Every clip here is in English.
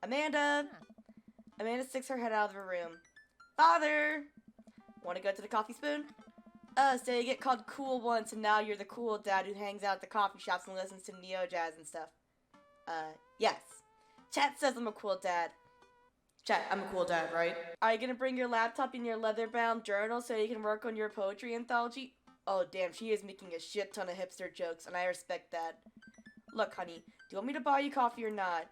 Amanda! Amanda sticks her head out of her room. Father! Want to go to the coffee spoon? So you get called cool once and now you're the cool dad who hangs out at the coffee shops and listens to neo-jazz and stuff. Yes. Chat says I'm a cool dad. Chat, I'm a cool dad, right? Are you gonna bring your laptop and your leather-bound journal so you can work on your poetry anthology? Oh, damn, she is making a shit ton of hipster jokes, and I respect that. Look, honey, do you want me to buy you coffee or not?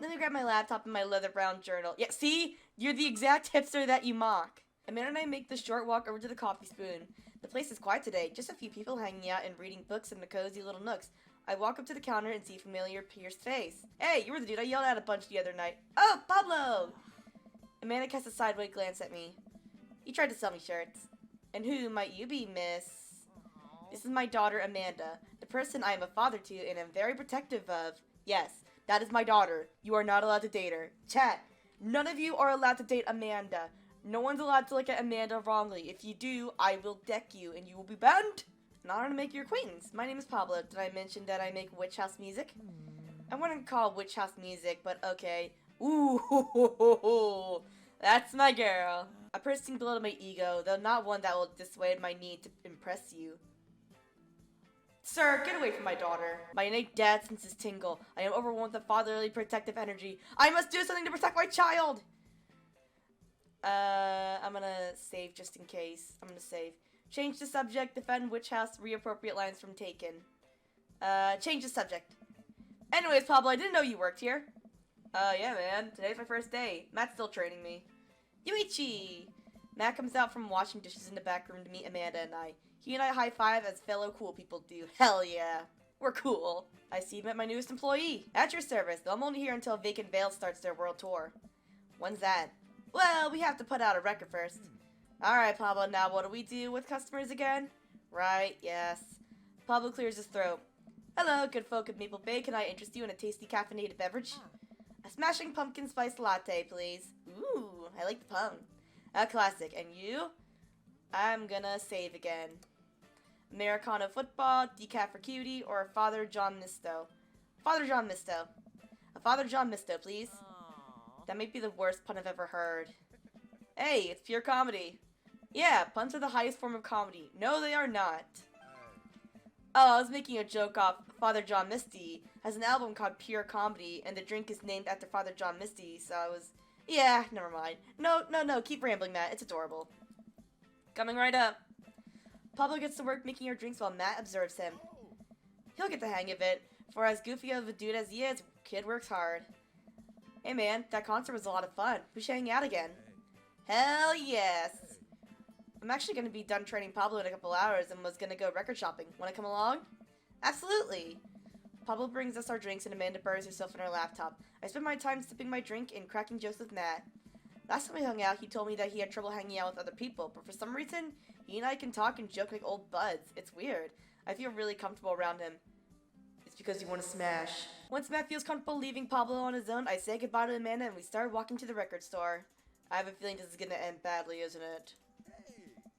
Let me grab my laptop and my leather-bound journal. Yeah, see? You're the exact hipster that you mock. Amanda and I make the short walk over to the coffee spoon. The place is quiet today, just a few people hanging out and reading books in the cozy little nooks. I walk up to the counter and see a familiar pierced face. Hey, you were the dude I yelled at a bunch the other night. Oh, Pablo! Amanda casts a sideways glance at me. You tried to sell me shirts. And who might you be, miss? This is my daughter, Amanda, the person I am a father to and am very protective of. Yes, that is my daughter. You are not allowed to date her. Chat, none of you are allowed to date Amanda. No one's allowed to look at Amanda wrongly. If you do, I will deck you and you will be banned. In order to make your acquaintance, my name is Pablo. Did I mention that I make witch house music? I wouldn't call witch house music, but okay. Ooh, that's my girl. A piercing blow to my ego, though not one that will dissuade my need to impress you. Sir, get away from my daughter. My innate dad senses tingle. I am overwhelmed with fatherly protective energy. I must do something to protect my child! I'm gonna save just in case. I'm gonna save. Change the subject, defend witch house, reappropriate lines from Taken. Change the subject. Anyways, Pablo, I didn't know you worked here. Yeah, man. Today's my first day. Matt's still training me. Yuichi! Matt comes out from washing dishes in the back room to meet Amanda and I. He and I high-five as fellow cool people do. Hell yeah. We're cool. I see you met my newest employee. At your service, though I'm only here until Vacant Veil starts their world tour. When's that? Well, we have to put out a record first. Alright, Pablo, now what do we do with customers again? Right, yes. Pablo clears his throat. Hello, good folk of Maple Bay. Can I interest you in a tasty caffeinated beverage? A smashing pumpkin spice latte, please. Ooh, I like the pun. A classic. And you? I'm gonna save again. Americano football, decaf for cutie, or Father John Misto? Father John Misto. A Father John Misto, please. That might be the worst pun I've ever heard. Hey, it's pure comedy. Yeah, puns are the highest form of comedy. No, they are not. Oh, I was making a joke off Father John Misty has an album called Pure Comedy, and the drink is named after Father John Misty, so I was... Yeah, never mind. No, keep rambling, Matt. It's adorable. Coming right up. Pablo gets to work making her drinks while Matt observes him. He'll get the hang of it, for as goofy of a dude as he is, kid works hard. Hey man, that concert was a lot of fun. We should hang out again. Hell yes! I'm actually going to be done training Pablo in a couple hours and was going to go record shopping. Want to come along? Absolutely! Pablo brings us our drinks and Amanda buries herself in her laptop. I spend my time sipping my drink and cracking jokes with Matt. Last time we hung out, he told me that he had trouble hanging out with other people, but for some reason, he and I can talk and joke like old buds. It's weird. I feel really comfortable around him. It's because you want to smash. Once Matt feels comfortable leaving Pablo on his own, I say goodbye to Amanda and we start walking to the record store. I have a feeling this is going to end badly, isn't it?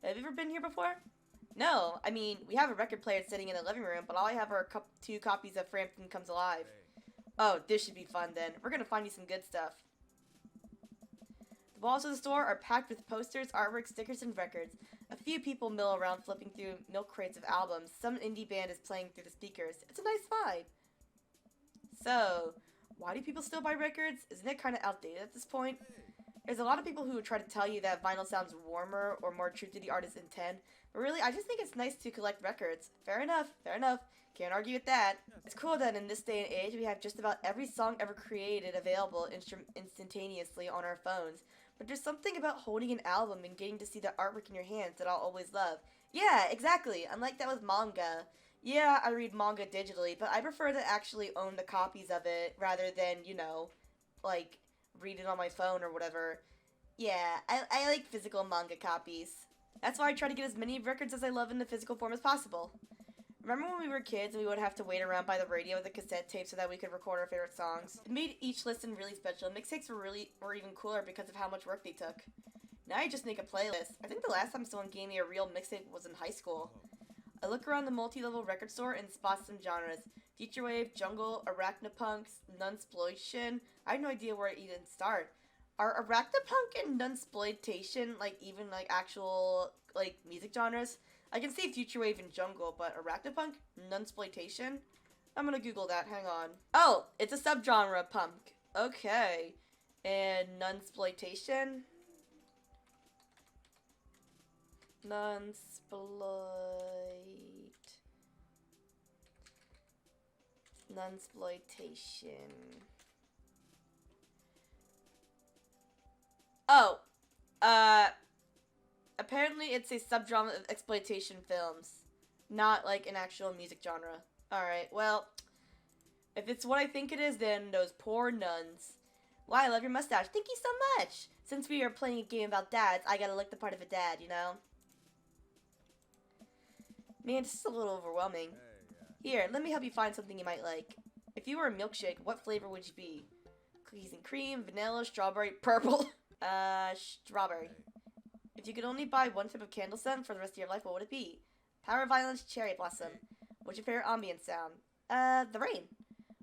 Have you ever been here before? No, I mean, we have a record player sitting in the living room, but all I have are two copies of Frampton Comes Alive. Oh, this should be fun then. We're gonna find you some good stuff. The walls of the store are packed with posters, artwork, stickers, and records. A few people mill around flipping through milk crates of albums. Some indie band is playing through the speakers. It's a nice vibe. So, why do people still buy records? Isn't it kind of outdated at this point? There's a lot of people who would try to tell you that vinyl sounds warmer or more true to the artist's intent, but really, I just think it's nice to collect records. Fair enough. Can't argue with that. It's cool that in this day and age, we have just about every song ever created available instantaneously on our phones. But there's something about holding an album and getting to see the artwork in your hands that I'll always love. Yeah, exactly. Unlike that with manga. Yeah, I read manga digitally, but I prefer to actually own the copies of it rather than, like, read it on my phone or whatever. Yeah, I like physical manga copies. That's why I try to get as many records as I love in the physical form as possible. Remember when we were kids and we would have to wait around by the radio with a cassette tape so that we could record our favorite songs? It made each listen really special. Mixtapes were even cooler because of how much work they took. Now I just make a playlist. I think the last time someone gave me a real mixtape was in high school. I look around the multi-level record store and spot some genres. Future Wave, Jungle, Arachnopunks, Nunsploitation. I have no idea where to even start. Are Arachnopunk and Nunsploitation like even like actual like music genres? I can see Future Wave and Jungle, but Arachnopunk, Nunsploitation. I'm gonna Google that. Hang on. Oh, it's a subgenre of punk. Okay, and Nunsploitation. Nunsploitation. Oh, apparently it's a subgenre of exploitation films, not like an actual music genre. Alright, well, if it's what I think it is, then those poor nuns. Why, I love your mustache. Thank you so much. Since we are playing a game about dads, I gotta look the part of a dad, you know? Man, this is a little overwhelming. Here, let me help you find something you might like. If you were a milkshake, what flavor would you be? Cookies and cream, vanilla, strawberry, purple. Strawberry. If you could only buy one type of candle scent for the rest of your life, what would it be? Power Violence, Cherry Blossom. What's your favorite ambient sound? The rain.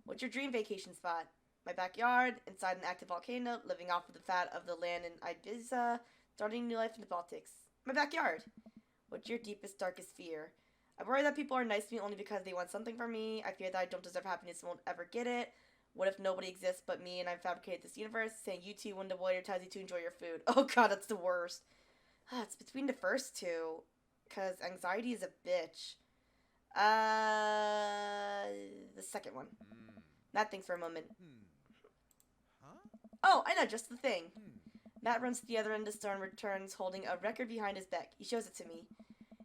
What's your dream vacation spot? My backyard, inside an active volcano, living off of the fat of the land in Ibiza, starting new life in the Baltics. My backyard. What's your deepest, darkest fear? I worry that people are nice to me only because they want something from me. I fear that I don't deserve happiness and won't ever get it. What if nobody exists but me and I've fabricated this universe, saying you two when the warrior tells you to enjoy your food? Oh god, that's the worst. It's between the first two, because anxiety is a bitch. The second one. Matt thinks for a moment. Oh, I know, just the thing. Matt runs to the other end of the store and returns holding a record behind his back. He shows it to me.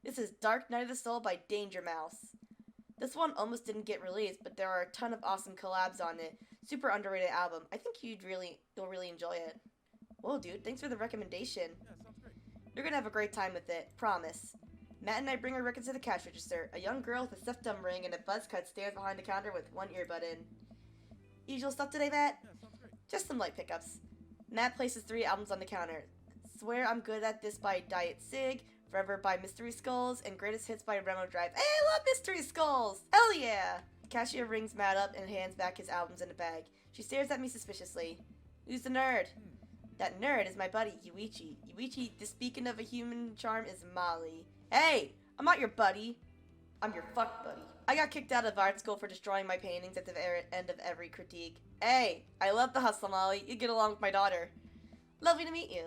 This is Dark Night of the Soul by Danger Mouse. This one almost didn't get released, but there are a ton of awesome collabs on it. Super underrated album. I think you'll really enjoy it. Whoa, dude, thanks for the recommendation. You're gonna have a great time with it, promise. Matt and I bring our records to the cash register. A young girl with a stuffed dumb ring and a buzz cut stands behind the counter with one earbud in. Usual stuff today, Matt? Just some light pickups. Matt places 3 albums on the counter. Swear I'm Good at This by Diet Sig, Forever by Mystery Skulls, and Greatest Hits by Remo Drive. Hey, I love Mystery Skulls! Hell yeah! The cashier rings Matt up and hands back his albums in a bag. She stares at me suspiciously. Who's the nerd? That nerd is my buddy, Yuichi. Yuichi, speaking of a human charm, is Molly. Hey! I'm not your buddy. I'm your fuck buddy. I got kicked out of art school for destroying my paintings at the end of every critique. Hey! I love the hustle, Molly. You get along with my daughter. Lovely to meet you.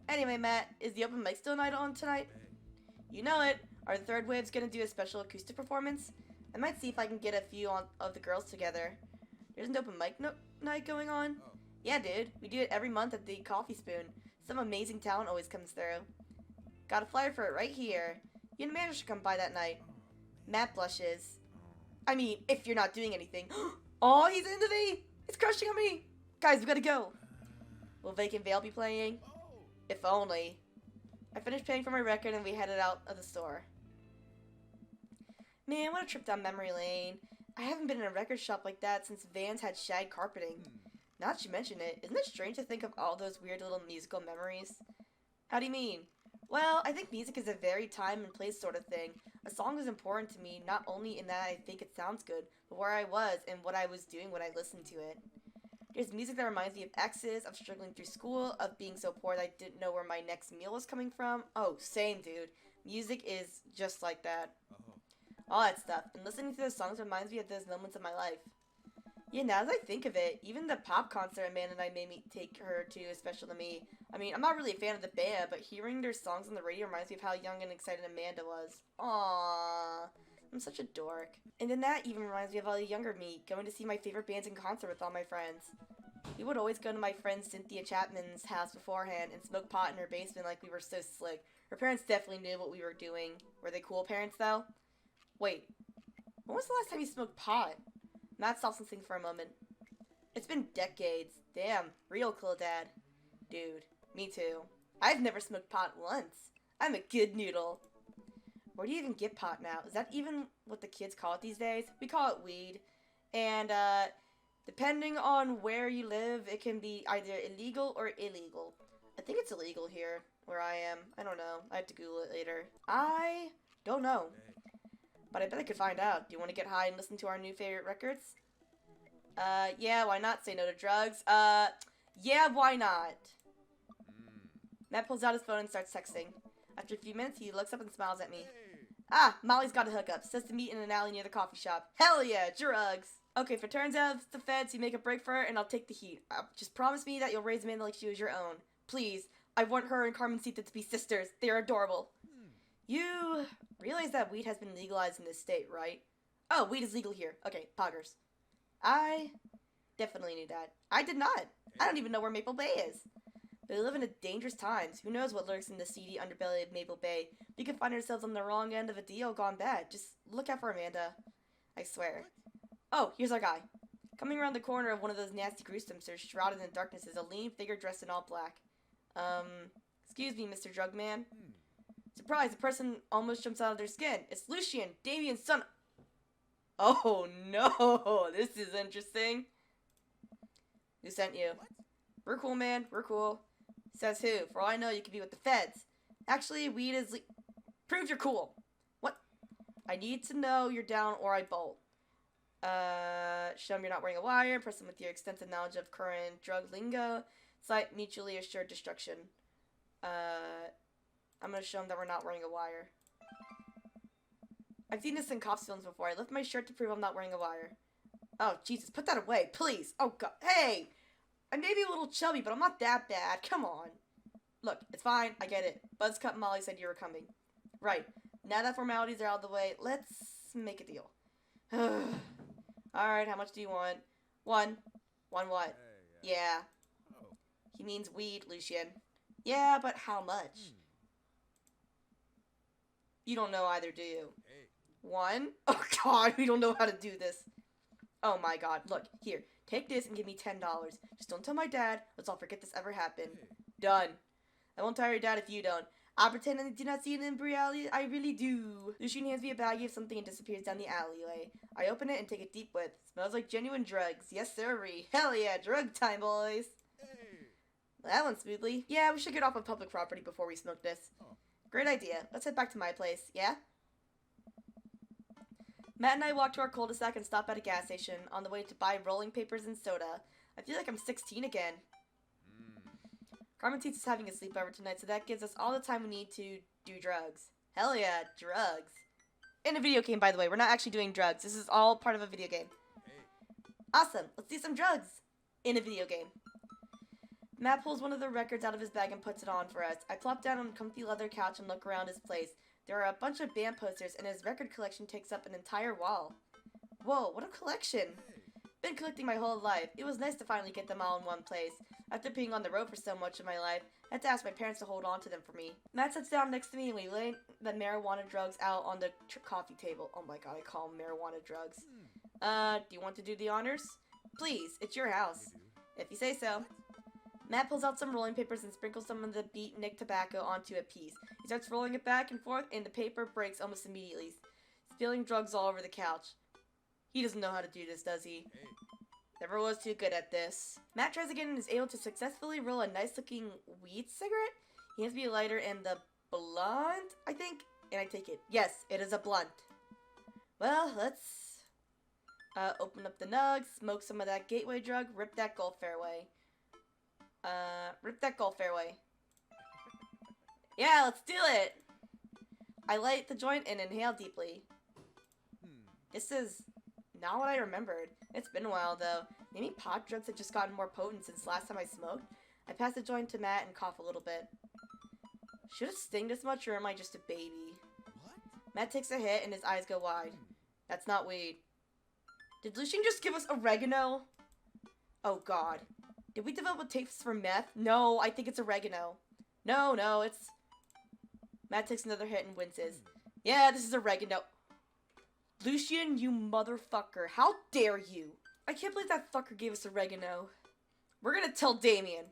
Anyway, Matt, is the open mic still night on tonight? You know it. Are the Third Waves gonna do a special acoustic performance? I might see if I can get a few of the girls together. There's an open mic night going on? Yeah, dude. We do it every month at the Coffee Spoon. Some amazing talent always comes through. Got a flyer for it right here. You and the manager should come by that night. Matt blushes. I mean, if you're not doing anything. Oh, he's into me! He's crushing on me! Guys, we gotta go. Will Vacant Veil be playing? If only. I finished paying for my record and we headed out of the store. Man, what a trip down memory lane. I haven't been in a record shop like that since Vans had shag carpeting. Now that you mention it, isn't it strange to think of all those weird little musical memories? How do you mean? Well, I think music is a very time and place sort of thing. A song is important to me, not only in that I think it sounds good, but where I was and what I was doing when I listened to it. There's music that reminds me of exes, of struggling through school, of being so poor that I didn't know where my next meal was coming from. Oh, same, dude. Music is just like that. All that stuff. And listening to those songs reminds me of those moments of my life. Yeah, now as I think of it, even the pop concert Amanda and I made me take her to is special to me. I mean, I'm not really a fan of the band, but hearing their songs on the radio reminds me of how young and excited Amanda was. Aww. I'm such a dork. And then that even reminds me of all the younger me, going to see my favorite bands in concert with all my friends. We would always go to my friend Cynthia Chapman's house beforehand and smoke pot in her basement like we were so slick. Her parents definitely knew what we were doing. Were they cool parents, though? Wait, when was the last time you smoked pot? Matt stops and thinks for a moment. It's been decades. Damn, real cool dad. Dude, me too. I've never smoked pot once. I'm a good noodle. Where do you even get pot now? Is that even what the kids call it these days? We call it weed. And, depending on where you live, it can be either illegal or illegal. I think it's illegal here, where I am. I don't know. I have to Google it later. I don't know. but I bet I could find out. Do you want to get high and listen to our new favorite records? Yeah, why not? Say no to drugs. Yeah, why not? Matt pulls out his phone and starts texting. After a few minutes, he looks up and smiles at me. Ah, Molly's got a hookup. Says to meet in an alley near the coffee shop. Hell yeah, drugs! Okay, if it turns out it's the feds, you make a break for her and I'll take the heat. Just promise me that you'll raise Amanda like she was your own. Please. I want her and Carmencita to be sisters. They're adorable. You realize that weed has been legalized in this state, right? Oh, weed is legal here. Okay, poggers. I definitely knew that. I did not. I don't even know where Maple Bay is. But we live in dangerous times. Who knows what lurks in the seedy underbelly of Maple Bay? We could find ourselves on the wrong end of a deal gone bad. Just look out for Amanda. I swear. Oh, here's our guy. Coming around the corner of one of those nasty gruesomes, shrouded in darkness, is a lean figure dressed in all black. Excuse me, Mr. Drugman. Surprise, the person almost jumps out of their skin. It's Lucian, Damien's son. Oh no, this is interesting. Who sent you? We're cool, man. We're cool. Says who? For all I know, you could be with the feds. Actually, weed is prove you're cool. What? I need to know you're down or I bolt. Show them you're not wearing a wire. Impress them with your extensive knowledge of current drug lingo. Cite mutually assured destruction. I'm gonna show them that we're not wearing a wire. I've seen this in cops films before. I lift my shirt to prove I'm not wearing a wire. Oh, Jesus, put that away, please. Oh, God. Hey! I may be a little chubby, but I'm not that bad. Come on. Look, it's fine. I get it. Buzzcut and Molly said you were coming. Right. Now that formalities are out of the way, let's make a deal. Alright, how much do you want? One. One what? Yeah. He means weed, Lucian. Yeah, but how much? You don't know either, do you? One? Oh, God, we don't know how to do this. Oh, my God. Look, here. Take this and give me $10. Just don't tell my dad. Let's all forget this ever happened. Done. I won't tell your dad if you don't. I'll pretend I did not see it in reality. I really do. Lucian hands me a baggie of something and disappears down the alleyway. I open it and take a deep whiff. Smells like genuine drugs. Yes, sirree. Hell yeah, drug time, boys. Well, that went smoothly. Yeah, we should get off of public property before we smoke this. Great idea. Let's head back to my place, yeah? Matt and I walk to our cul-de-sac and stop at a gas station on the way to buy rolling papers and soda. I feel like I'm 16 again. Carmencita's having a sleepover tonight, so that gives us all the time we need to do drugs. Hell yeah, drugs. In a video game, by the way. We're not actually doing drugs. This is all part of a video game. Awesome. Let's do some drugs. In a video game. Matt pulls one of the records out of his bag and puts it on for us. I plop down on a comfy leather couch and look around his place. There are a bunch of band posters, and his record collection takes up an entire wall. Whoa, what a collection! Been collecting my whole life. It was nice to finally get them all in one place. After being on the road for so much of my life, I had to ask my parents to hold on to them for me. Matt sits down next to me and we lay the marijuana drugs out on the coffee table. Oh my god, I call them marijuana drugs. Do you want to do the honors? Please, it's your house. If you say so. Matt pulls out some rolling papers and sprinkles some of the beat Nick tobacco onto a piece. He starts rolling it back and forth, and the paper breaks almost immediately, spilling drugs all over the couch. He doesn't know how to do this, does he? Never was too good at this. Matt tries again and is able to successfully roll a nice-looking weed cigarette. He hands me a lighter and the blunt, I think, and I take it. Yes, it is a blunt. Well, let's open up the nugs, smoke some of that gateway drug, rip that Gulf Fairway. Rip that Gulf Fairway. Yeah, let's do it! I light the joint and inhale deeply. This is not what I remembered. It's been a while, though. Maybe pot drugs have just gotten more potent since last time I smoked. I pass the joint to Matt and cough a little bit. Should it sting this much, or am I just a baby? What? Matt takes a hit and his eyes go wide. That's not weed. Did Lucian just give us oregano? Oh, God. Did we develop a taste for meth? No, I think it's oregano. No, it's... Matt takes another hit and winces. Yeah, this is oregano. Lucian, you motherfucker. How dare you? I can't believe that fucker gave us oregano. We're gonna tell Damien.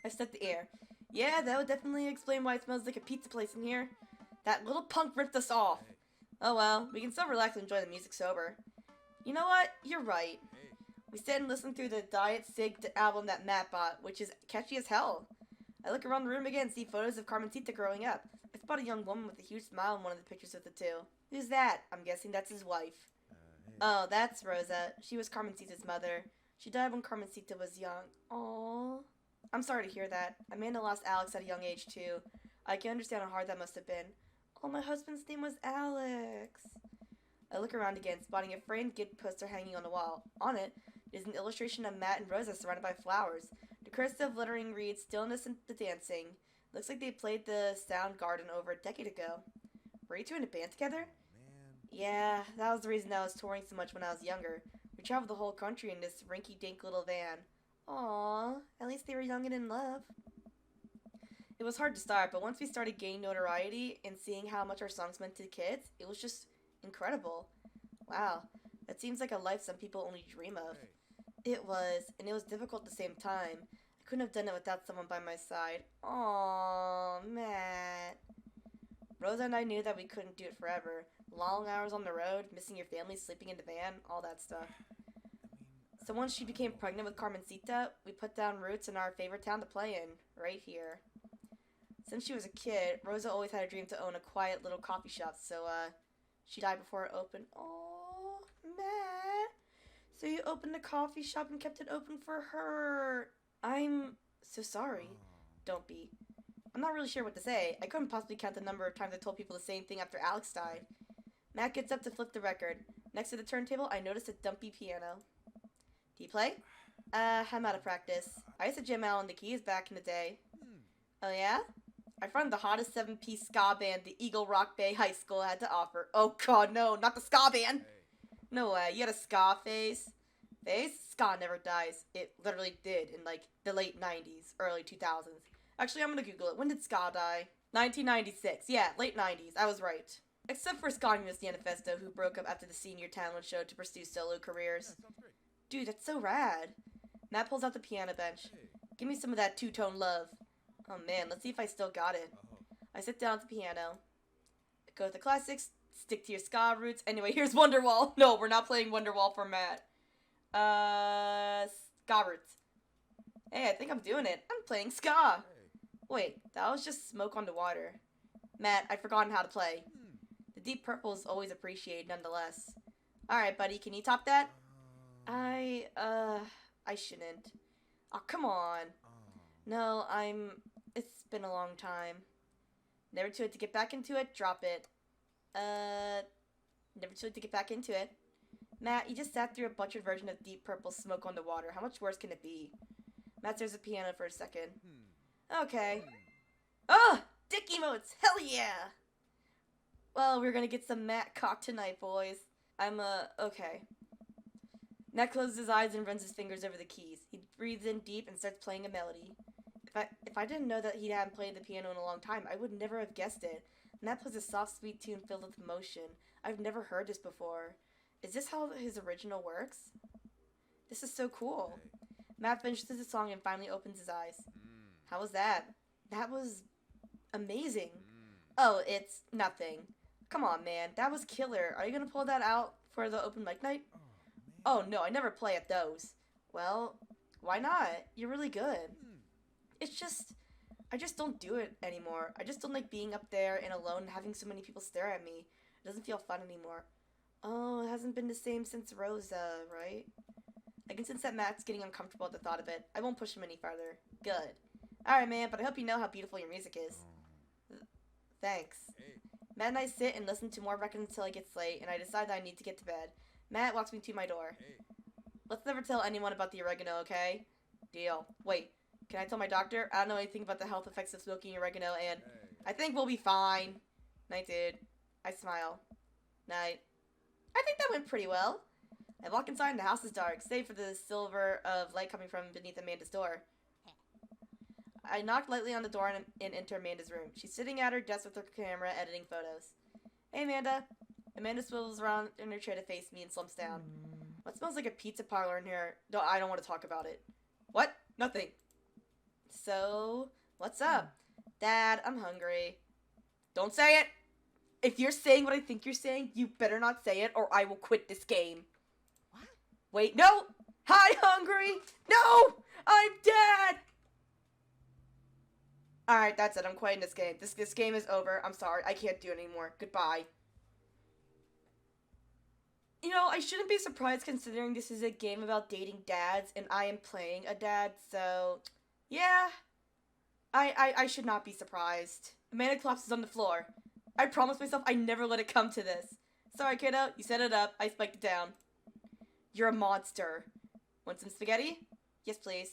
I sniffed the air. Yeah, that would definitely explain why it smells like a pizza place in here. That little punk ripped us off. Oh well, we can still relax and enjoy the music sober. You know what? You're right. We sit and listen through the Diet Sig album that Matt bought, which is catchy as hell. I look around the room again and see photos of Carmencita growing up. I spot a young woman with a huge smile in one of the pictures of the two. Who's that? I'm guessing that's his wife. Hey. Oh, that's Rosa. She was Carmencita's mother. She died when Carmencita was young. Aww. I'm sorry to hear that. Amanda lost Alex at a young age, too. I can understand how hard that must have been. Oh, my husband's name was Alex. I look around again, spotting a framed gift poster hanging on the wall. On it is an illustration of Matt and Rosa surrounded by flowers. The cursive lettering reads, "Still innocent to dancing." Looks like they played the Sound Garden over a decade ago. Were you two in a band together? Man. Yeah, that was the reason I was touring so much when I was younger. We traveled the whole country in this rinky-dink little van. Aww, at least they were young and in love. It was hard to start, but once we started gaining notoriety and seeing how much our songs meant to kids, it was just incredible. Wow, that seems like a life some people only dream of. Hey. It was, and it was difficult at the same time. I couldn't have done it without someone by my side. Aww, Matt. Rosa and I knew that we couldn't do it forever. Long hours on the road, missing your family, sleeping in the van, all that stuff. So once she became pregnant with Carmencita, we put down roots in our favorite town to play in, right here. Since she was a kid, Rosa always had a dream to own a quiet little coffee shop, so, she died before it opened. Oh, Matt. So you opened a coffee shop and kept it open for her. I'm so sorry. Don't be. I'm not really sure what to say. I couldn't possibly count the number of times I told people the same thing after Alex died. Matt gets up to flip the record. Next to the turntable, I notice a dumpy piano. Do you play? I'm out of practice. I used to jam out on the keys back in the day. Oh yeah? I fronted the hottest 7-piece ska band the Eagle Rock Bay High School had to offer. Oh god, no, not the ska band! Hey. No way, you had a ska phase? Phase? Ska never dies. It literally did in, like, the late 90s, early 2000s. Actually, I'm gonna Google it. When did ska die? 1996. Yeah, late 90s. I was right. Except for Ska Communist Manifesto, who broke up after the senior talent show to pursue solo careers. Yeah, sounds great. Dude, that's so rad. Matt pulls out the piano bench. Hey. Give me some of that two-tone love. Oh man, let's see if I still got it. I sit down at the piano. Go with the classics, stick to your ska roots. Anyway, here's Wonderwall. No, we're not playing Wonderwall for Matt. Ska roots. Hey, I think I'm doing it. I'm playing ska. Hey. Wait, that was just Smoke on the Water. Matt, I've forgotten how to play. The Deep Purple is always appreciated nonetheless. Alright, buddy, can you top that? I shouldn't. Oh, come on. No, it's been a long time. Never too late to get back into it, drop it. Never too late to get back into it. Matt, you just sat through a butchered version of Deep Purple's Smoke on the Water. How much worse can it be? Matt stares at the piano for a second. Okay. Oh! Dick emotes! Hell yeah! Well, we're gonna get some Matt cock tonight, boys. Okay. Matt closes his eyes and runs his fingers over the keys. He breathes in deep and starts playing a melody. If I didn't know that he hadn't played the piano in a long time, I would never have guessed it. Matt plays a soft, sweet tune filled with emotion. I've never heard this before. Is this how his original works? This is so cool. Matt finishes the song and finally opens his eyes. How was that? That was amazing. Oh, it's nothing. Come on, man. That was killer. Are you gonna pull that out for the open mic night? Oh, no, I never play at those. Well, why not? You're really good. It's just, I just don't do it anymore. I just don't like being up there and alone and having so many people stare at me. It doesn't feel fun anymore. Oh, it hasn't been the same since Rosa, right? I can sense that Matt's getting uncomfortable at the thought of it. I won't push him any farther. Good. Alright, man, but I hope you know how beautiful your music is. Thanks. Hey. Matt and I sit and listen to more records until it gets late, and I decide that I need to get to bed. Matt walks me to my door. Hey. Let's never tell anyone about the oregano, okay? Deal. Wait, can I tell my doctor? I don't know anything about the health effects of smoking oregano, and I think we'll be fine. Night, dude. I smile. Night. I think that went pretty well. I walk inside and the house is dark, save for the silver of light coming from beneath Amanda's door. I knock lightly on the door and enter Amanda's room. She's sitting at her desk with her camera, editing photos. Hey, Amanda. Amanda swivels around in her chair to face me and slumps down. What smells like a pizza parlor in here? No, I don't want to talk about it. What? Nothing. So, what's up? Dad, I'm hungry. Don't say it! If you're saying what I think you're saying, you better not say it or I will quit this game. What? Wait, no! Hi, hungry! No! I'm Dad! Alright, that's it. I'm quitting this game. This game is over. I'm sorry. I can't do it anymore. Goodbye. You know, I shouldn't be surprised considering this is a game about dating dads and I am playing a dad, so yeah, I should not be surprised. Amanda collapses on the floor. I promised myself I'd never let it come to this. Sorry, kiddo, you set it up, I spiked it down. You're a monster. Want some spaghetti? Yes, please.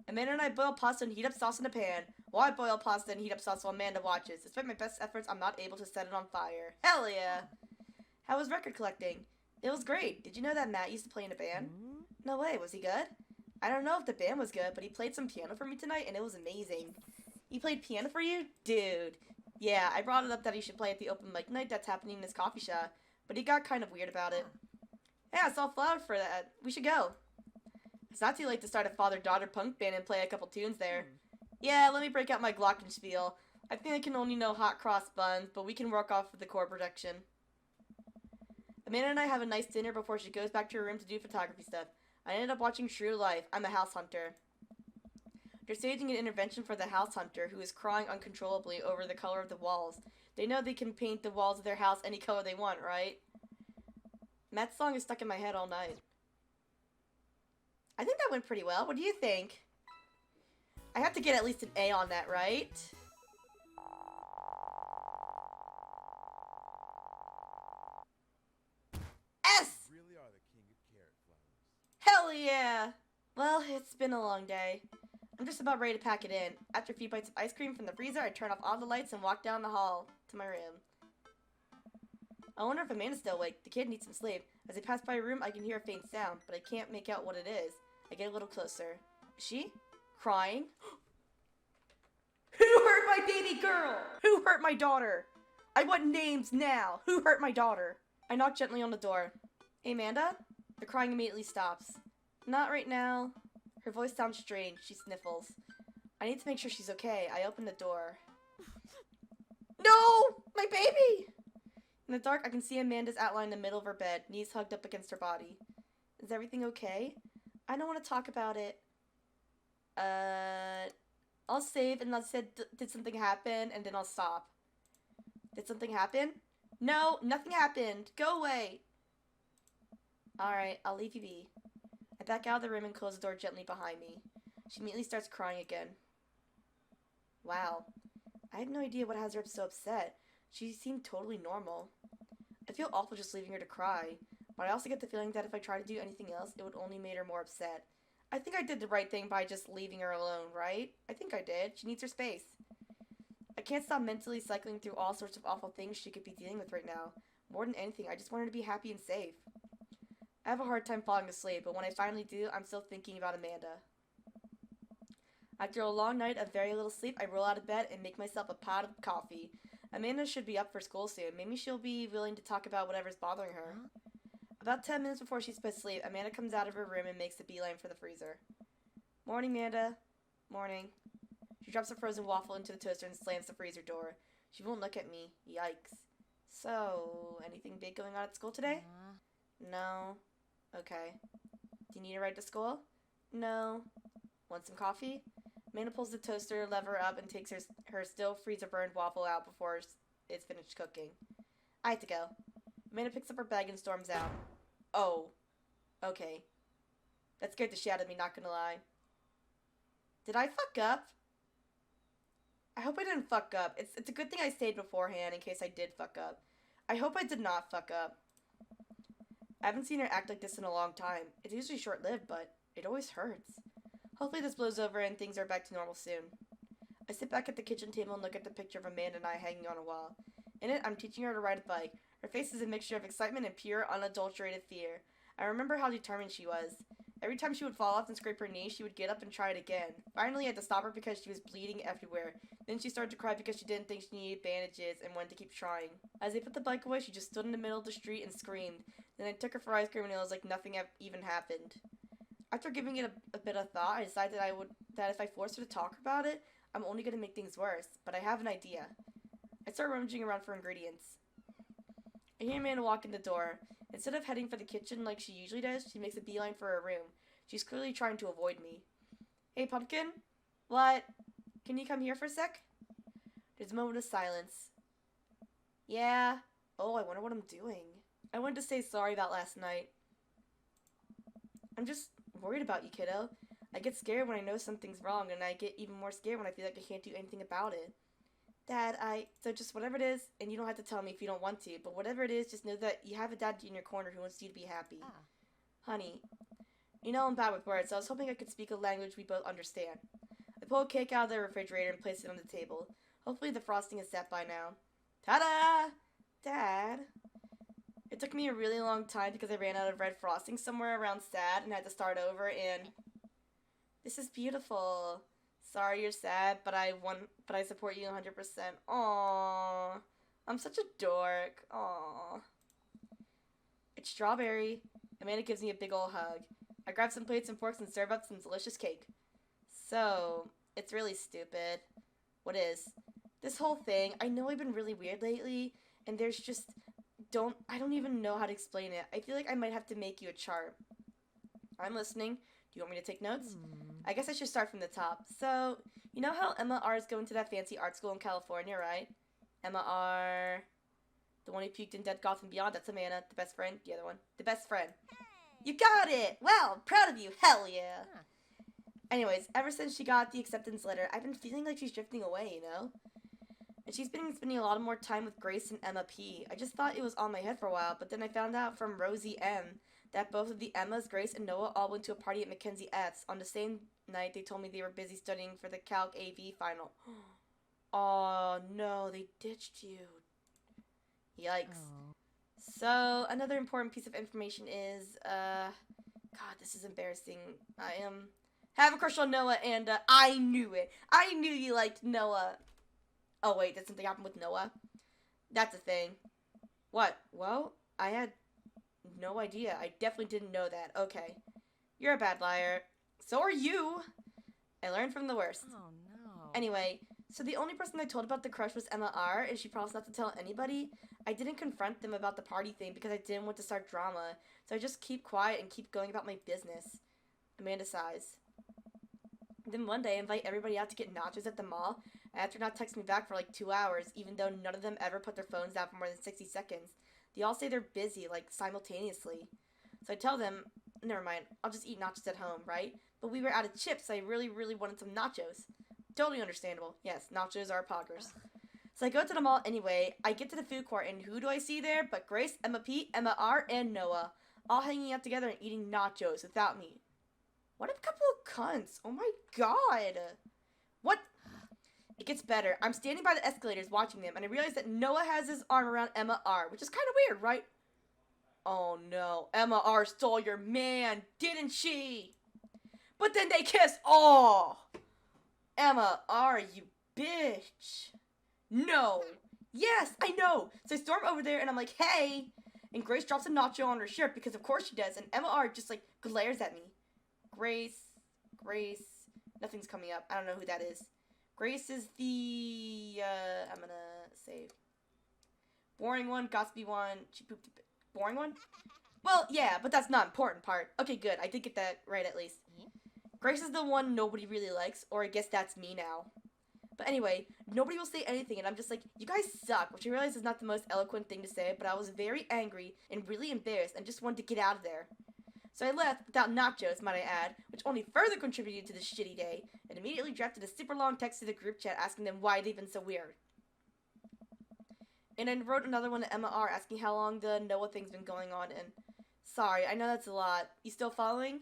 Amanda and I boil pasta and heat up sauce in a pan. While I boil pasta and heat up sauce while Amanda watches. Despite my best efforts, I'm not able to set it on fire. Hell yeah! How was record collecting? It was great. Did you know that Matt used to play in a band? No way, was he good? I don't know if the band was good, but he played some piano for me tonight and it was amazing. He played piano for you? Dude. Yeah, I brought it up that he should play at the open mic night that's happening in his coffee shop, but he got kind of weird about it. Yeah, it's all flowered for that. We should go. It's not too late to start a father-daughter punk band and play a couple tunes there. Yeah, let me break out my glockenspiel. I think I can only know hot cross buns, but we can work off of the core production. Amanda and I have a nice dinner before she goes back to her room to do photography stuff. I ended up watching True Life. I'm a house hunter. They're staging an intervention for the house hunter, who is crying uncontrollably over the color of the walls. They know they can paint the walls of their house any color they want, right? Matt's song is stuck in my head all night. I think that went pretty well. What do you think? I have to get at least an A on that, right? S! Really are the king of carrot flowers. Hell yeah! Well, it's been a long day. I'm just about ready to pack it in. After a few bites of ice cream from the freezer, I turn off all the lights and walk down the hall to my room. I wonder if Amanda's still awake. The kid needs some sleep. As I pass by her room, I can hear a faint sound, but I can't make out what it is. I get a little closer. Is she? Crying? Who hurt my baby girl? Who hurt my daughter? I want names now. Who hurt my daughter? I knock gently on the door. Hey, Amanda? The crying immediately stops. Not right now. Her voice sounds strange. She sniffles. I need to make sure she's okay. I open the door. No! My baby! In the dark, I can see Amanda's outline in the middle of her bed, knees hugged up against her body. Is everything okay? I don't want to talk about it. I'll save and I'll say, did something happen? And then I'll stop. Did something happen? No, nothing happened. Go away. Alright, I'll leave you be. I back out of the room and close the door gently behind me. She immediately starts crying again. Wow. I had no idea what has her so upset. She seemed totally normal. I feel awful just leaving her to cry, but I also get the feeling that if I try to do anything else, it would only make her more upset. I think I did the right thing by just leaving her alone, right? I think I did. She needs her space. I can't stop mentally cycling through all sorts of awful things she could be dealing with right now. More than anything, I just want her to be happy and safe. I have a hard time falling asleep, but when I finally do, I'm still thinking about Amanda. After a long night of very little sleep, I roll out of bed and make myself a pot of coffee. Amanda should be up for school soon. Maybe she'll be willing to talk about whatever's bothering her. About 10 minutes before she's supposed to sleep, Amanda comes out of her room and makes a beeline for the freezer. Morning, Amanda. Morning. She drops a frozen waffle into the toaster and slams the freezer door. She won't look at me. Yikes. So, anything big going on at school today? No. Okay. Do you need a ride to school? No. Want some coffee? Amanda pulls the toaster lever up and takes her still freezer-burned waffle out before it's finished cooking. I have to go. Amanda picks up her bag and storms out. Oh. Okay. That scared the shit out of me, not gonna lie. Did I fuck up? I hope I didn't fuck up. It's a good thing I stayed beforehand in case I did fuck up. I hope I did not fuck up. I haven't seen her act like this in a long time. It's usually short-lived, but it always hurts. Hopefully this blows over and things are back to normal soon. I sit back at the kitchen table and look at the picture of Amanda and I hanging on a wall. In it, I'm teaching her to ride a bike. Her face is a mixture of excitement and pure, unadulterated fear. I remember how determined she was. Every time she would fall off and scrape her knee, she would get up and try it again. Finally, I had to stop her because she was bleeding everywhere. Then she started to cry because she didn't think she needed bandages and wanted to keep trying. As I put the bike away, she just stood in the middle of the street and screamed. Then I took her for ice cream and it was like nothing even happened. After giving it a bit of thought, I decided that if I forced her to talk about it, I'm only going to make things worse. But I have an idea. I start rummaging around for ingredients. I hear Amanda walk in the door. Instead of heading for the kitchen like she usually does, she makes a beeline for her room. She's clearly trying to avoid me. Hey, Pumpkin? What? Can you come here for a sec? There's a moment of silence. Yeah. Oh, I wonder what I'm doing. I wanted to say sorry about last night. I'm just worried about you, kiddo. I get scared when I know something's wrong, and I get even more scared when I feel like I can't do anything about it. Dad, so just whatever it is, and you don't have to tell me if you don't want to, but whatever it is, just know that you have a dad in your corner who wants you to be happy. Ah. Honey, you know I'm bad with words, so I was hoping I could speak a language we both understand. I pull a cake out of the refrigerator and place it on the table. Hopefully the frosting is set by now. Ta-da! Dad? It took me a really long time because I ran out of red frosting somewhere around sad and had to start over and... This is beautiful. Sorry you're sad, but I support you 100%. Aww. I'm such a dork. Aww. It's strawberry. Amanda gives me a big ol' hug. I grab some plates and forks and serve up some delicious cake. So, it's really stupid. What is? This whole thing, I know I've been really weird lately, and there's just... I don't even know how to explain it. I feel like I might have to make you a chart. I'm listening. Do you want me to take notes? I guess I should start from the top. So, you know how Emma R is going to that fancy art school in California, right? Emma R... The one who puked in Dead Gotham Beyond, that's Amanda. The best friend, the other one. The best friend. You got it! Wow, proud of you. Hell yeah. Huh. Anyways, ever since she got the acceptance letter, I've been feeling like she's drifting away, you know? And she's been spending a lot more time with Grace and Emma P. I just thought it was on my head for a while, but then I found out from Rosie M that both of the Emmas, Grace, and Noah all went to a party at Mackenzie F's. On the same night, they told me they were busy studying for the Calc AV final. Oh, no, they ditched you. Yikes. Oh. So, another important piece of information is, God, this is embarrassing. I have a crush on Noah, and, I knew it. I knew you liked Noah. Oh, wait, did something happen with Noah? That's a thing. What? Well, I had no idea. I definitely didn't know that. Okay. You're a bad liar. So are you. I learned from the worst. Oh, no. Anyway, so the only person I told about the crush was Emma R, and she promised not to tell anybody. I didn't confront them about the party thing because I didn't want to start drama, so I just keep quiet and keep going about my business. Amanda sighs. Then one day I invite everybody out to get nachos at the mall, and after not texting me back for like 2 hours, even though none of them ever put their phones down for more than 60 seconds, they all say they're busy, like, simultaneously. So I tell them, never mind, I'll just eat nachos at home, right? But we were out of chips, so I really, really wanted some nachos. Totally understandable. Yes, nachos are poggers. So I go to the mall anyway. I get to the food court, and who do I see there but Grace, Emma P, Emma R, and Noah, all hanging out together and eating nachos without me. What a couple of cunts. Oh my god. What? It gets better. I'm standing by the escalators watching them, and I realize that Noah has his arm around Emma R, which is kind of weird, right? Oh no, Emma R stole your man, didn't she? But then they kiss. Oh, Emma R, you bitch. No. Yes, I know. So I storm over there, and I'm like, hey. And Grace drops a nacho on her shirt, because of course she does, and Emma R just, like, glares at me. Grace, nothing's coming up. I don't know who that is. Grace is the, I'm gonna save. Boring one, gossipy one, she pooped a bit. Boring one? Well, yeah, but that's not important part. Okay, good, I did get that right at least. Grace is the one nobody really likes, or I guess that's me now. But anyway, nobody will say anything, and I'm just like, you guys suck, which I realize is not the most eloquent thing to say, but I was very angry and really embarrassed and just wanted to get out of there. So I left without nachos, might I add, which only further contributed to this shitty day, and immediately drafted a super long text to the group chat asking them why they've been so weird. And I wrote another one to Emma R asking how long the Noah thing's been going on, and sorry, I know that's a lot. You still following?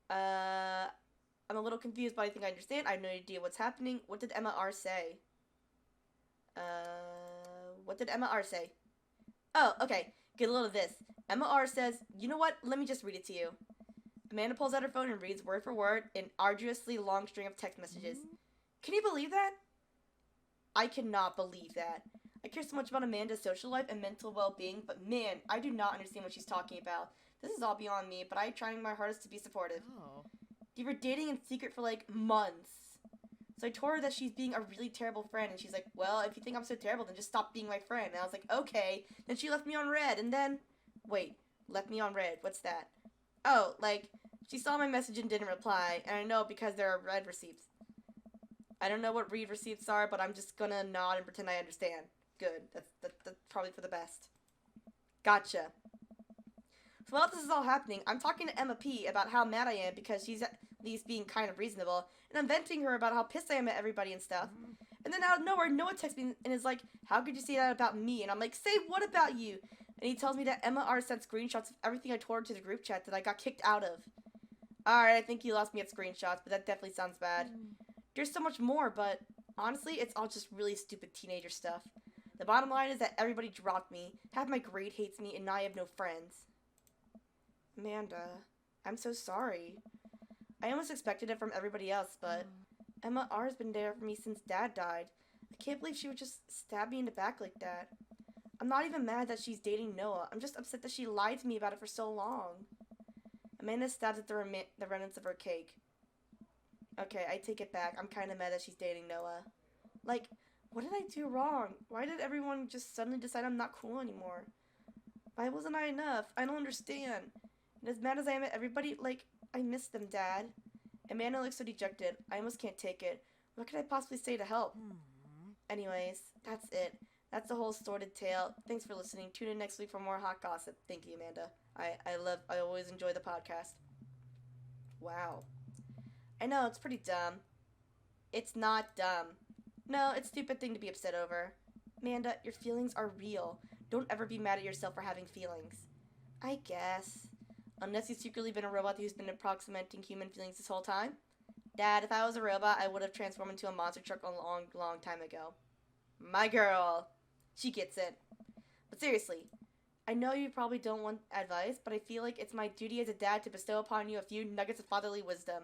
I'm a little confused, but I think I understand. I have no idea what's happening. What did Emma R say? What did Emma R say? Oh, okay. Get a little of this. Emma R says, you know what? Let me just read it to you. Amanda pulls out her phone and reads word for word an arduously long string of text messages. Can you believe that? I cannot believe that. I care so much about Amanda's social life and mental well-being, but man, I do not understand what she's talking about. This is all beyond me, but I'm trying my hardest to be supportive. Oh. They were dating in secret for like months. So I told her that she's being a really terrible friend, and she's like, well, if you think I'm so terrible, then just stop being my friend. And I was like, okay. Then she left me on red, and then... Wait, left me on red. What's that? Oh, like, she saw my message and didn't reply, and I know because there are red receipts. I don't know what read receipts are, but I'm just gonna nod and pretend I understand. Good. That's probably for the best. Gotcha. while this is all happening, I'm talking to Emma P about how mad I am because she's at least being kind of reasonable, and I'm venting her about how pissed I am at everybody and stuff. And then out of nowhere, Noah texts me and is like, how could you say that about me? And I'm like, say what about you? And he tells me that Emma R sent screenshots of everything I told her to the group chat that I got kicked out of. Alright, I think you lost me at screenshots, but that definitely sounds bad. There's so much more, but honestly, it's all just really stupid teenager stuff. The bottom line is that everybody dropped me, half my grade hates me, and now I have no friends. Amanda, I'm so sorry. I almost expected it from everybody else, but Emma R's been there for me since Dad died. I can't believe she would just stab me in the back like that. I'm not even mad that she's dating Noah. I'm just upset that she lied to me about it for so long. Amanda stabs at the remnants of her cake. Okay, I take it back. I'm kind of mad that she's dating Noah. Like, what did I do wrong? Why did everyone just suddenly decide I'm not cool anymore? Why wasn't I enough? I don't understand. And as mad as I am at everybody, like, I miss them, Dad. Amanda looks so dejected. I almost can't take it. What could I possibly say to help? Anyways, that's it. That's the whole sordid tale. Thanks for listening. Tune in next week for more hot gossip. Thank you, Amanda. I always enjoy the podcast. Wow. I know, it's pretty dumb. It's not dumb. No, it's a stupid thing to be upset over. Amanda, your feelings are real. Don't ever be mad at yourself for having feelings. I guess. Unless you've secretly been a robot who's been approximating human feelings this whole time. Dad, if I was a robot, I would have transformed into a monster truck a long, long time ago. My girl. She gets it. But seriously, I know you probably don't want advice, but I feel like it's my duty as a dad to bestow upon you a few nuggets of fatherly wisdom.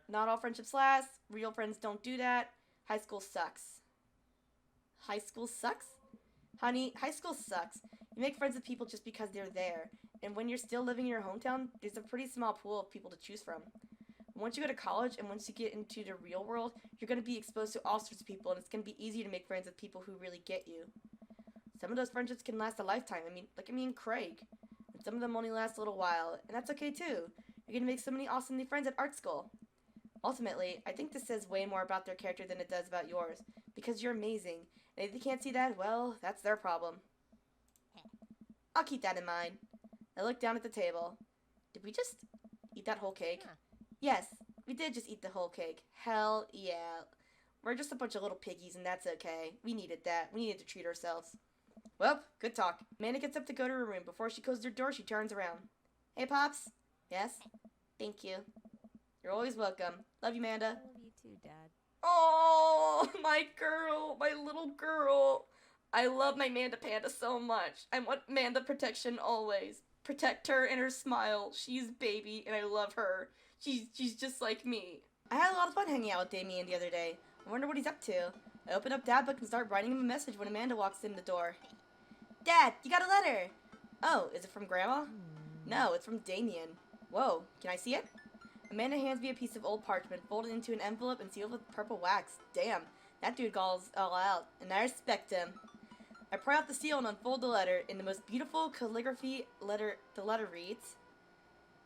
Not all friendships last. Real friends don't do that. High school sucks. High school sucks? Honey, high school sucks. You make friends with people just because they're there. And when you're still living in your hometown, there's a pretty small pool of people to choose from. Once you go to college and once you get into the real world, you're going to be exposed to all sorts of people, and it's going to be easier to make friends with people who really get you. Some of those friendships can last a lifetime. Look at me and Craig. And some of them only last a little while, and that's okay too. You're going to make so many awesome new friends at art school. Ultimately, I think this says way more about their character than it does about yours, because you're amazing. And if they can't see that, well, that's their problem. I'll keep that in mind. I looked down at the table. Did we just eat that whole cake? Huh. Yes, we did just eat the whole cake. Hell yeah. We're just a bunch of little piggies, and that's okay. We needed that. We needed to treat ourselves. Well, good talk. Amanda gets up to go to her room. Before she closes her door, she turns around. Hey, Pops. Yes? Thank you. You're always welcome. Love you, Amanda. I love you too, Dad. Oh, my girl. My little girl. I love my Manda Panda so much. I want Manda protection always. Protect her and her smile. She's baby, and I love her. She's just like me. I had a lot of fun hanging out with Damien the other day. I wonder what he's up to. I open up Dad Book and start writing him a message when Amanda walks in the door. Dad, you got a letter. Oh, is it from Grandma? No, it's from Damien. Whoa, can I see it? Amanda hands me a piece of old parchment folded into an envelope and sealed with purple wax. Damn, that dude goes all out, and I respect him. I pry out the seal and unfold the letter. In the most beautiful calligraphy letter, the letter reads,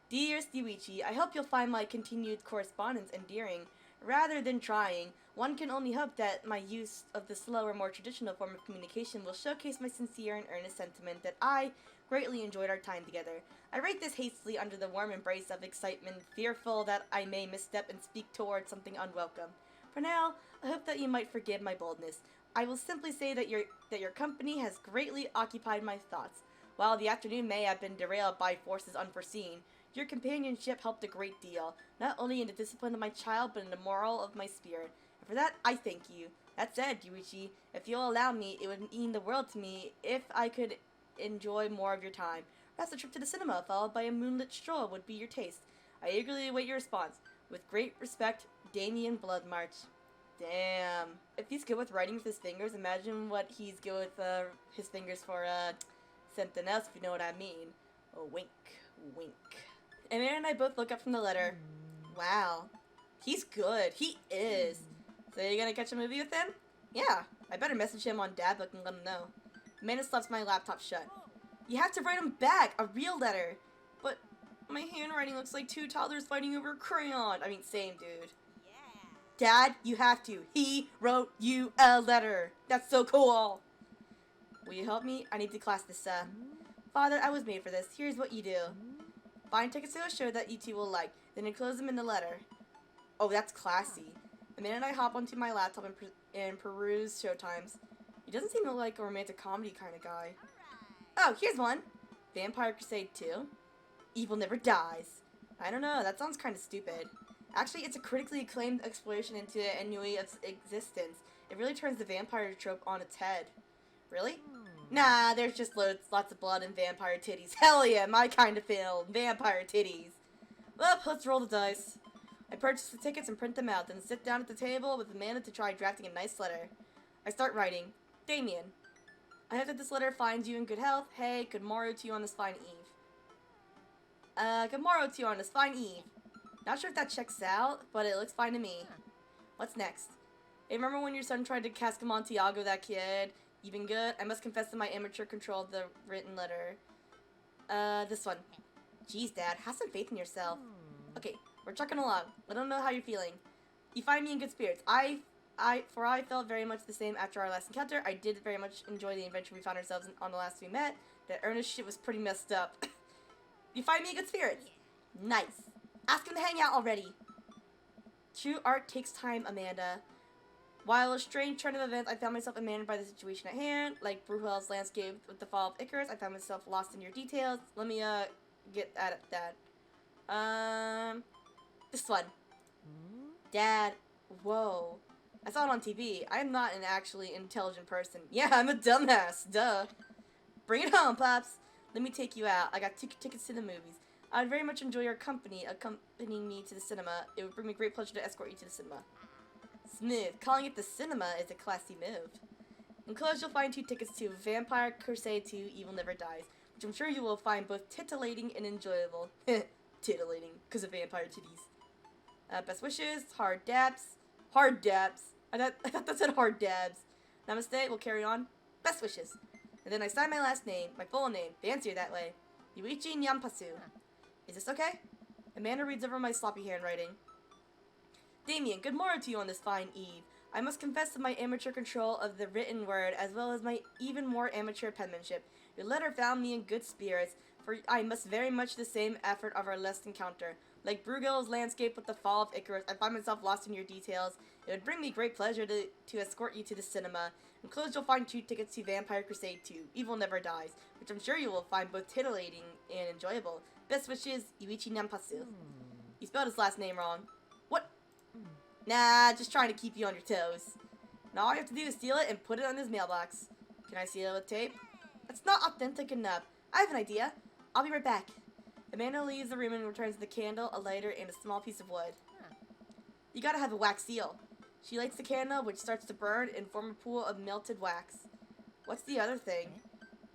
Dear Stewichi, I hope you'll find my continued correspondence endearing. Rather than trying, one can only hope that my use of the slower, more traditional form of communication will showcase my sincere and earnest sentiment that I greatly enjoyed our time together. I write this hastily under the warm embrace of excitement, fearful that I may misstep and speak towards something unwelcome. For now, I hope that you might forgive my boldness. I will simply say that your company has greatly occupied my thoughts. While the afternoon may have been derailed by forces unforeseen, your companionship helped a great deal, not only in the discipline of my child, but in the moral of my spirit. And for that, I thank you. That said, Yuichi, if you'll allow me, it would mean the world to me if I could enjoy more of your time. Perhaps a trip to the cinema, followed by a moonlit stroll, would be your taste. I eagerly await your response. With great respect, Damien Bloodmarch. Damn. If he's good with writing with his fingers, imagine what he's good with his fingers for something else, if you know what I mean. A wink, wink. Amanda and I both look up from the letter. Wow. He's good. He is. So you're gonna catch a movie with him? Yeah. I better message him on Dadbook and let him know. Amanda slaps my laptop shut. You have to write him back. A real letter. But my handwriting looks like two toddlers fighting over a crayon. Same, dude. Dad, you have to. He wrote you a letter. That's so cool. Will you help me? I need to class this, Father, I was made for this. Here's what you do. Find tickets to a show that you two will like, then enclose them in the letter. Oh, that's classy. The minute I hop onto my laptop and peruse showtimes. He doesn't seem like a romantic comedy kind of guy. Oh, here's one. Vampire Crusade 2. Evil Never Dies. I don't know, that sounds kind of stupid. Actually, it's a critically acclaimed exploration into ennui of existence. It really turns the vampire trope on its head. Really? Nah, there's just lots of blood and vampire titties. Hell yeah, my kind of film. Vampire titties. Well, let's roll the dice. I purchase the tickets and print them out, then sit down at the table with Amanda to try drafting a nice letter. I start writing. Damien, I hope that this letter finds you in good health. Hey, good morrow to you on this fine eve. Good morrow to you on this fine eve. Not sure if that checks out, but it looks fine to me. What's next? Hey, remember when your son tried to cast Montiago, that kid? You been good? I must confess to my immature control of the written letter. This one. Jeez, Dad, have some faith in yourself. Okay, we're trucking along. I don't know how you're feeling. You find me in good spirits. I felt very much the same after our last encounter. I did very much enjoy the adventure we found ourselves in on the last we met. That earnest shit was pretty messed up. You find me in good spirits. Nice. Ask him to hang out already. True art takes time, Amanda. While a strange turn of events, I found myself enamored by the situation at hand. Like Bruhel's landscape with the fall of Icarus, I found myself lost in your details. Let me, get at that. This one. Dad. Whoa. I saw it on TV. I'm not an actually intelligent person. Yeah, I'm a dumbass. Duh. Bring it home, Pops. Let me take you out. I got tickets to the movies. I would very much enjoy your company accompanying me to the cinema. It would bring me great pleasure to escort you to the cinema. Smooth. Calling it the cinema is a classy move. Enclosed, you'll find 2 tickets to Vampire Crusade 2 Evil Never Dies, which I'm sure you will find both titillating and enjoyable. Titillating, because of vampire titties. Best wishes, hard dabs. Hard dabs. I thought that said hard dabs. Namaste, we'll carry on. Best wishes. And then I sign my last name, my full name, fancier that way. Yuichi Nyampasu. Is this okay? Amanda reads over my sloppy handwriting. Damien, good morrow to you on this fine eve. I must confess to my amateur control of the written word, as well as my even more amateur penmanship. Your letter found me in good spirits, for I must very much the same effort of our last encounter. Like Bruegel's landscape with the fall of Icarus, I find myself lost in your details. It would bring me great pleasure to escort you to the cinema. Enclosed, you'll find 2 tickets to Vampire Crusade 2, Evil Never Dies, which I'm sure you will find both titillating and enjoyable. Best wishes, Yuichi Nampasu. You spelled his last name wrong. What? Nah, just trying to keep you on your toes. Now all I have to do is seal it and put it on his mailbox. Can I seal it with tape? That's not authentic enough. I have an idea. I'll be right back. Amanda leaves the room and returns with a candle, a lighter, and a small piece of wood. You gotta have a wax seal. She lights the candle, which starts to burn and form a pool of melted wax. What's the other thing?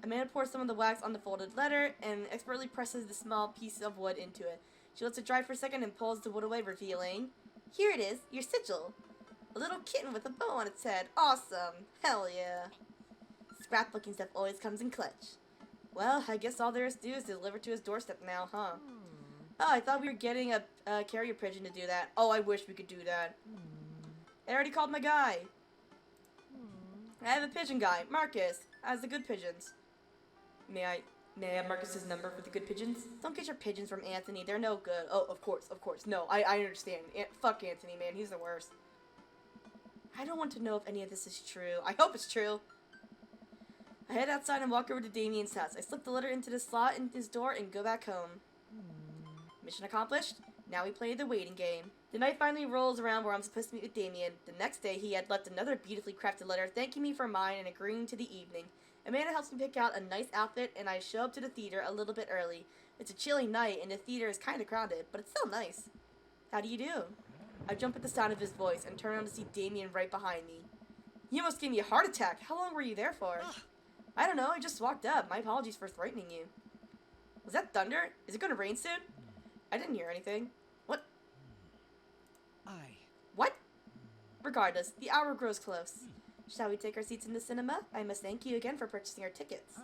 Amanda pours some of the wax on the folded letter and expertly presses the small piece of wood into it. She lets it dry for a second and pulls the wood away, revealing... Here it is, your sigil. A little kitten with a bow on its head. Awesome. Hell yeah. Scrapbooking stuff always comes in clutch. Well, I guess all there is to do is deliver to his doorstep now, huh? Oh, I thought we were getting a carrier pigeon to do that. Oh, I wish we could do that. I already called my guy. I have a pigeon guy, Marcus, has the good pigeons. May I have Marcus's number for the good pigeons? Don't get your pigeons from Anthony, they're no good. Oh, of course. No, I understand. Fuck Anthony, man, he's the worst. I don't want to know if any of this is true. I hope it's true. I head outside and walk over to Damien's house. I slip the letter into the slot in his door and go back home. Mission accomplished. Now we play the waiting game. The night finally rolls around where I'm supposed to meet with Damien. The next day, he had left another beautifully crafted letter thanking me for mine and agreeing to the evening. Amanda helps me pick out a nice outfit, and I show up to the theater a little bit early. It's a chilly night, and the theater is kind of crowded, but it's still nice. How do you do? I jump at the sound of his voice and turn around to see Damien right behind me. You almost gave me a heart attack. How long were you there for? I don't know. I just walked up. My apologies for frightening you. Was that thunder? Is it going to rain soon? I didn't hear anything. What? What? Regardless, the hour grows close. Shall we take our seats in the cinema? I must thank you again for purchasing our tickets.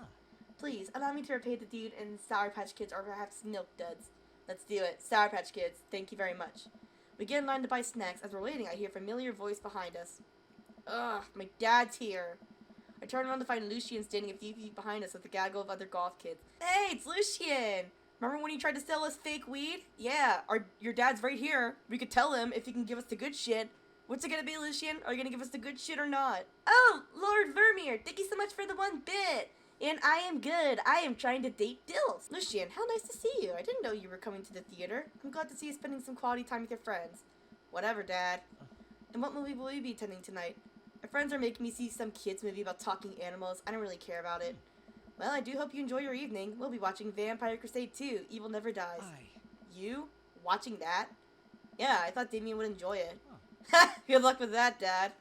Please, allow me to repay the dude in Sour Patch Kids or perhaps Milk Duds. Let's do it. Sour Patch Kids, thank you very much. We get in line to buy snacks. As we're waiting, I hear a familiar voice behind us. Ugh, my dad's here. I turn around to find Lucien standing a few feet behind us with a gaggle of other golf kids. Hey, it's Lucien! Remember when he tried to sell us fake weed? Yeah, your dad's right here. We could tell him if he can give us the good shit. What's it gonna be, Lucien? Are you gonna give us the good shit or not? Oh, Lord Vermeer, thank you so much for the 1 bit. And I am good. I am trying to date Dills. Lucien, how nice to see you. I didn't know you were coming to the theater. I'm glad to see you spending some quality time with your friends. Whatever, Dad. And what movie will you be attending tonight? My friends are making me see some kids movie about talking animals. I don't really care about it. Well, I do hope you enjoy your evening. We'll be watching Vampire Crusade 2, Evil Never Dies. You? Watching that? Yeah, I thought Damien would enjoy it. Ha! Good luck with that, Dad.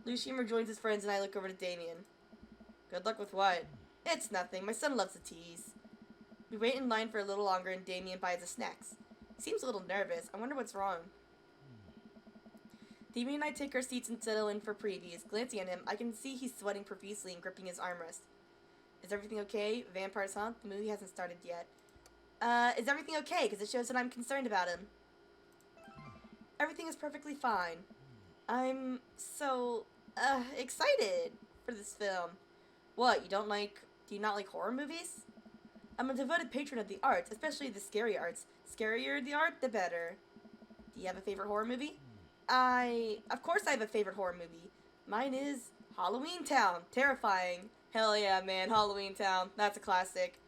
Lucien rejoins his friends and I look over to Damien. Good luck with what? It's nothing. My son loves to tease. We wait in line for a little longer and Damien buys us snacks. He seems a little nervous. I wonder what's wrong. Damien and I take our seats and settle in for previews. Glancing at him, I can see he's sweating profusely and gripping his armrest. Is everything okay? Vampires, huh? The movie hasn't started yet. Is everything okay? Because it shows that I'm concerned about him. Everything is perfectly fine. I'm so, excited for this film. What, do you not like horror movies? I'm a devoted patron of the arts, especially the scary arts. Scarier the art, the better. Do you have a favorite horror movie? Of course I have a favorite horror movie. Mine is Halloween Town. Terrifying. Hell yeah, man, Halloween Town. That's a classic.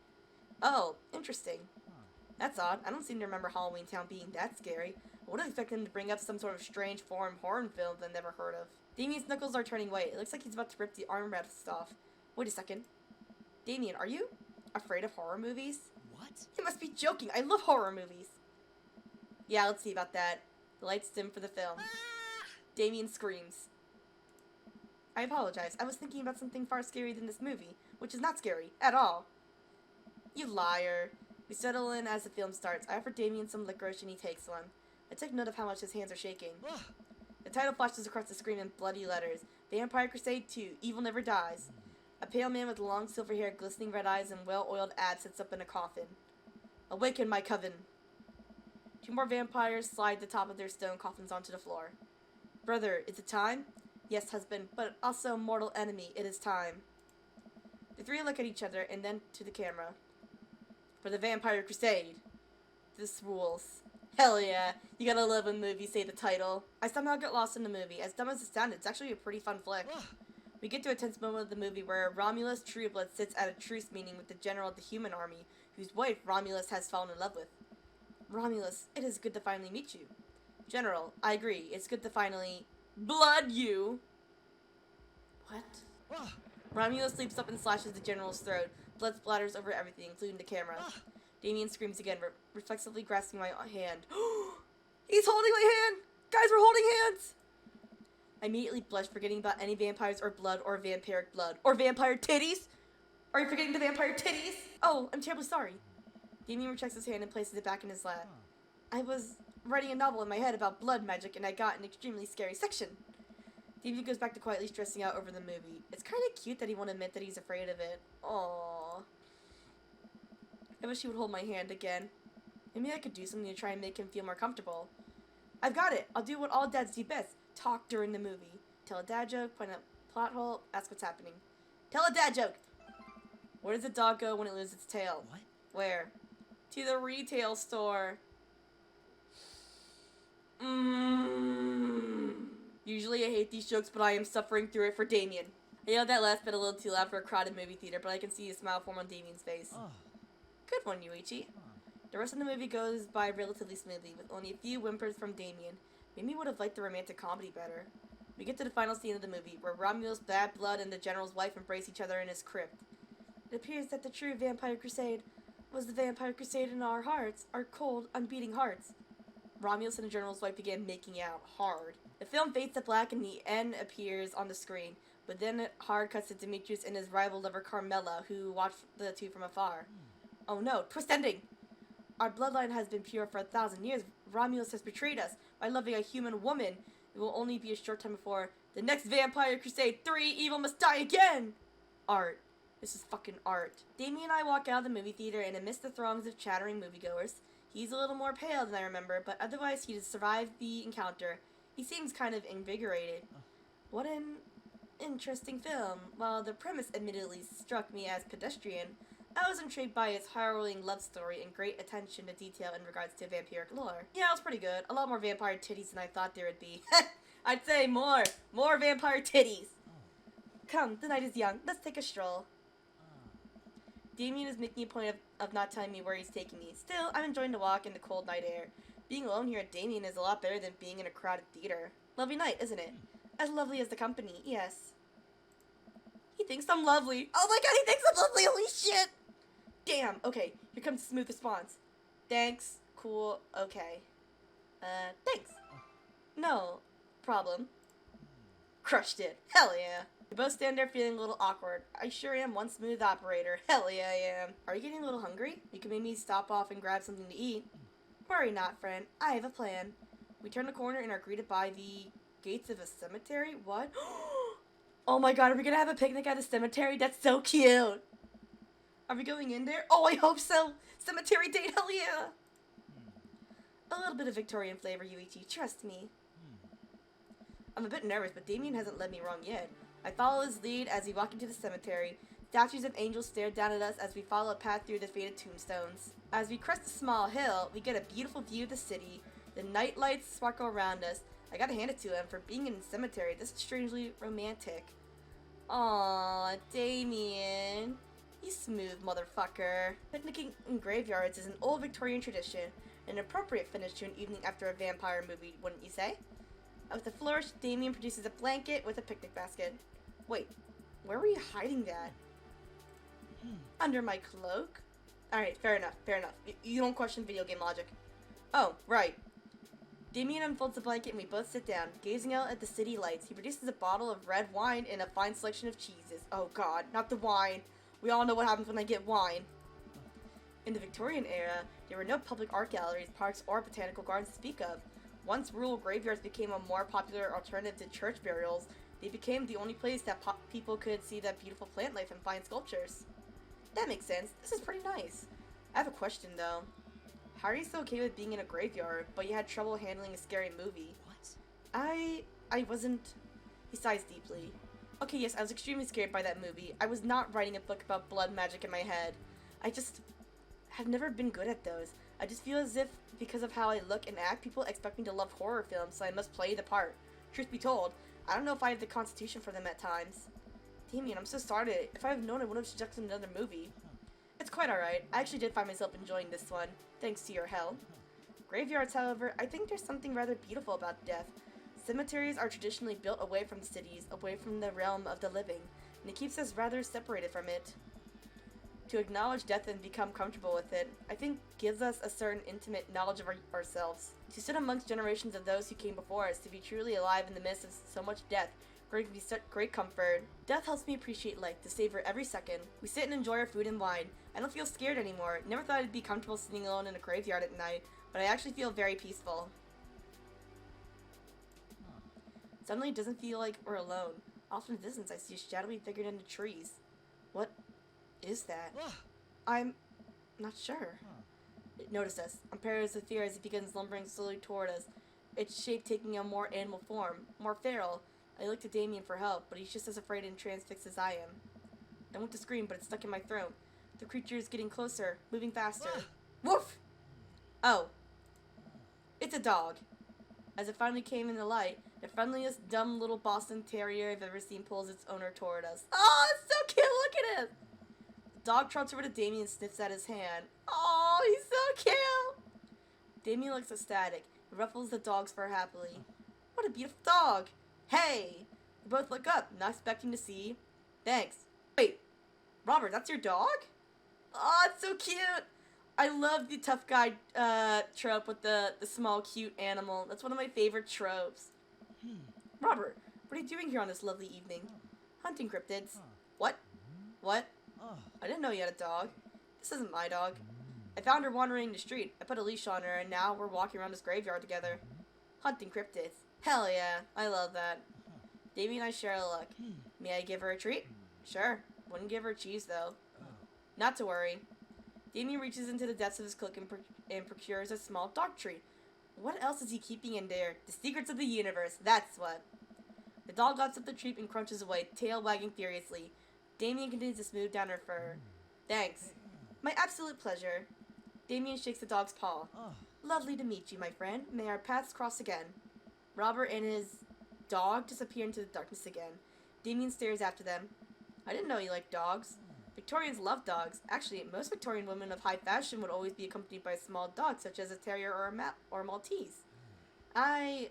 Oh, interesting. That's odd. I don't seem to remember Halloween Town being that scary. I would have expected him to bring up some sort of strange foreign horror film I've never heard of. Damien's knuckles are turning white. It looks like he's about to rip the armrest off. Wait a second. Damien, are you afraid of horror movies? What? You must be joking. I love horror movies. Yeah, let's see about that. The lights dim for the film. Damien screams. I apologize. I was thinking about something far scarier than this movie, which is not scary at all. You liar. We settle in as the film starts. I offer Damien some licorice and he takes one. I took note of how much his hands are shaking. The title flashes across the screen in bloody letters. Vampire Crusade 2, Evil Never Dies. A pale man with long silver hair, glistening red eyes, and well-oiled abs sits up in a coffin. Awaken, my coven. 2 more vampires slide the top of their stone coffins onto the floor. Brother, is it time? Yes, husband, but also mortal enemy, it is time. The 3 look at each other and then to the camera. For the Vampire Crusade. This rules. Hell yeah, you gotta love when movies say the title. I somehow get lost in the movie. As dumb as it sounded, it's actually a pretty fun flick. We get to a tense moment of the movie where Romulus Trueblood sits at a truce meeting with the general of the human army, whose wife Romulus has fallen in love with. Romulus, it is good to finally meet you. General, I agree. It's good to finally blood you. What? Romulus leaps up and slashes the general's throat. Blood splatters over everything, including the camera. Damien screams again, reflexively grasping my hand. He's holding my hand! Guys, we're holding hands! I immediately blush, forgetting about any vampires or blood or vampiric blood. Or vampire titties? Are you forgetting the vampire titties? Oh, I'm terribly sorry. Damien rejects his hand and places it back in his lap. I was writing a novel in my head about blood magic and I got an extremely scary section. Damien goes back to quietly stressing out over the movie. It's kind of cute that he won't admit that he's afraid of it. Aww. I wish he would hold my hand again. Maybe I could do something to try and make him feel more comfortable. I've got it. I'll do what all dads do best. Talk during the movie. Tell a dad joke, point out plot hole, ask what's happening. Tell a dad joke! Where does the dog go when it loses its tail? What? Where? To the retail store. Usually I hate these jokes, but I am suffering through it for Damien. I yelled that last bit a little too loud for a crowded movie theater, but I can see a smile form on Damien's face. Good one, Yuichi. The rest of the movie goes by relatively smoothly, with only a few whimpers from Damien. Maybe would have liked the romantic comedy better. We get to the final scene of the movie, where Romulus, Bad Blood, and the General's wife embrace each other in his crypt. It appears that the true Vampire Crusade was the Vampire Crusade in our hearts, our cold, unbeating hearts. Romulus and the General's wife began making out hard. The film fades to black and the end appears on the screen, but then it hard cuts to Demetrius and his rival lover Carmela, who watched the two from afar. Oh no, twist ending! Our bloodline has been pure for 1,000 years. Romulus has betrayed us by loving a human woman. It will only be a short time before the next Vampire Crusade 3, Evil Must Die Again! Art. This is fucking art. Damien and I walk out of the movie theater, and amidst the throngs of chattering moviegoers, he's a little more pale than I remember, but otherwise he has survived the encounter. He seems kind of invigorated. What an interesting film. While the premise admittedly struck me as pedestrian, I was intrigued by its harrowing love story and great attention to detail in regards to vampiric lore. Yeah, it was pretty good. A lot more vampire titties than I thought there would be. I'd say more. More vampire titties. Come, the night is young. Let's take a stroll. Damien is making a point of not telling me where he's taking me. Still, I'm enjoying the walk in the cold night air. Being alone here at Damien is a lot better than being in a crowded theater. Lovely night, isn't it? As lovely as the company, yes. He thinks I'm lovely. Oh my god, he thinks I'm lovely, holy shit! Damn, okay, here comes a smooth response. Thanks, cool, okay. Thanks. No problem. Crushed it. Hell yeah. We both stand there feeling a little awkward. I sure am one smooth operator. Hell yeah, I am. Are you getting a little hungry? You can maybe stop off and grab something to eat. Worry not, friend. I have a plan. We turn the corner and are greeted by the gates of a cemetery? What? Oh my god, are we gonna have a picnic at the cemetery? That's so cute. Are we going in there? Oh, I hope so. Cemetery date, hell yeah. A little bit of Victorian flavor, Yuichi. Trust me. I'm a bit nervous, but Damien hasn't led me wrong yet. I follow his lead as we walk into the cemetery. Statues of angels stare down at us as we follow a path through the faded tombstones. As we crest a small hill, we get a beautiful view of the city. The night lights sparkle around us. I gotta hand it to him for being in a cemetery. This is strangely romantic. Aww, Damien. You smooth motherfucker. Picnicking in graveyards is an old Victorian tradition. An appropriate finish to an evening after a vampire movie, wouldn't you say? With a flourish, Damien produces a blanket with a picnic basket. Wait, where were you hiding that? Under my cloak? Alright, fair enough, fair enough. You don't question video game logic. Oh, right. Damien unfolds the blanket and we both sit down, gazing out at the city lights. He produces a bottle of red wine and a fine selection of cheeses. Oh god, not the wine. We all know what happens when I get wine. In the Victorian era, there were no public art galleries, parks, or botanical gardens to speak of. Once rural graveyards became a more popular alternative to church burials, they became the only place that people could see that beautiful plant life and fine sculptures. That makes sense. This is pretty nice. I have a question, though. How are you so okay with being in a graveyard, but you had trouble handling a scary movie? What? I wasn't... He sighs deeply. Okay, yes, I was extremely scared by that movie. I was not writing a book about blood magic in my head. I just have never been good at those. I just feel as if, because of how I look and act, people expect me to love horror films, so I must play the part. Truth be told, I don't know if I have the constitution for them at times. Damien, I'm so sorry. If I had known, I would have suggested another movie. It's quite alright. I actually did find myself enjoying this one, thanks to your help. Graveyards, however, I think there's something rather beautiful about death. Cemeteries are traditionally built away from cities, away from the realm of the living, and it keeps us rather separated from it. To acknowledge death and become comfortable with it, I think gives us a certain intimate knowledge of ourselves. To sit amongst generations of those who came before us, to be truly alive in the midst of so much death, brings me such great comfort. Death helps me appreciate life, to savor every second. We sit and enjoy our food and wine. I don't feel scared anymore. Never thought I'd be comfortable sitting alone in a graveyard at night, but I actually feel very peaceful. Suddenly it doesn't feel like we're alone. Off in the distance, I see a shadowy figure in the trees. What is that? I'm not sure. It noticed us. Unparalleled with fear as it begins lumbering slowly toward us, its shape taking a more animal form, more feral. I look to Damien for help, but he's just as afraid and transfixed as I am. I want to scream, but it's stuck in my throat. The creature is getting closer, moving faster. Woof! Oh. It's a dog. As it finally came into light, the friendliest, dumb little Boston Terrier I've ever seen pulls its owner toward us. Oh, it's so cute! Look at it! The dog trots over to Damien and sniffs at his hand. Oh, he's so cute! Damien looks ecstatic and ruffles the dog's fur happily. What a beautiful dog! Hey! We both look up, not expecting to see. Thanks. Wait, Robert, that's your dog? Oh, it's so cute! I love the tough guy trope with the small, cute animal. That's one of my favorite tropes. Robert, what are you doing here on this lovely evening? Hunting cryptids. What? What? I didn't know you had a dog. This isn't my dog. I found her wandering the street. I put a leash on her, and now we're walking around this graveyard together. Hunting cryptids. Hell yeah, I love that. Davey and I share a look. May I give her a treat? Sure. Wouldn't give her cheese, though. Not to worry. Damien reaches into the depths of his cloak and procures a small dog treat. What else is he keeping in there? The secrets of the universe, that's what. The dog laps up the treat and crunches away, tail wagging furiously. Damien continues to smooth down her fur. Thanks. My absolute pleasure. Damien shakes the dog's paw. Lovely to meet you, my friend. May our paths cross again. Robert and his dog disappear into the darkness again. Damien stares after them. I didn't know you liked dogs. Victorians love dogs. Actually, most Victorian women of high fashion would always be accompanied by a small dog, such as a terrier or a Maltese. I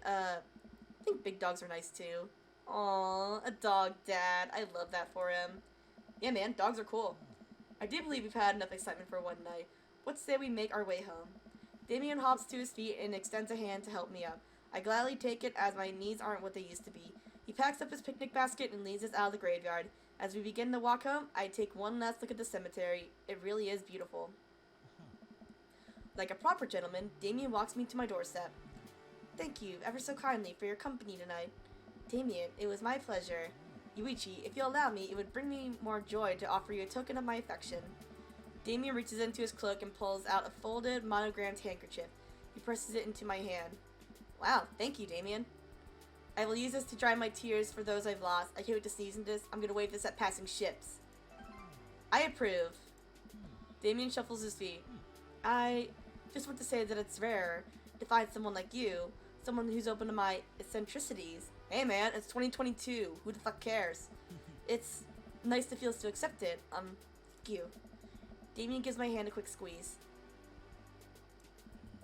think big dogs are nice too. Aww, a dog dad. I love that for him. Yeah, man, dogs are cool. I do believe we've had enough excitement for one night. What say we make our way home? Damien hops to his feet and extends a hand to help me up. I gladly take it as my knees aren't what they used to be. He packs up his picnic basket and leads us out of the graveyard. As we begin the walk home, I take one last look at the cemetery. It really is beautiful. Like a proper gentleman, Damien walks me to my doorstep. Thank you ever so kindly for your company tonight. Damien, it was my pleasure. Yuichi, if you'll allow me, it would bring me more joy to offer you a token of my affection. Damien reaches into his cloak and pulls out a folded, monogrammed handkerchief. He presses it into my hand. Wow, thank you, Damien. I will use this to dry my tears for those I've lost. I can't wait to sneeze into this. I'm gonna wave this at passing ships. I approve. Damien shuffles his feet. I just want to say that it's rare to find someone like you, someone who's open to my eccentricities. Hey man, it's 2022. Who the fuck cares? It's nice to feel so accepted. Thank you. Damien gives my hand a quick squeeze.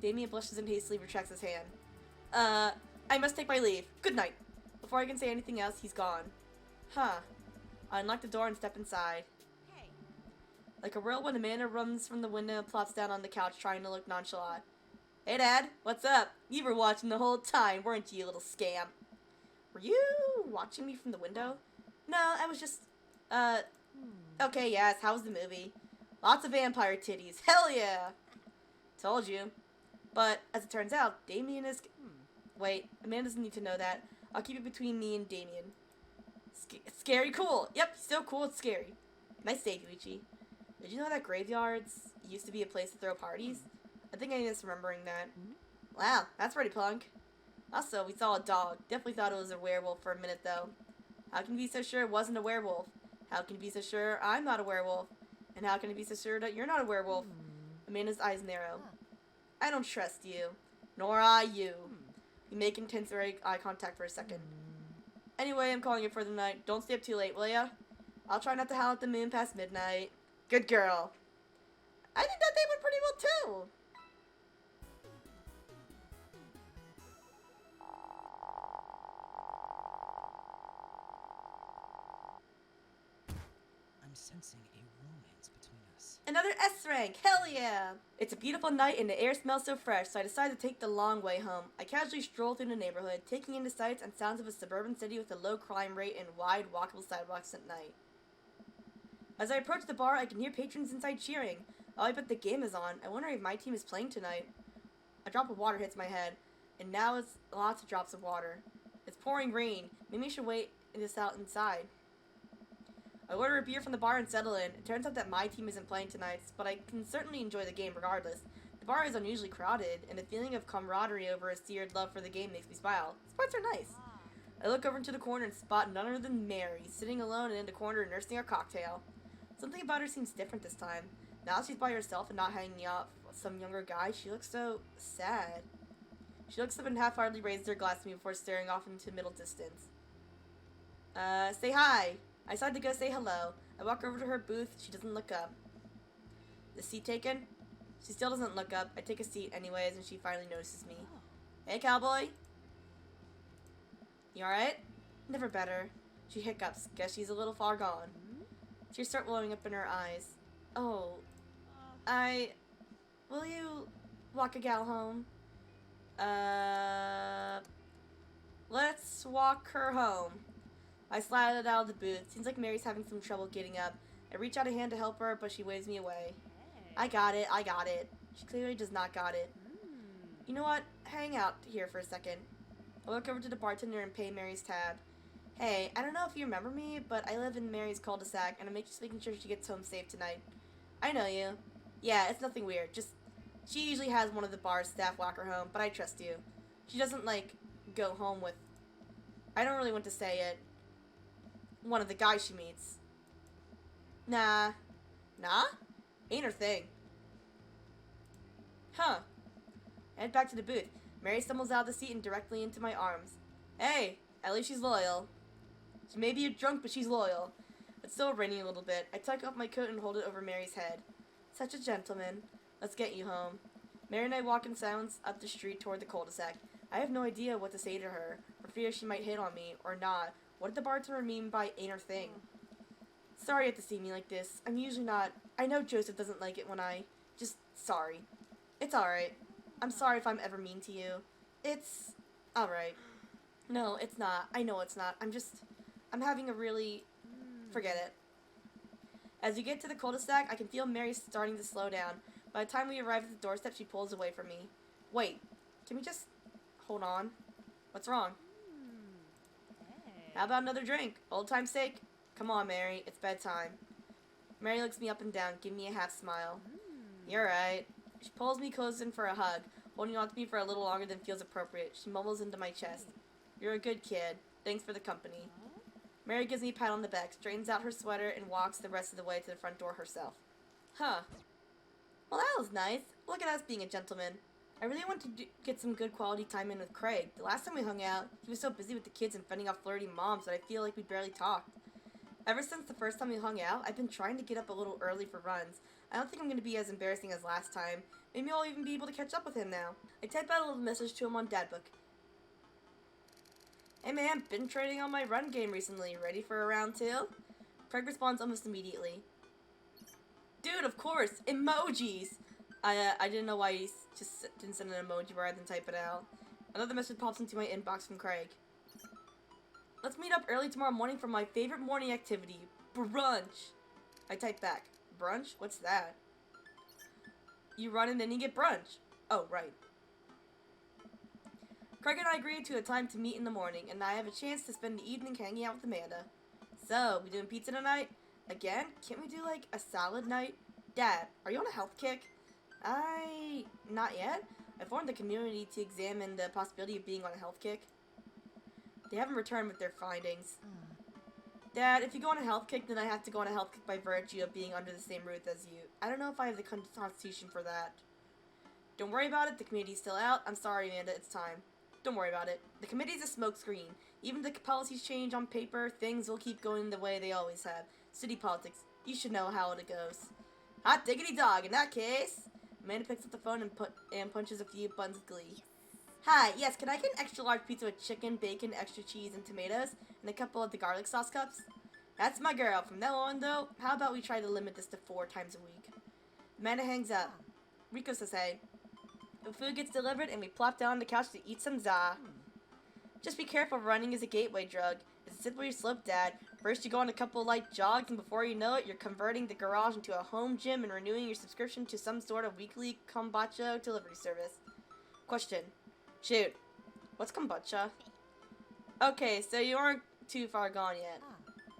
Damien blushes and hastily retracts his hand. I must take my leave. Good night. Before I can say anything else, he's gone. Huh. I unlock the door and step inside. Hey. Like a whirlwind, Amanda runs from the window and plops down on the couch, trying to look nonchalant. Hey, Dad. What's up? You were watching the whole time, weren't you, little scamp? Were you watching me from the window? No, I was just, Okay, yes, how was the movie? Lots of vampire titties. Hell yeah! Told you. But, as it turns out, Damien is... Wait, Amanda doesn't need to know that. I'll keep it between me and Damien. Scary cool. Yep, still cool, it's scary. Nice day, Yuichi. Did you know that graveyards used to be a place to throw parties? I think I miss remembering that. Wow, that's pretty punk. Also, we saw a dog. Definitely thought it was a werewolf for a minute, though. How can you be so sure it wasn't a werewolf? How can you be so sure I'm not a werewolf? And how can you be so sure that you're not a werewolf? Amanda's eyes narrow. I don't trust you. Nor I you. We make intense eye contact for a second. Anyway, I'm calling it for the night. Don't stay up too late, will ya? I'll try not to howl at the moon past midnight. Good girl. I think that they went pretty well, too. I'm sensing a romance between us. Another S rank! Hell yeah! It's a beautiful night and the air smells so fresh, so I decide to take the long way home. I casually stroll through the neighborhood, taking in the sights and sounds of a suburban city with a low crime rate and wide, walkable sidewalks at night. As I approach the bar, I can hear patrons inside cheering. Oh, I bet the game is on. I wonder if my team is playing tonight. A drop of water hits my head, and now it's lots of drops of water. It's pouring rain. Maybe I should wait this out inside. I order a beer from the bar and settle in. It turns out that my team isn't playing tonight, but I can certainly enjoy the game regardless. The bar is unusually crowded, and the feeling of camaraderie over a seared love for the game makes me smile. These parts are nice. I look over into the corner and spot none other than Mary, sitting alone in the corner nursing her cocktail. Something about her seems different this time. Now she's by herself and not hanging out with some younger guy, she looks so sad. She looks up and half-heartedly raises her glass to me before staring off into middle distance. Say hi. I decide to go say hello. I walk over to her booth. She doesn't look up. The seat taken? She still doesn't look up. I take a seat anyways, and she finally notices me. Hey, cowboy. You alright? Never better. She hiccups. Guess she's a little far gone. Tears start blowing up in her eyes. Oh. Will you walk a gal home? Let's walk her home. I slide out of the booth. Seems like Mary's having some trouble getting up. I reach out a hand to help her, but she waves me away. I got it. She clearly does not got it. You know what? Hang out here for a second. I walk over to the bartender and pay Mary's tab. Hey, I don't know if you remember me, but I live in Mary's cul-de-sac, and I'm just making sure she gets home safe tonight. I know you. Yeah, it's nothing weird. Just, she usually has one of the bar's staff walk her home, but I trust you. She doesn't, like, go home with I don't really want to say it. One of the guys she meets. Nah. Nah? Ain't her thing. Huh. I head back to the booth. Mary stumbles out of the seat and directly into my arms. Hey, at least she's loyal. She may be a drunk, but she's loyal. It's still raining a little bit. I tuck up my coat and hold it over Mary's head. Such a gentleman. Let's get you home. Mary and I walk in silence up the street toward the cul-de-sac. I have no idea what to say to her, for fear she might hit on me, or not. What did the bartender mean by ain't her thing? Sorry you have to see me like this. I'm usually not. I know Joseph doesn't like it when I. Just sorry. It's alright. I'm sorry if I'm ever mean to you. It's alright. No, it's not. I know it's not. I'm having a really. Forget it. As we get to the cul-de-sac, I can feel Mary starting to slow down. By the time we arrive at the doorstep, she pulls away from me. Wait, can we just hold on? What's wrong? How about another drink? Old time's sake? Come on, Mary. It's bedtime. Mary looks me up and down, giving me a half smile. You're right. She pulls me close in for a hug, holding on to me for a little longer than feels appropriate. She mumbles into my chest. You're a good kid. Thanks for the company. Mary gives me a pat on the back, straightens out her sweater, and walks the rest of the way to the front door herself. Huh. Well, that was nice. Look at us being a gentleman. I really want to get some good quality time in with Craig. The last time we hung out, he was so busy with the kids and fending off flirty moms that I feel like we barely talked. Ever since the first time we hung out, I've been trying to get up a little early for runs. I don't think I'm going to be as embarrassing as last time. Maybe I'll even be able to catch up with him now. I type out a little message to him on Dadbook. Hey man, been trading on my run game recently. Ready for a round 2? Craig responds almost immediately. Dude, of course! Emojis! I didn't know why he just didn't send an emoji rather than type it out. Another message pops into my inbox from Craig. Let's meet up early tomorrow morning for my favorite morning activity, brunch. I type back, brunch? What's that? You run and then you get brunch. Oh, right. Craig and I agreed to a time to meet in the morning, and I have a chance to spend the evening hanging out with Amanda. So, we doing pizza tonight? Again? Can't we do, like, a salad night? Dad, are you on a health kick? Not yet. I formed a community to examine the possibility of being on a health kick. They haven't returned with their findings. Dad, if you go on a health kick, then I have to go on a health kick by virtue of being under the same roof as you. I don't know if I have the constitution for that. Don't worry about it. The committee's still out. I'm sorry, Amanda. It's time. Don't worry about it. The committee's a smokescreen. Even if the policies change on paper, things will keep going the way they always have. City politics. You should know how it goes. Hot diggity dog. In that case, Amanda picks up the phone and punches a few buttons with glee. Hi, yes, can I get an extra large pizza with chicken, bacon, extra cheese, and tomatoes, and a couple of the garlic sauce cups? That's my girl. From now on, though, how about we try to limit this to 4 times a week? Amanda hangs up. Rico says hey. The food gets delivered, and we plop down on the couch to eat some za. Just be careful, running is a gateway drug. It's a slippery slope, Dad. First you go on a couple light jogs, and before you know it, you're converting the garage into a home gym and renewing your subscription to some sort of weekly kombucha delivery service. Question. Shoot. What's kombucha? Okay, so you aren't too far gone yet.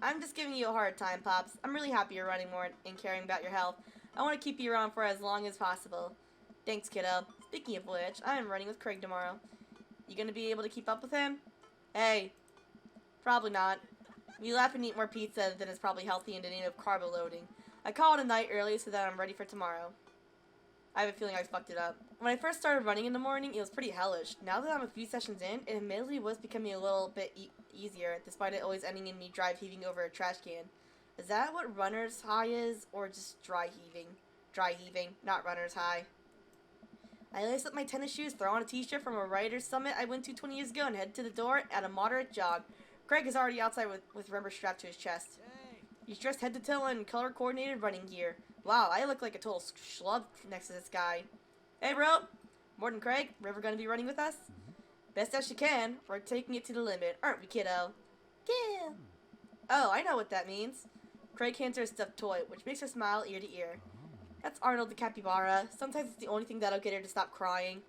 I'm just giving you a hard time, Pops. I'm really happy you're running more and caring about your health. I want to keep you around for as long as possible. Thanks, kiddo. Speaking of which, I am running with Craig tomorrow. You gonna be able to keep up with him? Hey. Probably not. We laugh and eat more pizza than is probably healthy and in need of carb loading. I call it a night early so that I'm ready for tomorrow. I have a feeling I fucked it up. When I first started running in the morning, it was pretty hellish. Now that I'm a few sessions in, it admittedly was becoming a little bit easier, despite it always ending in me dry heaving over a trash can. Is that what runner's high is, or just dry heaving? Dry heaving, not runner's high. I lace up my tennis shoes, throw on a t-shirt from a writer's summit I went to 20 years ago, and head to the door at a moderate jog. Craig is already outside with rubber strapped to his chest. He's dressed head to toe in color-coordinated running gear. Wow, I look like a total schlub next to this guy. Hey, bro. Morton, Craig. River gonna be running with us? Best as she can. We're taking it to the limit, aren't we, kiddo? Yeah. Oh, I know what that means. Craig hands her a stuffed toy, which makes her smile ear to ear. That's Arnold the capybara. Sometimes it's the only thing that'll get her to stop crying.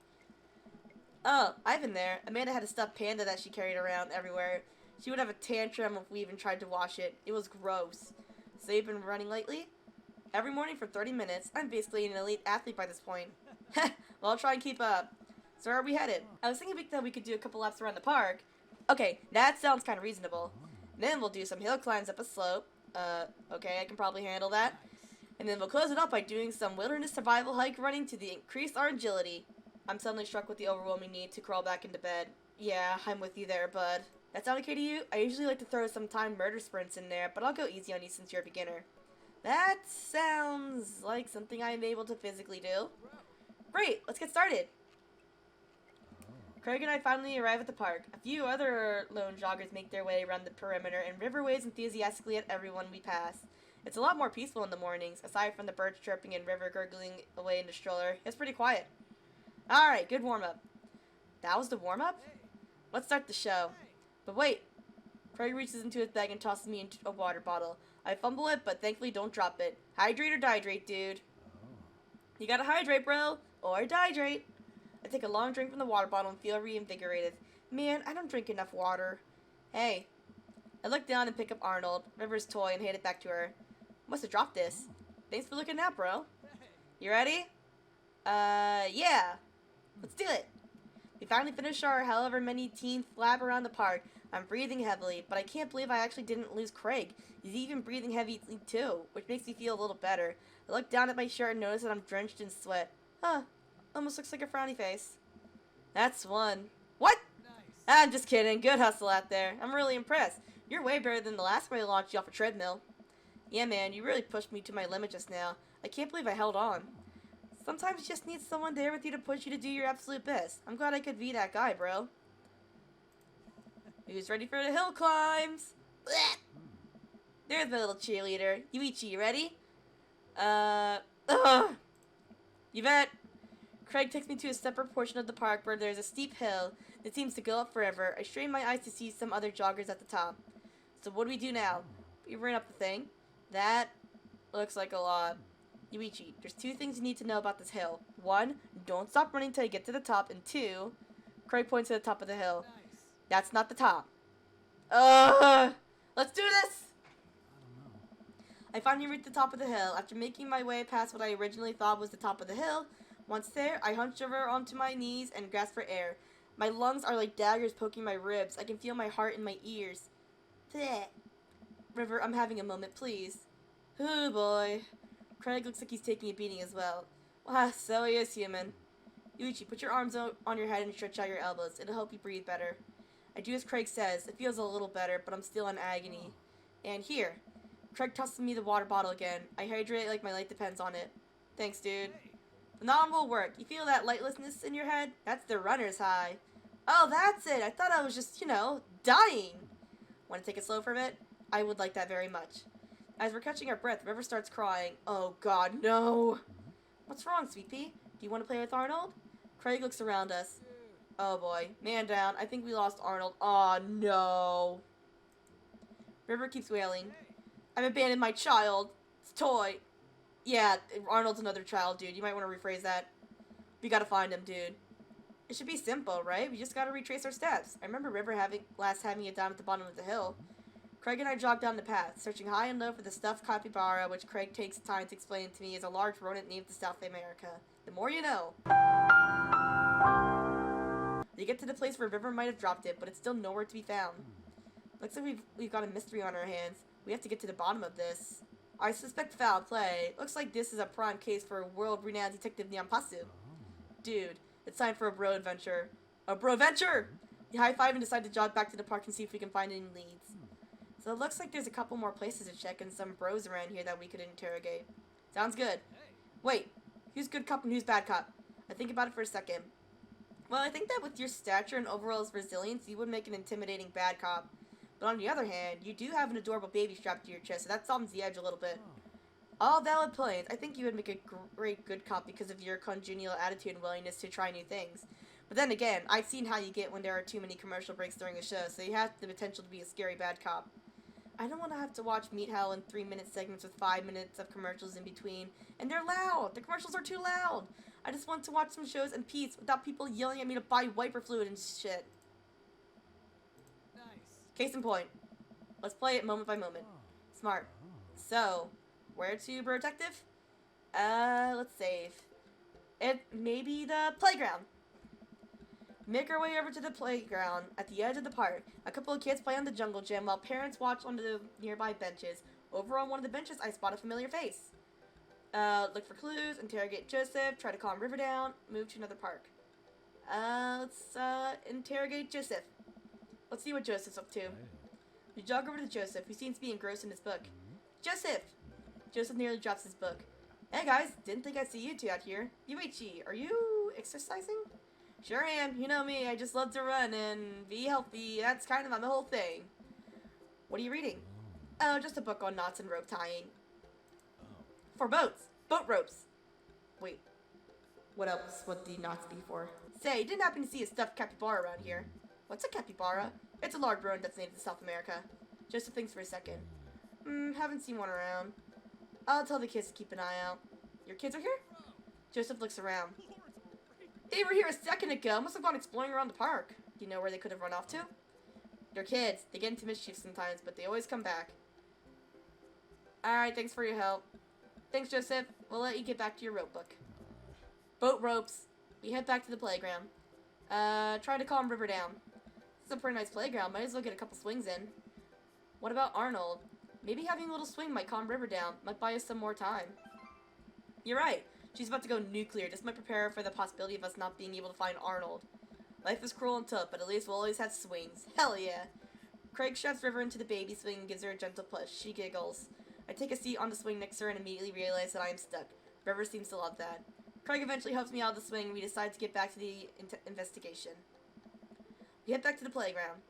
Oh, I've been there. Amanda had a stuffed panda that she carried around everywhere. She would have a tantrum if we even tried to wash it. It was gross. So you've been running lately? Every morning for 30 minutes. I'm basically an elite athlete by this point. Well, I'll try and keep up. So where are we headed? I was thinking that we could do a couple laps around the park. Okay, that sounds kind of reasonable. Then we'll do some hill climbs up a slope. Okay, I can probably handle that. And then we'll close it up by doing some wilderness survival hike running to increase our agility. I'm suddenly struck with the overwhelming need to crawl back into bed. Yeah, I'm with you there, bud. That sound okay to you? I usually like to throw some timed murder sprints in there, but I'll go easy on you since you're a beginner. That sounds like something I'm able to physically do. Great, let's get started. Craig and I finally arrive at the park. A few other lone joggers make their way around the perimeter, and River waves enthusiastically at everyone we pass. It's a lot more peaceful in the mornings, aside from the birds chirping and River gurgling away in the stroller. It's pretty quiet. Alright, good warm-up. That was the warm-up? Let's start the show. But wait. Craig reaches into his bag and tosses me into a water bottle. I fumble it, but thankfully don't drop it. Hydrate or dihydrate, dude. You gotta hydrate, bro. Or dihydrate. I take a long drink from the water bottle and feel reinvigorated. Man, I don't drink enough water. Hey. I look down and pick up Arnold, River's toy, and hand it back to her. Must have dropped this. Thanks for looking out, bro. You ready? Yeah. Let's do it. We finally finish our however many teens flap around the park. I'm breathing heavily, but I can't believe I actually didn't lose Craig. He's even breathing heavily too, which makes me feel a little better. I look down at my shirt and notice that I'm drenched in sweat. Huh. Almost looks like a frowny face. That's one. What? Nice. I'm just kidding. Good hustle out there. I'm really impressed. You're way better than the last time I launched you off a treadmill. Yeah, man, you really pushed me to my limit just now. I can't believe I held on. Sometimes you just need someone there with you to push you to do your absolute best. I'm glad I could be that guy, bro. Who's ready for the hill climbs? Blech. There's my little cheerleader. Yuichi, you ready? Yvette. Craig takes me to a separate portion of the park where there's a steep hill that seems to go up forever. I strain my eyes to see some other joggers at the top. So what do we do now? We ran up the thing. That looks like a lot. Yuichi, there's two things you need to know about this hill. One, don't stop running till you get to the top. And two, Craig points to the top of the hill. Nice. That's not the top. Let's do this! I finally reached the top of the hill. After making my way past what I originally thought was the top of the hill, once there, I hunch over onto my knees and grasp for air. My lungs are like daggers poking my ribs. I can feel my heart in my ears. Blech. River, I'm having a moment, please. Oh boy. Craig looks like he's taking a beating as well. Wow, so he is human. Yuichi, put your arms on your head and stretch out your elbows. It'll help you breathe better. I do as Craig says. It feels a little better, but I'm still in agony. And here. Craig tosses me the water bottle again. I hydrate like my life depends on it. Thanks, dude. The nom will work. You feel that lightlessness in your head? That's the runner's high. Oh, that's it. I thought I was just, dying. Want to take it slow for a bit? I would like that very much. As we're catching our breath, River starts crying. Oh, God, no. What's wrong, Sweet Pea? Do you want to play with Arnold? Craig looks around us. Oh, boy. Man down. I think we lost Arnold. Oh, no. River keeps wailing. I've abandoned my child. It's toy. Yeah, Arnold's another child, dude. You might want to rephrase that. We gotta find him, dude. It should be simple, right? We just gotta retrace our steps. I remember River last having it down at the bottom of the hill. Craig and I jog down the path, searching high and low for the stuffed capybara, which Craig takes time to explain to me is a large rodent native to South America. The more you know. We get to the place where River might have dropped it, but it's still nowhere to be found. Looks like we've got a mystery on our hands. We have to get to the bottom of this. I suspect foul play. Looks like this is a prime case for world-renowned detective Nyampasu. Dude, it's time for a bro adventure. A bro adventure! We high-five and decide to jog back to the park and see if we can find any leads. So it looks like there's a couple more places to check and some bros around here that we could interrogate. Sounds good. Wait, who's good cop and who's bad cop? I think about it for a second. Well, I think that with your stature and overall resilience, you would make an intimidating bad cop. But on the other hand, you do have an adorable baby strapped to your chest, so that softens the edge a little bit. All valid points. I think you would make a great good cop because of your congenial attitude and willingness to try new things. But then again, I've seen how you get when there are too many commercial breaks during a show, so you have the potential to be a scary bad cop. I don't want to have to watch Meat Hell in 3-minute segments with 5 minutes of commercials in between. And they're loud! The commercials are too loud! I just want to watch some shows in peace without people yelling at me to buy wiper fluid and shit. Case in point. Let's play it moment by moment. Smart. So, where to, Bro Detective? Let's save. It may be the playground. We make our way over to the playground at the edge of the park. A couple of kids play on the jungle gym while parents watch on the nearby benches. Over on one of the benches, I spot a familiar face. Look for clues, interrogate Joseph, try to calm River down, move to another park. Let's interrogate Joseph. Let's see what Joseph's up to. We jog over to Joseph, who seems to be engrossed in his book. Joseph! Joseph nearly drops his book. Hey guys, didn't think I'd see you two out here. Yuichi, are you exercising? Sure am. You know me, I just love to run and be healthy. That's kind of my whole thing. What are you reading? Oh, just a book on knots and rope tying. For boats. Boat ropes. Wait. What else would the knots be for? Say, didn't happen to see a stuffed capybara around here. What's a capybara? It's a large rodent that's native to South America. Joseph thinks for a second. Haven't seen one around. I'll tell the kids to keep an eye out. Your kids are here? Joseph looks around. They were here a second ago. Must have gone exploring around the park. Do you know where they could have run off to? They're kids. They get into mischief sometimes, but they always come back. Alright, thanks for your help. Thanks, Joseph. We'll let you get back to your rope book. Boat ropes. We head back to the playground. Try to calm River down. This is a pretty nice playground. Might as well get a couple swings in. What about Arnold? Maybe having a little swing might calm River down. Might buy us some more time. You're right. She's about to go nuclear. This might prepare her for the possibility of us not being able to find Arnold. Life is cruel and tough, but at least we'll always have swings. Hell yeah. Craig shoves River into the baby swing and gives her a gentle push. She giggles. I take a seat on the swing next to her and immediately realize that I am stuck. River seems to love that. Craig eventually helps me out of the swing and we decide to get back to the investigation. We head back to the playground.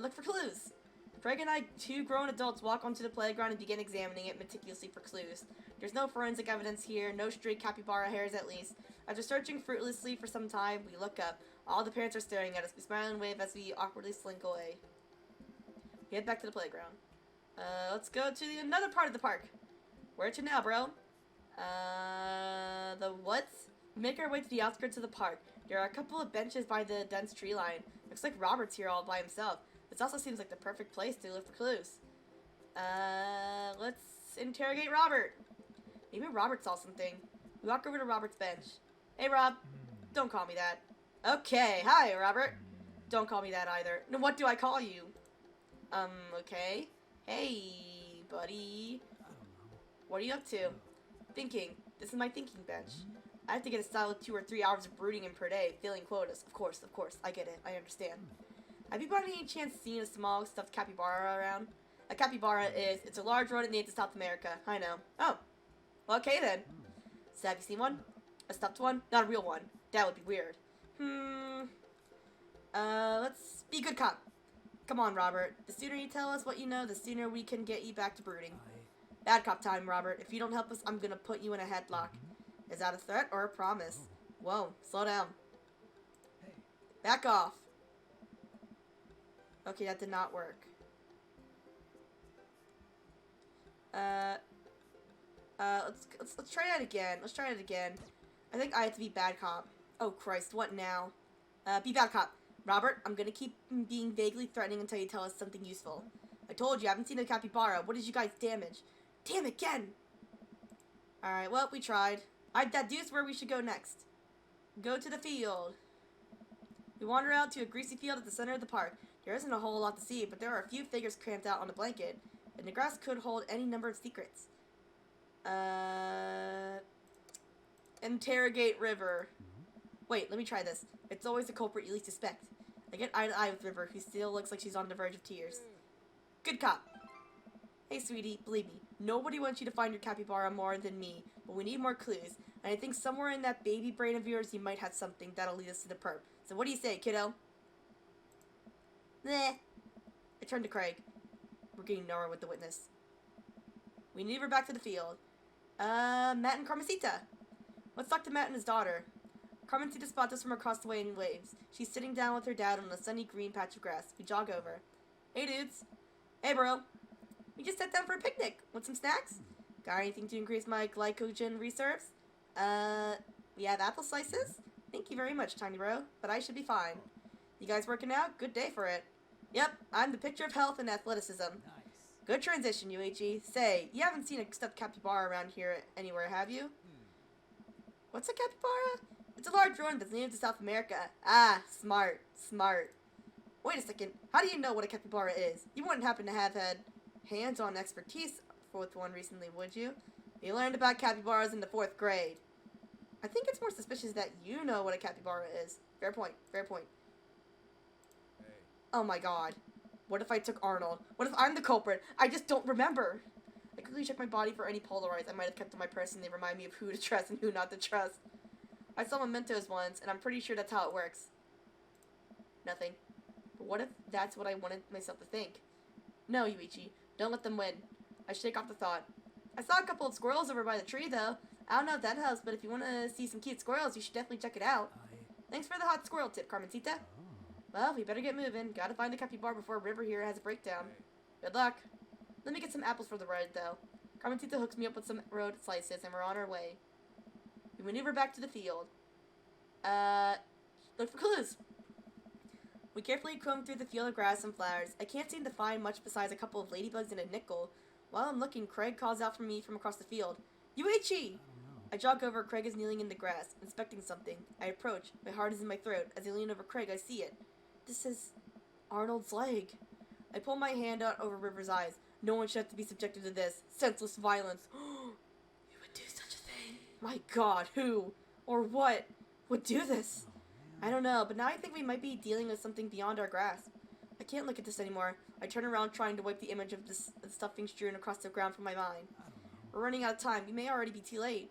Look for clues. Craig and I, two grown adults, walk onto the playground and begin examining it meticulously for clues. There's no forensic evidence here, no stray capybara hairs at least. After searching fruitlessly for some time, we look up. All the parents are staring at us. We smile and wave as we awkwardly slink away. We head back to the playground. Let's go to another part of the park. Where to now, bro? The what? We make our way to the outskirts of the park. There are a couple of benches by the dense tree line. Looks like Robert's here all by himself. This also seems like the perfect place to look for clues. Let's interrogate Robert. Maybe Robert saw something. We walk over to Robert's bench. Hey, Rob. Don't call me that. Okay. Hi, Robert. Don't call me that either. No, what do I call you? Okay. Hey, buddy. What are you up to? Thinking. This is my thinking bench. I have to get a solid 2 or 3 hours of brooding in per day, filling quotas. Of course. I get it. I understand. Have you by any chance seen a small stuffed capybara around? A capybara it's a large rodent native to South America. I know. Oh. Okay then. So have you seen one? A stuffed one? Not a real one. That would be weird. Let's be good cop. Come on, Robert. The sooner you tell us what you know, the sooner we can get you back to brooding. Bad cop time, Robert. If you don't help us, I'm gonna put you in a headlock. Is that a threat or a promise? Whoa, slow down. Back off. Okay, that did not work. Let's try that again. Let's try it again. I think I have to be bad cop. Oh Christ, what now? Be bad cop. Robert, I'm gonna keep being vaguely threatening until you tell us something useful. I told you, I haven't seen a capybara. What did you guys damage? Damn it, again! Alright, well, we tried. I'd deduce where we should go next. Go to the field. We wander out to a greasy field at the center of the park. There isn't a whole lot to see, but there are a few figures cramped out on a blanket, and the grass could hold any number of secrets. Interrogate River. Wait, let me try this. It's always the culprit you least suspect. I get eye to eye with River, who still looks like she's on the verge of tears. Good cop. Hey, sweetie, believe me, nobody wants you to find your capybara more than me, but we need more clues, and I think somewhere in that baby brain of yours you might have something that'll lead us to the perp. So what do you say, kiddo? Meh. I turn to Craig. We're getting nowhere with the witness. We need her back to the field. Matt and Carmencita. Let's talk to Matt and his daughter. Carmencita spots us from across the way and waves. She's sitting down with her dad on a sunny green patch of grass. We jog over. Hey, dudes. Hey, bro. We just sat down for a picnic. Want some snacks? Got anything to increase my glycogen reserves? We have apple slices? Thank you very much, tiny bro, but I should be fine. You guys working out? Good day for it. Yep, I'm the picture of health and athleticism. Nice. Good transition, Yuichi. Say, you haven't seen a stuffed capybara around here anywhere, have you? What's a capybara? It's a large rodent that's native to South America. Ah, smart. Smart. Wait a second. How do you know what a capybara is? You wouldn't happen to have had hands-on expertise with one recently, would you? You learned about capybaras in the 4th grade. I think it's more suspicious that you know what a capybara is. Fair point. Fair point. Hey, Oh my god. What if I took Arnold? What if I'm the culprit? I just don't remember. I quickly checked my body for any Polaroids I might have kept on my person. They remind me of who to trust and who not to trust. I saw mementos once, and I'm pretty sure that's how it works. Nothing. But what if that's what I wanted myself to think? No, Yuichi. Don't let them win. I shake off the thought. I saw a couple of squirrels over by the tree, though. I don't know if that helps, but if you want to see some cute squirrels, you should definitely check it out. Thanks for the hot squirrel tip, Carmencita. Well, we better get moving. Gotta find the capybara before River here has a breakdown. Good luck. Let me get some apples for the road, though. Carmencita hooks me up with some road slices, and we're on our way. We maneuver back to the field. Look for clues. We carefully comb through the field of grass and flowers. I can't seem to find much besides a couple of ladybugs and a nickel. While I'm looking, Craig calls out for me from across the field. Yuichi! I jog over. Craig is kneeling in the grass, inspecting something. I approach. My heart is in my throat. As I lean over Craig, I see it. This is Arnold's leg. I pull my hand out over River's eyes. No one should have to be subjected to this. Senseless violence. You would do such a thing? My god, who? Or what? Would do this? I don't know, but now I think we might be dealing with something beyond our grasp. I can't look at this anymore. I turn around trying to wipe the image of this stuffing strewn across the ground from my mind. We're running out of time. We may already be too late.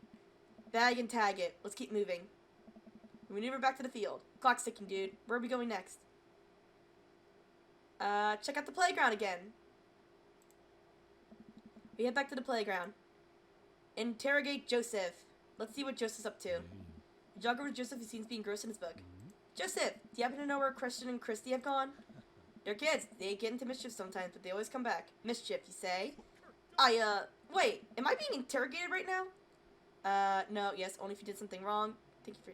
Bag and tag it. Let's keep moving. We maneuver back to the field. Clock's ticking, dude. Where are we going next? Check out the playground again. We head back to the playground. Interrogate Joseph. Let's see what Joseph's up to. We jog over to Joseph, who seems to be engrossed in his book. Joseph, do you happen to know where Christian and Christy have gone? They're kids. They get into mischief sometimes, but they always come back. Mischief, you say? Wait. Am I being interrogated right now? No, yes, only if you did something wrong. Thank you for...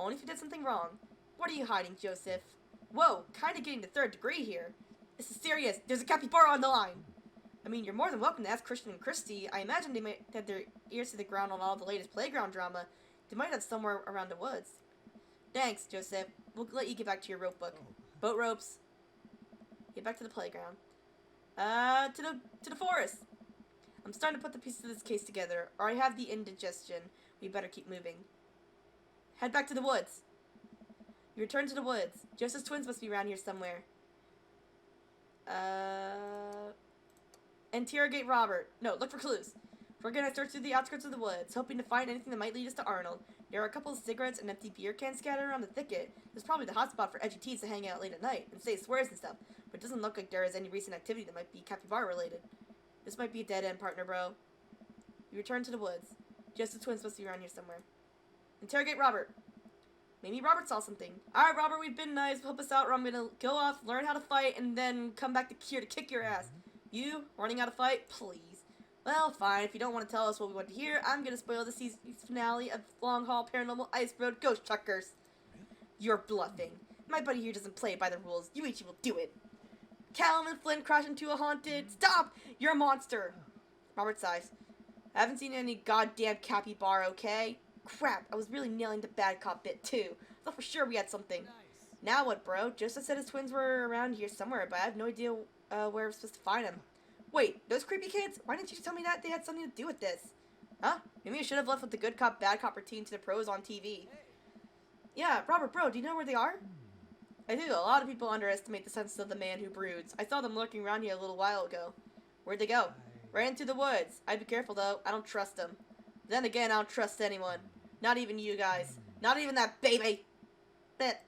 Only if you did something wrong. What are you hiding, Joseph? Whoa, kinda getting the 3rd degree here. This is serious. There's a capybara on the line. I mean, you're more than welcome to ask Christian and Christy. I imagine they might have their ears to the ground on all the latest playground drama. They might have somewhere around the woods. Thanks, Joseph. We'll let you get back to your rope book. Boat ropes. Get back to the playground. To the forest. I'm starting to put the pieces of this case together, or I have the indigestion. We better keep moving. Head back to the woods. You return to the woods. Joseph's twins must be around here somewhere. Interrogate Robert. No, look for clues. We're gonna search through the outskirts of the woods, hoping to find anything that might lead us to Arnold. There are a couple of cigarettes and empty beer cans scattered around the thicket. There's probably the hotspot for edgy teens to hang out late at night and say swears and stuff, but it doesn't look like there is any recent activity that might be capybara related. This might be a dead end, partner, bro. You return to the woods. Joseph's twins must be around here somewhere. Interrogate Robert. Maybe Robert saw something. Alright, Robert, we've been nice. Help us out, or I'm gonna go off, learn how to fight, and then come back to here to kick your ass. You, running out of fight? Please. Well, fine. If you don't want to tell us what we want to hear, I'm gonna spoil the season finale of Long Haul Paranormal Ice Road Ghost Truckers. You're bluffing. My buddy here doesn't play by the rules. Yuichi will do it. Callum and Flynn crash into a haunted... Stop! You're a monster! Robert sighs. I haven't seen any goddamn capybara, okay? Crap, I was really nailing the bad cop bit, too. I thought for sure we had something. Now what, bro? Joseph said his twins were around here somewhere, but I have no idea where we're supposed to find them. Wait, those creepy kids? Why didn't you tell me that they had something to do with this? Huh? Maybe I should have left with the good cop, bad cop routine to the pros on TV. Yeah, Robert, bro, do you know where they are? I do. A lot of people underestimate the sense of the man who broods. I saw them lurking around here a little while ago. Where'd they go? Right into the woods. I'd be careful, though. I don't trust them. Then again, I don't trust anyone. Not even you guys. Not even that baby. That.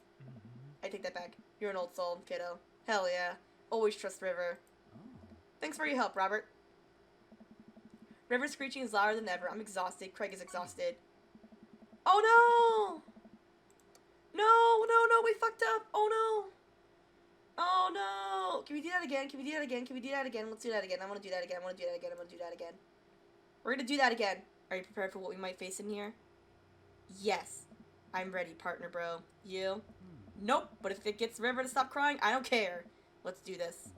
I take that back. You're an old soul, kiddo. Hell yeah. Always trust River. Thanks for your help, Robert. River's screeching is louder than ever. I'm exhausted. Craig is exhausted. Oh no! No, we fucked up. Oh no. Oh no. Can we do that again? Can we do that again? Can we do that again? Let's do that again. I want to do that again. I want to do that again. I want to do that again. We're going to do that again. Are you prepared for what we might face in here? Yes. I'm ready, partner, bro. You? Nope. But if it gets River to stop crying, I don't care. Let's do this.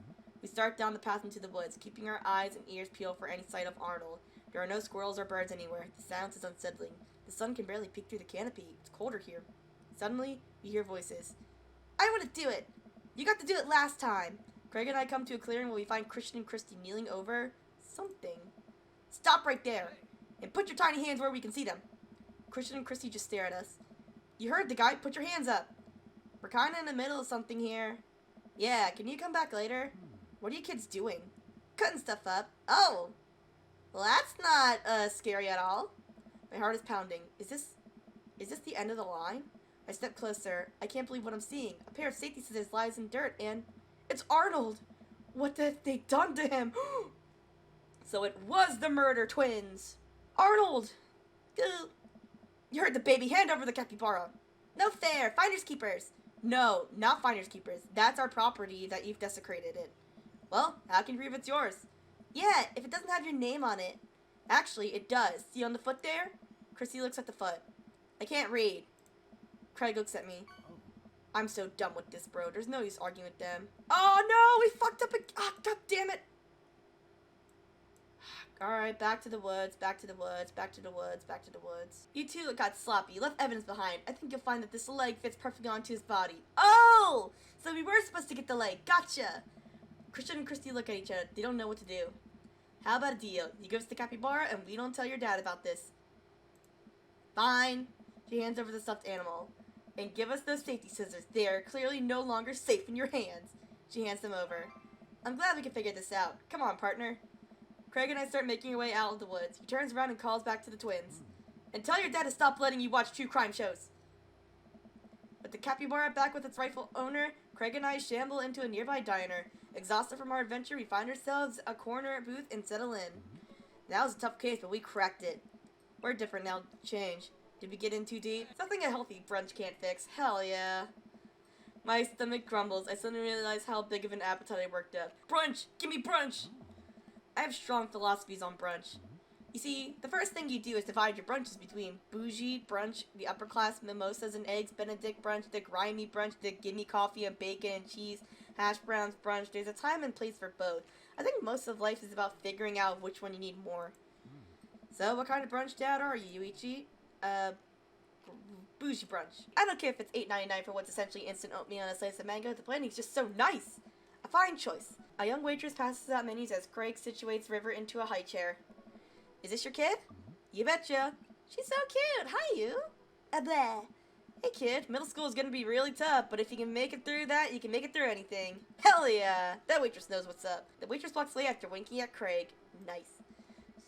We start down the path into the woods, keeping our eyes and ears peeled for any sight of Arnold. There are no squirrels or birds anywhere. The silence is unsettling. The sun can barely peek through the canopy. It's colder here. Suddenly, we hear voices. I want to do it! You got to do it last time! Craig and I come to a clearing where we find Christian and Christy kneeling over something. Stop right there! And put your tiny hands where we can see them. Christian and Christy just stare at us. You heard the guy. Put your hands up. We're kind of in the middle of something here. Yeah, can you come back later? What are you kids doing? Cutting stuff up. Oh! Well, that's not, scary at all. My heart is pounding. Is this the end of the line? I step closer. I can't believe what I'm seeing. A pair of safety scissors lies in dirt, and it's Arnold! What have they done to him? So it was the murder twins! Arnold! You heard the baby. Hand over the capybara. No fair. Finders keepers. No, not finders keepers. That's our property that you've desecrated it. Well, how can you prove it's yours? Yeah, if it doesn't have your name on it. Actually, it does. See on the foot there? Chrissy looks at the foot. I can't read. Craig looks at me. I'm so done with this, bro. There's no use arguing with them. Oh, no! We fucked up again. Oh, God damn it. Alright, back to the woods, back to the woods, back to the woods, back to the woods. You two got sloppy. You left evidence behind. I think you'll find that this leg fits perfectly onto his body. Oh! So we were supposed to get the leg. Gotcha! Christian and Christy look at each other. They don't know what to do. How about a deal? You give us the capybara and we don't tell your dad about this. Fine. She hands over the stuffed animal. And give us those safety scissors. They are clearly no longer safe in your hands. She hands them over. I'm glad we can figure this out. Come on, partner. Craig and I start making our way out of the woods. He turns around and calls back to the twins. And tell your dad to stop letting you watch true crime shows. With the capybara back with its rightful owner, Craig and I shamble into a nearby diner. Exhausted from our adventure, we find ourselves a corner booth and settle in. That was a tough case, but we cracked it. We're different now. Change. Did we get in too deep? Something a healthy brunch can't fix. Hell yeah. My stomach grumbles. I suddenly realize how big of an appetite I worked up. Brunch! Give me brunch! I have strong philosophies on brunch. You see, the first thing you do is divide your brunches between bougie brunch, the upper class mimosas and eggs Benedict brunch, the grimy brunch, the gimme coffee and bacon and cheese, hash browns brunch. There's a time and place for both. I think most of life is about figuring out which one you need more. So, what kind of brunch dad are you, Yuichi? Bougie brunch. I don't care if it's $8.99 for what's essentially instant oatmeal and a slice of mango. The planting's just so nice. A fine choice. A young waitress passes out menus as Craig situates River into a high chair. Is this your kid? You betcha. She's so cute. Hi, you. Blah. Hey, kid. Middle school is gonna be really tough, but if you can make it through that, you can make it through anything. Hell yeah. That waitress knows what's up. The waitress walks away after winking at Craig. Nice.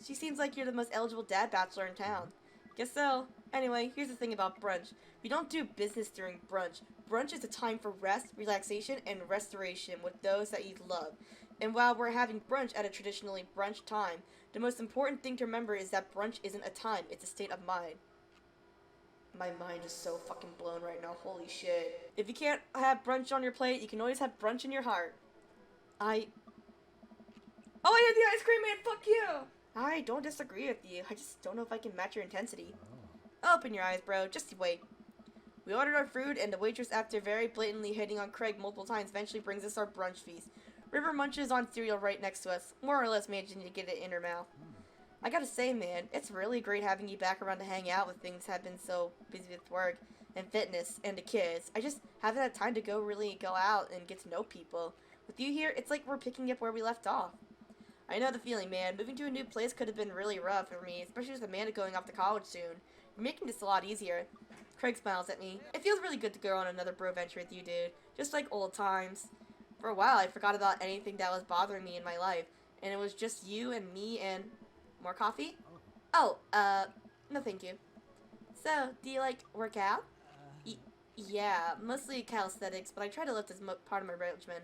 She seems like you're the most eligible dad bachelor in town. Guess so. Anyway, here's the thing about brunch. We don't do business during brunch. Brunch is a time for rest, relaxation, and restoration with those that you love. And while we're having brunch at a traditionally brunch time, the most important thing to remember is that brunch isn't a time, it's a state of mind. My mind is so fucking blown right now, holy shit. If you can't have brunch on your plate, you can always have brunch in your heart. Oh, I had the ice cream man, fuck you! I don't disagree with you, I just don't know if I can match your intensity. Open your eyes, bro, just wait. We ordered our food, and the waitress, after very blatantly hitting on Craig multiple times, eventually brings us our brunch feast. River munches on cereal right next to us, more or less managing to get it in her mouth. I gotta say, man, it's really great having you back around to hang out with things have been so busy with work and fitness and the kids. I just haven't had time to really go out and get to know people. With you here, it's like we're picking up where we left off. I know the feeling, man. Moving to a new place could have been really rough for me, especially with Amanda going off to college soon. You're making this a lot easier. Craig smiles at me. It feels really good to go on another bro venture with you, dude. Just like old times. For a while, I forgot about anything that was bothering me in my life. And it was just you and me and... More coffee? Oh, no thank you. So, do you, like, work out? Yeah, mostly calisthenics, but I try to lift as part of my regimen.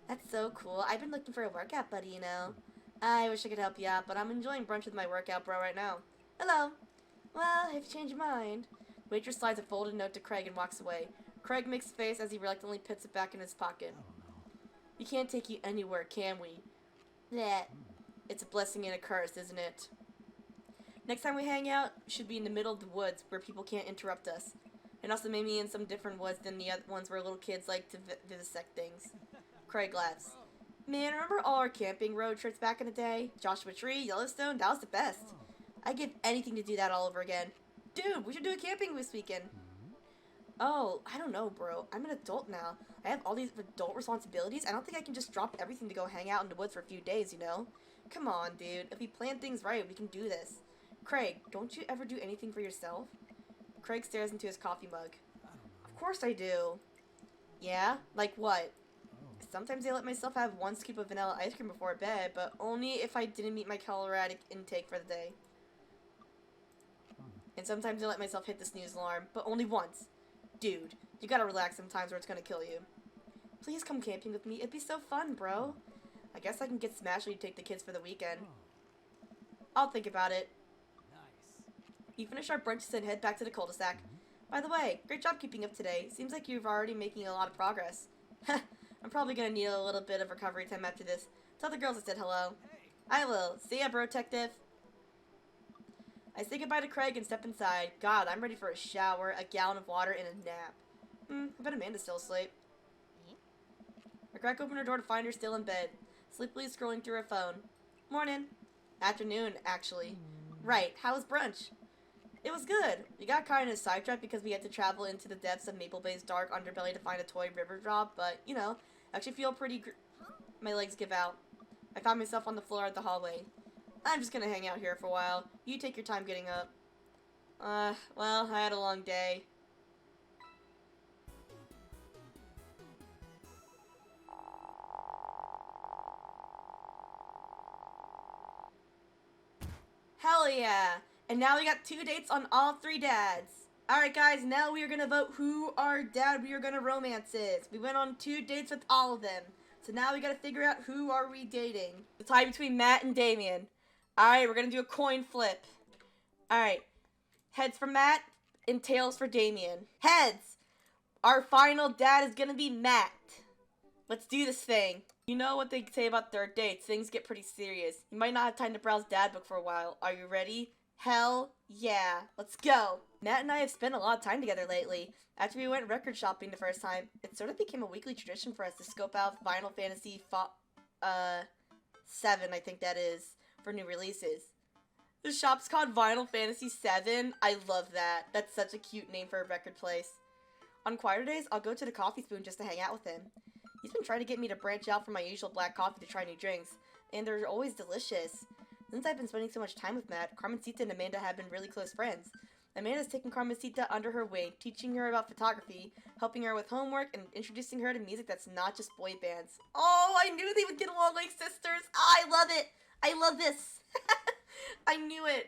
That's so cool. I've been looking for a workout buddy, you know. I wish I could help you out, but I'm enjoying brunch with my workout bro right now. Hello. Well, if you change your mind. Waitress slides a folded note to Craig and walks away. Craig makes a face as he reluctantly puts it back in his pocket. We can't take you anywhere, can we? Bleh. It's a blessing and a curse, isn't it? Next time we hang out, should be in the middle of the woods where people can't interrupt us. And also maybe in some different woods than the other ones where little kids like to vivisect things. Craig laughs. Man, remember all our camping road trips back in the day? Joshua Tree, Yellowstone, that was the best. I'd give anything to do that all over again. Dude, we should do a camping this weekend. Oh, I don't know, bro. I'm an adult now. I have all these adult responsibilities. I don't think I can just drop everything to go hang out in the woods for a few days, you know? Come on, dude. If we plan things right, we can do this. Craig, don't you ever do anything for yourself? Craig stares into his coffee mug. Of course I do. Yeah? Like what? Sometimes I let myself have one scoop of vanilla ice cream before bed, but only if I didn't meet my caloric intake for the day. And sometimes I let myself hit the snooze alarm, but only once. Dude, you gotta relax sometimes or it's gonna kill you. Please come camping with me. It'd be so fun, bro. I guess I can get smashed when you take the kids for the weekend. I'll think about it. Nice. You finish our brunches and head back to the cul-de-sac. By the way, great job keeping up today. Seems like you're already making a lot of progress. I'm probably gonna need a little bit of recovery time after this. Tell the girls I said hello. I will. See ya, bro-tective. I say goodbye to Craig and step inside. God, I'm ready for a shower, a gallon of water, and a nap. I bet Amanda's still asleep. I crack open her door to find her still in bed, sleepily scrolling through her phone. Morning. Afternoon, actually. Right, how was brunch? It was good. We got kind of sidetracked because we had to travel into the depths of Maple Bay's dark underbelly to find a toy river drop, but, you know, I actually feel pretty my legs give out. I found myself on the floor of the hallway. I'm just gonna hang out here for a while. You take your time getting up. Well, I had a long day. Hell yeah! And now we got 2 dates on all 3 dads. Alright guys, now we are gonna vote who our dad we are gonna romance is. We went on 2 dates with all of them. So now we gotta figure out who are we dating. The tie between Matt and Damien. Alright, we're gonna do a coin flip. Alright. Heads for Matt and tails for Damien. Heads! Our final dad is gonna be Matt. Let's do this thing. You know what they say about third dates. Things get pretty serious. You might not have time to browse dad book for a while. Are you ready? Hell yeah. Let's go. Matt and I have spent a lot of time together lately. After we went record shopping the first time, it sort of became a weekly tradition for us to scope out Final Fantasy 7, I think that is, for new releases. The shop's called Final Fantasy 7. I love that. That's such a cute name for a record place. On quieter days, I'll go to the Coffee Spoon just to hang out with him. He's been trying to get me to branch out from my usual black coffee to try new drinks, and they're always delicious. Since I've been spending so much time with Matt, Carmencita and Amanda have been really close friends. Amanda's taken Carmencita under her wing, teaching her about photography, helping her with homework, and introducing her to music that's not just boy bands. Oh, I knew they would get along like sisters! I love it! I love this! I knew it!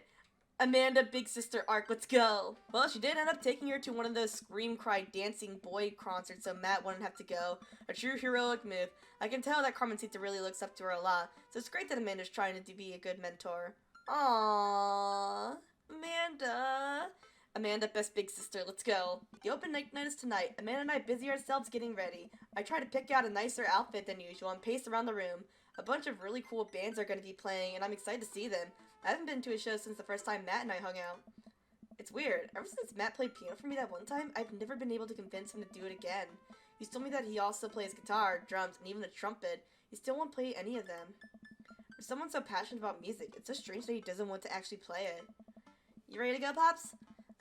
Amanda Big Sister arc, let's go! Well, she did end up taking her to one of those scream cry dancing boy concerts so Matt wouldn't have to go. A true heroic move. I can tell that Carmencita really looks up to her a lot, so it's great that Amanda's trying to be a good mentor. Aww, Amanda. Amanda, best big sister, let's go. The open night is tonight. Amanda and I busy ourselves getting ready. I try to pick out a nicer outfit than usual and pace around the room. A bunch of really cool bands are going to be playing, and I'm excited to see them. I haven't been to a show since the first time Matt and I hung out. It's weird. Ever since Matt played piano for me that one time, I've never been able to convince him to do it again. He's told me that he also plays guitar, drums, and even the trumpet. He still won't play any of them. For someone so passionate about music, it's so strange that he doesn't want to actually play it. You ready to go, Pops?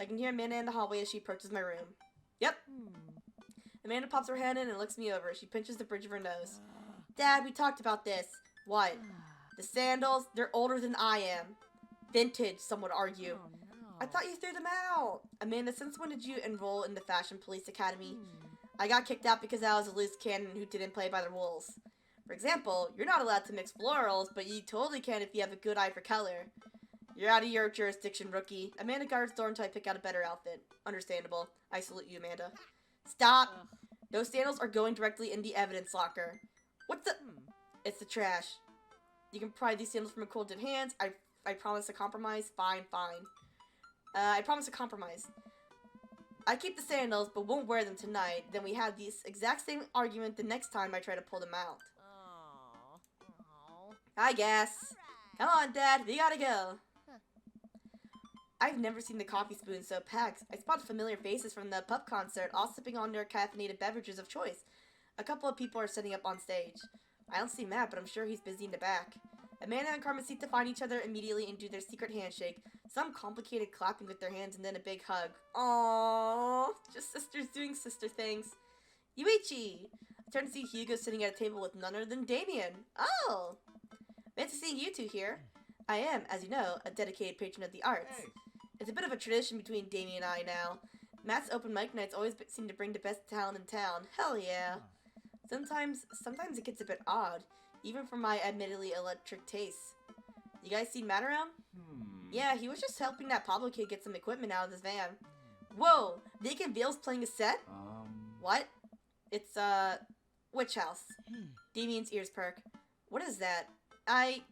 I can hear Amanda in the hallway as she approaches my room. Yep. Amanda pops her hand in and looks me over. She pinches the bridge of her nose. Dad, we talked about this. What? The sandals, they're older than I am. Vintage, some would argue. Oh, no. I thought you threw them out. Amanda, since when did you enroll in the Fashion Police Academy? I got kicked out because I was a loose cannon who didn't play by the rules. For example, you're not allowed to mix florals, but you totally can if you have a good eye for color. You're out of your jurisdiction, rookie. Amanda guards the door until I pick out a better outfit. Understandable. I salute you, Amanda. Stop! Those sandals are going directly in the evidence locker. What's the... It's the trash. You can pry these sandals from cold dead hands. I promise a compromise. Fine, fine. I promise a compromise. I keep the sandals, but won't wear them tonight. Then we have this exact same argument the next time I try to pull them out. I guess. Come on, Dad. We gotta go. I've never seen the Coffee Spoon so packed. I spot familiar faces from the pub concert, all sipping on their caffeinated beverages of choice. A couple of people are setting up on stage. I don't see Matt, but I'm sure he's busy in the back. Amanda and Carmencita find each other immediately and do their secret handshake. Some complicated clapping with their hands and then a big hug. Aww, just sisters doing sister things. Yuichi! I turn to see Hugo sitting at a table with none other than Damien. Oh! Fancy seeing you two here. I am, as you know, a dedicated patron of the arts. Hey. It's a bit of a tradition between Damien and I now. Matt's open mic nights always seem to bring the best talent in town. Hell yeah. Sometimes it gets a bit odd, even for my admittedly electric tastes. You guys seen Matt around? Yeah, he was just helping that Pablo kid get some equipment out of his van. Whoa! Vacant Vale's playing a set? What? It's, Witch House. Damien's ears perk. What is that? I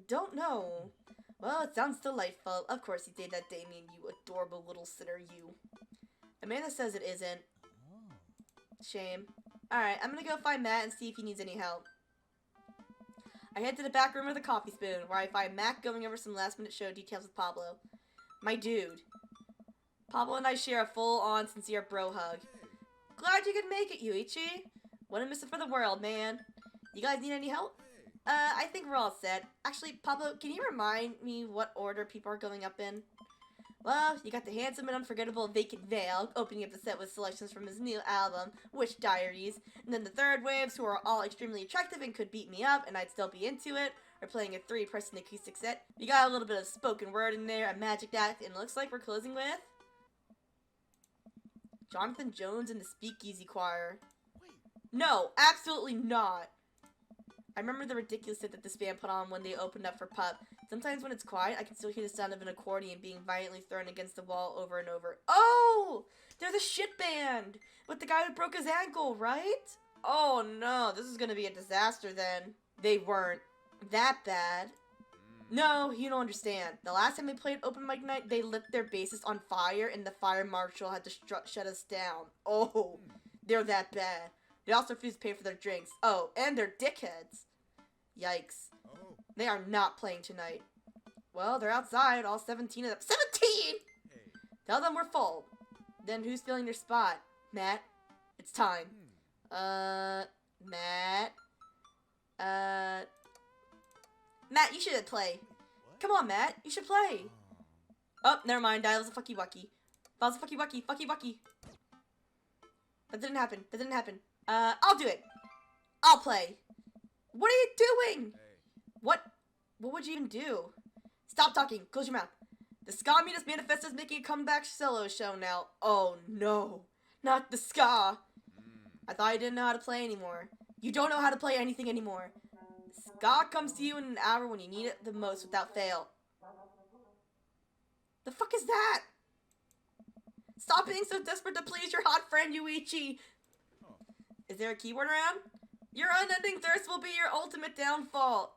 don't know. Well, it sounds delightful. Of course you did that, Damien, you adorable little sinner, you. Amanda says it isn't. Shame. Alright, I'm gonna go find Matt and see if he needs any help. I head to the back room with a coffee spoon, where I find Matt going over some last-minute show details with Pablo. My dude. Pablo and I share a full-on, sincere bro hug. Glad you could make it, Yuichi. Wouldn't miss it for the world, man. You guys need any help? I think we're all set. Actually, Pablo, can you remind me what order people are going up in? Well, you got the handsome and unforgettable Vacant Vale, opening up the set with selections from his new album, Witch Diaries, and then the third waves, who are all extremely attractive and could beat me up, and I'd still be into it, are playing a 3-person acoustic set. You got a little bit of spoken word in there, a magic act, and it looks like we're closing with Jonathan Jones and the Speakeasy Choir. No, absolutely not. I remember the ridiculous set that this band put on when they opened up for Pup. Sometimes when it's quiet, I can still hear the sound of an accordion being violently thrown against the wall over and over. Oh! They're the shit band! With the guy who broke his ankle, right? Oh no, this is gonna be a disaster then. They weren't that bad. No, you don't understand. The last time they played open mic night, they lit their bassist on fire and the fire marshal had to shut us down. Oh, they're that bad. They also refuse to pay for their drinks. Oh, and they're dickheads. Yikes. They are not playing tonight. Well, they're outside, all 17 of them. 17?! Tell them we're full. Then who's filling their spot? Matt, it's time. Matt. Matt, you should play. Come on, Matt, you should play. Oh, never mind, that was a fucky wucky. That was a fucky wucky. That didn't happen. I'll do it. I'll play. What are you doing? What would you even do? Stop talking. Close your mouth. The Ska Mutus Manifesto is making a comeback solo show now. Oh no. Not the ska. I thought you didn't know how to play anymore. You don't know how to play anything anymore. Ska comes to you in an hour when you need it the most without fail. The fuck is that? Stop being so desperate to please your hot friend Yuichi. Is there a keyboard around? Your unending thirst will be your ultimate downfall.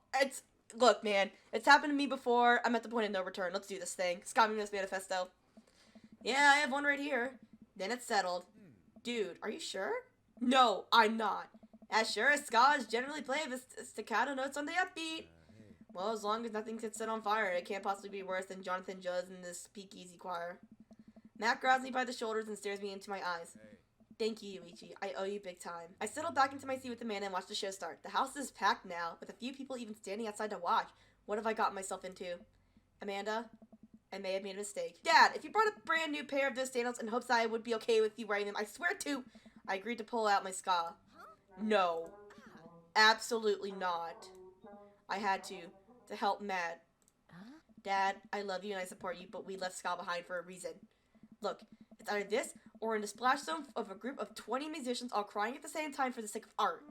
Look, man, it's happened to me before. I'm at the point of no return. Let's do this thing. Ska Mutus Manifesto. Yeah, I have one right here. Then it's settled. Dude, are you sure? No, I'm not. As sure as ska is generally played with staccato notes on the upbeat. Well, as long as nothing gets set on fire, it can't possibly be worse than Jonathan Jones and the Speakeasy Choir. Matt grabs me by the shoulders and stares me into my eyes. Thank you, Yuichi. I owe you big time. I settled back into my seat with Amanda and watched the show start. The house is packed now, with a few people even standing outside to watch. What have I gotten myself into? Amanda, I may have made a mistake. Dad, if you brought a brand new pair of those sandals in hopes that I would be okay with you wearing them, I swear to... I agreed to pull out my ska. No. Absolutely not. I had to help Matt. Dad, I love you and I support you, but we left ska behind for a reason. Look, it's either this or in the splash zone of a group of 20 musicians all crying at the same time for the sake of art.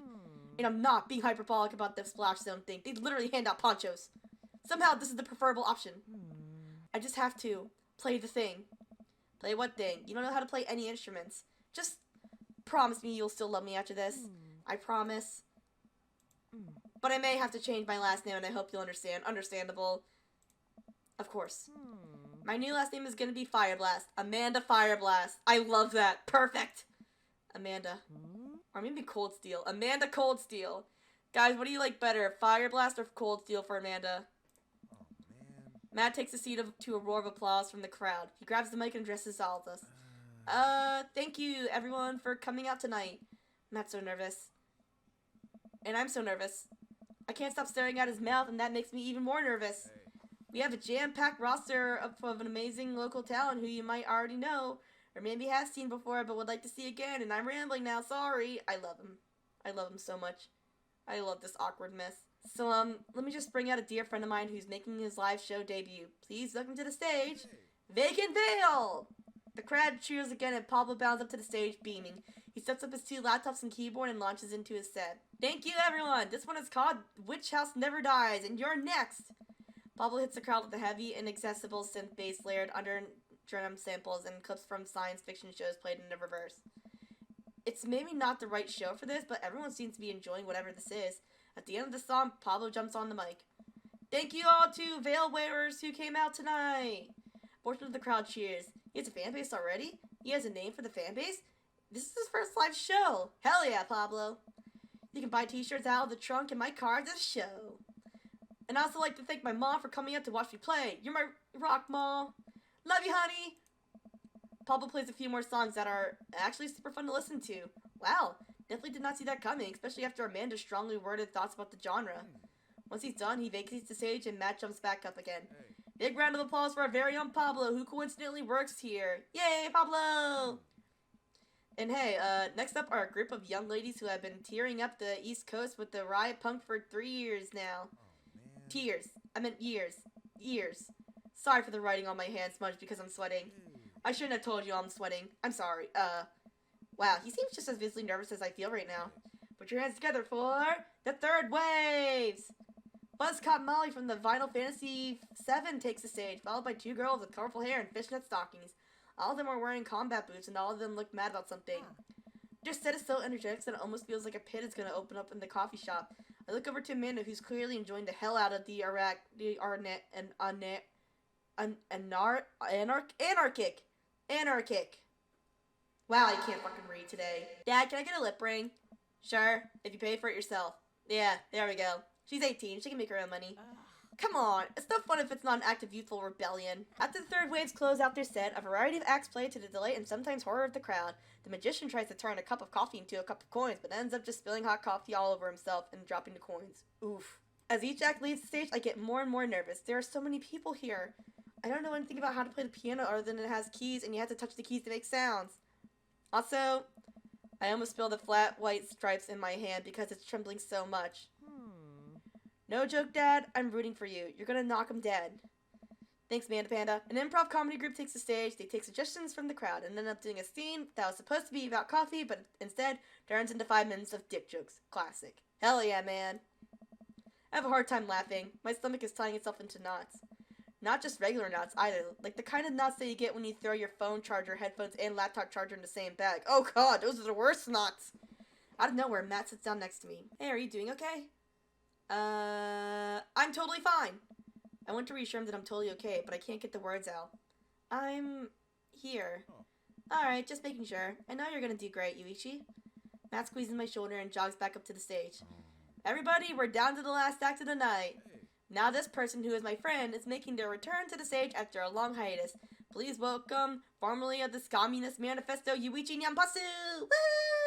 And I'm not being hyperbolic about the splash zone thing. They literally hand out ponchos. Somehow this is the preferable option. I just have to play the thing. Play what thing? You don't know how to play any instruments. Just promise me you'll still love me after this. I promise. But I may have to change my last name and I hope you'll understand. Understandable. Of course. My new last name is gonna be Fireblast. Amanda Fireblast. I love that. Perfect. Amanda. Or maybe Cold Steel. Amanda Cold Steel. Guys, what do you like better? Fireblast or Cold Steel for Amanda? Oh, man. Matt takes a seat to a roar of applause from the crowd. He grabs the mic and addresses all of us. Thank you, everyone, for coming out tonight. Matt's so nervous. And I'm so nervous. I can't stop staring at his mouth, and that makes me even more nervous. Hey. We have a jam-packed roster of an amazing local talent who you might already know, or maybe have seen before, but would like to see again, and I'm rambling now, sorry. I love him. I love him so much. I love this awkward mess. So, let me just bring out a dear friend of mine who's making his live show debut. Please welcome to the stage, Vacant Veil! The crowd cheers again, and Pablo bounds up to the stage, beaming. He sets up his 2 laptops and keyboard and launches into his set. Thank you, everyone! This one is called Witch House Never Dies, and you're next! Pablo hits the crowd with a heavy, inaccessible synth bass layered under drum samples and clips from science fiction shows played in the reverse. It's maybe not the right show for this, but everyone seems to be enjoying whatever this is. At the end of the song, Pablo jumps on the mic. Thank you all to Veil Wearers who came out tonight! A portion of the crowd cheers. He has a fan base already? He has a name for the fan base? This is his first live show! Hell yeah, Pablo! You can buy t-shirts out of the trunk in my car at this show. And I also like to thank my mom for coming out to watch me play. You're my rock, Mom. Love you, honey. Pablo plays a few more songs that are actually super fun to listen to. Wow, definitely did not see that coming, especially after Amanda's strongly worded thoughts about the genre. Once he's done, he vacates the stage and Matt jumps back up again. Big round of applause for our very own Pablo, who coincidentally works here. Yay, Pablo! And hey, next up are a group of young ladies who have been tearing up the East Coast with the riot punk for 3 years now. Tears. I meant years. Years. Sorry for the writing on my hand smudge because I'm sweating. I shouldn't have told you I'm sweating. I'm sorry. Wow, he seems just as visibly nervous as I feel right now. Put your hands together for the Third Waves! Buzzcop Molly from the Vinyl Fantasy 7 takes the stage, followed by 2 girls with colorful hair and fishnet stockings. All of them are wearing combat boots, and all of them look mad about something. Their set is so energetic that it almost feels like a pit is going to open up in the coffee shop. I look over to Amanda, who's clearly enjoying the hell out of the anarchic. Wow, I can't fucking read today. Dad, can I get a lip ring? Sure, if you pay for it yourself. Yeah, there we go. She's 18, she can make her own money. Come on, it's no fun if it's not an act of youthful rebellion. After the Third Waves close out their set, a variety of acts play to the delight and sometimes horror of the crowd. The magician tries to turn a cup of coffee into a cup of coins, but ends up just spilling hot coffee all over himself and dropping the coins. Oof. As each act leaves the stage, I get more and more nervous. There are so many people here. I don't know anything about how to play the piano other than it has keys and you have to touch the keys to make sounds. Also, I almost spilled the flat white stripes in my hand because it's trembling so much. No joke, Dad. I'm rooting for you. You're gonna knock him dead. Thanks, Manda Panda. An improv comedy group takes the stage. They take suggestions from the crowd and end up doing a scene that was supposed to be about coffee, but instead turns into 5 minutes of dick jokes. Classic. Hell yeah, man. I have a hard time laughing. My stomach is tying itself into knots. Not just regular knots either, like the kind of knots that you get when you throw your phone charger, headphones, and laptop charger in the same bag. Oh god, those are the worst knots! Out of nowhere, Matt sits down next to me. Hey, are you doing okay? I'm totally fine. I want to reassure him that I'm totally okay, but I can't get the words out. I'm here. Alright, just making sure. I know you're gonna do great, Yuichi. Matt squeezes my shoulder and jogs back up to the stage. Everybody, we're down to the last act of the night. Now this person, who is my friend, is making their return to the stage after a long hiatus. Please welcome, formerly of the Communist Manifesto, Yuichi Nyampasu! Woo!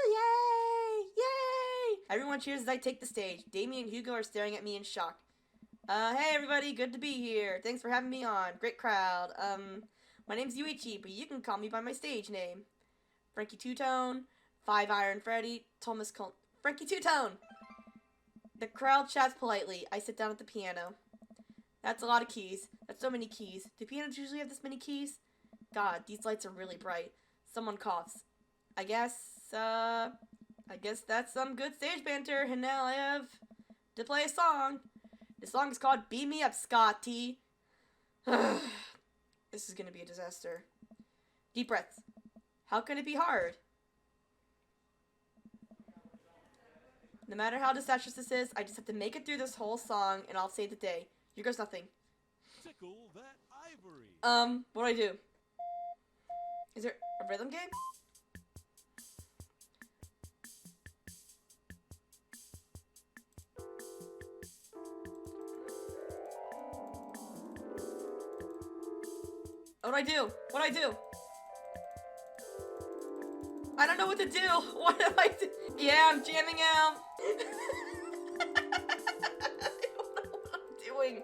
Yay! Yay! Everyone cheers as I take the stage. Damien and Hugo are staring at me in shock. Hey everybody, good to be here. Thanks for having me on. Great crowd. My name's Yuichi, but you can call me by my stage name. Frankie Two-Tone, Five Iron Freddy, Thomas Frankie Two-Tone! The crowd chats politely. I sit down at the piano. That's a lot of keys. That's so many keys. Do pianos usually have this many keys? God, these lights are really bright. Someone coughs. I guess that's some good stage banter, and now I have to play a song. The song is called Beam Me Up, Scotty. This is gonna be a disaster. Deep breaths. How can it be hard? No matter how disastrous this is, I just have to make it through this whole song, and I'll save the day. Here goes nothing. Tickle that ivory. What do I do? Is there a rhythm game? What do I do? What do I do? I don't know what to do. What do I do? Yeah, I'm jamming out. doing?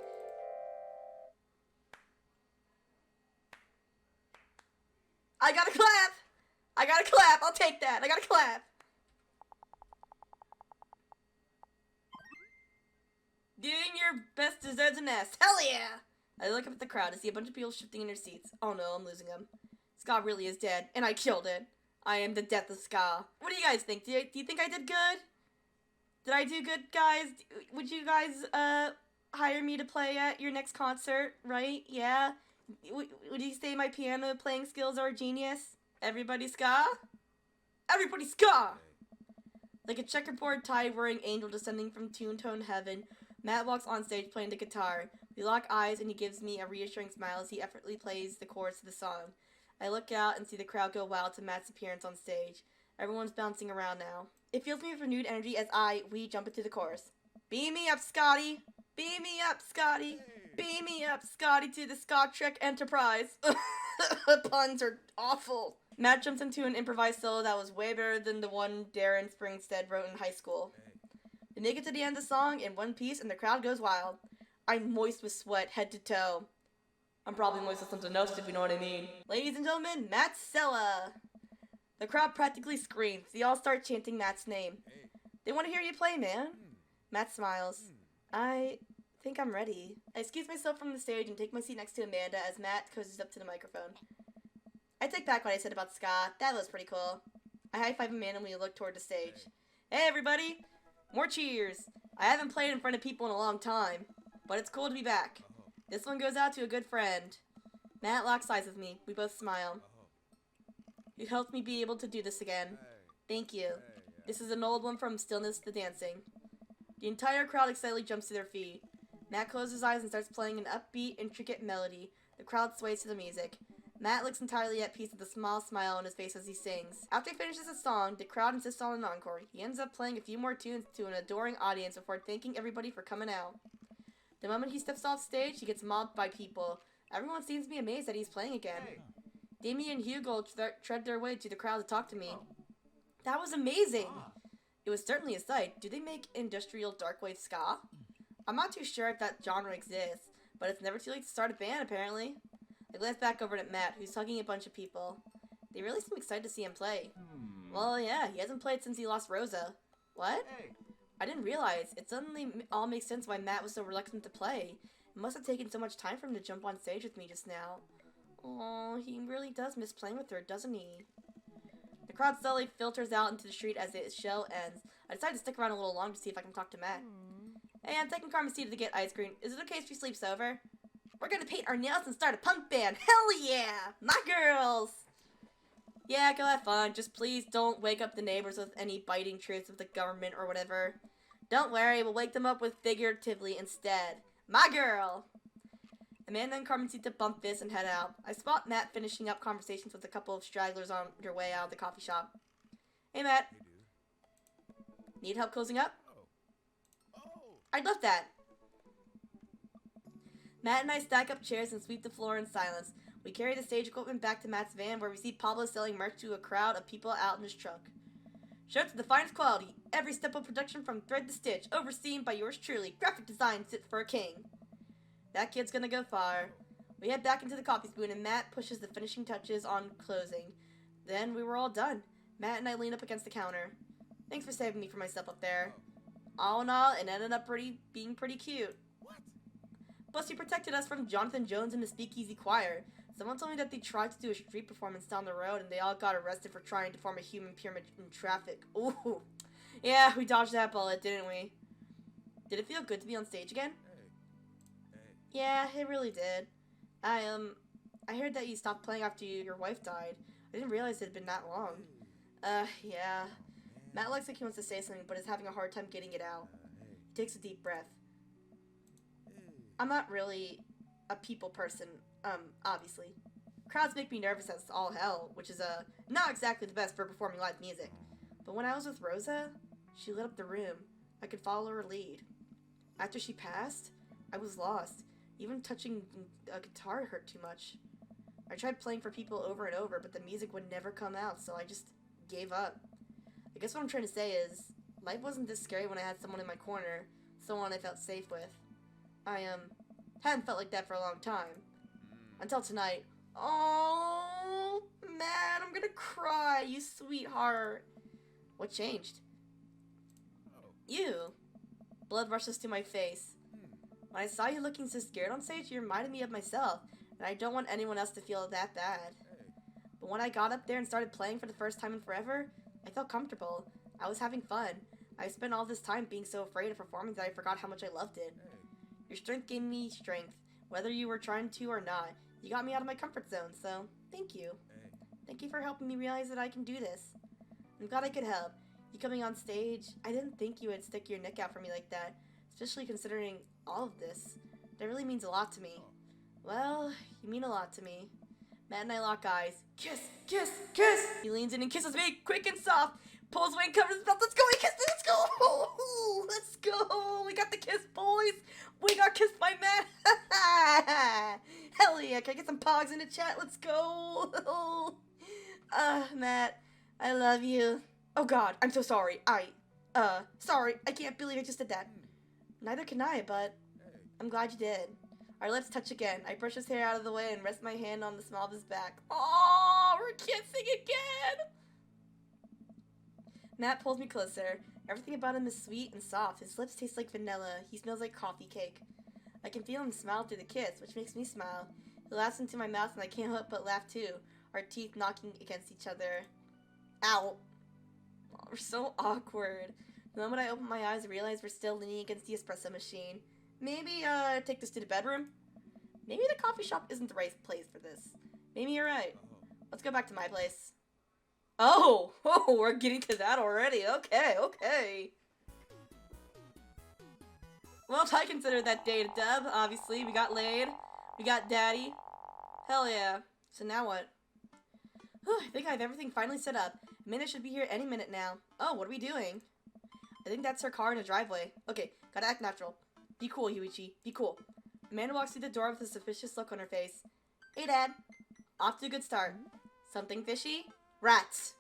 I got a clap! I got a clap! I'll take that! I got a clap! Doing your best deserves an S. Hell yeah! I look up at the crowd to see a bunch of people shifting in their seats. Oh no, I'm losing them. Ska really is dead, and I killed it. I am the death of Ska. What do you guys think? Do you think I did good? Did I do good, guys? Would you guys, hire me to play at your next concert, right? Yeah? Would you say my piano playing skills are genius? Everybody Ska? Everybody Ska! Like a checkerboard tie-wearing angel descending from tune-tone heaven, Matt walks on stage playing the guitar. We lock eyes and he gives me a reassuring smile as he effortlessly plays the chorus of the song. I look out and see the crowd go wild to Matt's appearance on stage. Everyone's bouncing around now. It fills me with renewed energy as we jump into the chorus. Beam me up, Scotty! Beam me up, Scotty! Beam me up, Scotty, to the Scott Trek Enterprise! Puns are awful. Matt jumps into an improvised solo that was way better than the one Darren Springstead wrote in high school. We make it to the end of the song in one piece and the crowd goes wild. I'm moist with sweat head to toe. I'm probably moist with something else if you know what I mean. Ladies and gentlemen, Matt Sella! The crowd practically screams. They all start chanting Matt's name. They want to hear you play, man. Matt smiles. I think I'm ready. I excuse myself from the stage and take my seat next to Amanda as Matt cozies up to the microphone. I take back what I said about Scott. That was pretty cool. I high-five Amanda and we look toward the stage. Hey, everybody! More cheers! I haven't played in front of people in a long time, but it's cool to be back. This one goes out to a good friend. Matt locks eyes with me. We both smile. You helped me be able to do this again. Thank you. This is an old one from Stillness to Dancing. The entire crowd excitedly jumps to their feet. Matt closes his eyes and starts playing an upbeat, intricate melody. The crowd sways to the music. Matt looks entirely at peace with a small smile on his face as he sings. After he finishes the song, the crowd insists on an encore. He ends up playing a few more tunes to an adoring audience before thanking everybody for coming out. The moment he steps off stage, he gets mobbed by people. Everyone seems to be amazed that he's playing again. Damien and Hugo tread their way to the crowd to talk to me. That was amazing! It was certainly a sight. Do they make industrial darkwave ska? I'm not too sure if that genre exists, but it's never too late to start a band, apparently. I glance back over at Matt, who's hugging a bunch of people. They really seem excited to see him play. Well, yeah, he hasn't played since he lost Rosa. What? I didn't realize. It suddenly all makes sense why Matt was so reluctant to play. It must have taken so much time for him to jump on stage with me just now. Oh, he really does miss playing with her, doesn't he? The crowd slowly filters out into the street as the show ends. I decide to stick around a little longer to see if I can talk to Matt. Hey, I'm taking Carmen Cita to get ice cream. Is it okay if she sleeps over? We're gonna paint our nails and start a punk band. Hell yeah! My girls! Yeah, go have fun. Just please don't wake up the neighbors with any biting truths of the government or whatever. Don't worry, we'll wake them up with figuratively instead. My girl! Amanda and Carmencita bump fists and head out. I spot Matt finishing up conversations with a couple of stragglers on their way out of the coffee shop. Hey, Matt. Need help closing up? I'd love that. Matt and I stack up chairs and sweep the floor in silence. We carry the stage equipment back to Matt's van where we see Pablo selling merch to a crowd of people out in his truck. Shirts of the finest quality, every step of production from thread to stitch, overseen by yours truly, graphic design fit for a king. That kid's gonna go far. We head back into the coffee spoon and Matt pushes the finishing touches on closing. Then we were all done. Matt and I lean up against the counter. Thanks for saving me from myself up there. All in all, it ended up being pretty cute. Plus, you protected us from Jonathan Jones and the Speakeasy Choir. Someone told me that they tried to do a street performance down the road and they all got arrested for trying to form a human pyramid in traffic. Ooh. Yeah, we dodged that bullet, didn't we? Did it feel good to be on stage again? Yeah, it really did. I heard that you stopped playing after your wife died. I didn't realize it had been that long. Yeah. Matt looks like he wants to say something, but is having a hard time getting it out. He takes a deep breath. I'm not really a people person, obviously. Crowds make me nervous as all hell, which is, not exactly the best for performing live music. But when I was with Rosa, she lit up the room. I could follow her lead. After she passed, I was lost. Even touching a guitar hurt too much. I tried playing for people over and over, but the music would never come out, so I just gave up. I guess what I'm trying to say is, life wasn't this scary when I had someone in my corner, someone I felt safe with. I, hadn't felt like that for a long time. Until tonight. Oh, man, I'm gonna cry, you sweetheart. What changed? You. Blood rushes to my face. When I saw you looking so scared on stage, you reminded me of myself, and I don't want anyone else to feel that bad. But when I got up there and started playing for the first time in forever, I felt comfortable. I was having fun. I spent all this time being so afraid of performing that I forgot how much I loved it. Your strength gave me strength, whether you were trying to or not. You got me out of my comfort zone, so thank you. Thank you for helping me realize that I can do this. I'm glad I could help. You coming on stage, I didn't think you would stick your neck out for me like that, especially considering all of this. That really means a lot to me. Well, you mean a lot to me. Matt and I lock eyes. Kiss, kiss, kiss! He leans in and kisses me, quick and soft. Pulls away and covers his mouth. Let's go, he kissed me, let's go! Ooh, let's go! We got the kiss, boys! We got kissed by Matt! Hell yeah, can I get some pogs in the chat? Let's go! Matt, I love you. Oh god, I'm so sorry. Sorry, I can't believe I just did that. Neither can I, but I'm glad you did. Our lips touch again. I brush his hair out of the way and rest my hand on the small of his back. Oh, we're kissing again! Matt pulls me closer. Everything about him is sweet and soft. His lips taste like vanilla. He smells like coffee cake. I can feel him smile through the kiss, which makes me smile. He laughs into my mouth and I can't help but laugh too, our teeth knocking against each other. Ow. Oh, we're so awkward. The moment I open my eyes, I realize we're still leaning against the espresso machine. Maybe, take this to the bedroom? Maybe the coffee shop isn't the right place for this. Maybe you're right. Let's go back to my place. Oh, we're getting to that already. Okay. Well, I consider that day a dub, obviously. We got laid. We got daddy. Hell yeah. So now what? I think I have everything finally set up. Amanda should be here any minute now. Oh, what are we doing? I think that's her car in the driveway. Okay, gotta act natural. Be cool, Yuichi. Be cool. Amanda walks through the door with a suspicious look on her face. Hey, Dad. Off to a good start. Something fishy? Rats.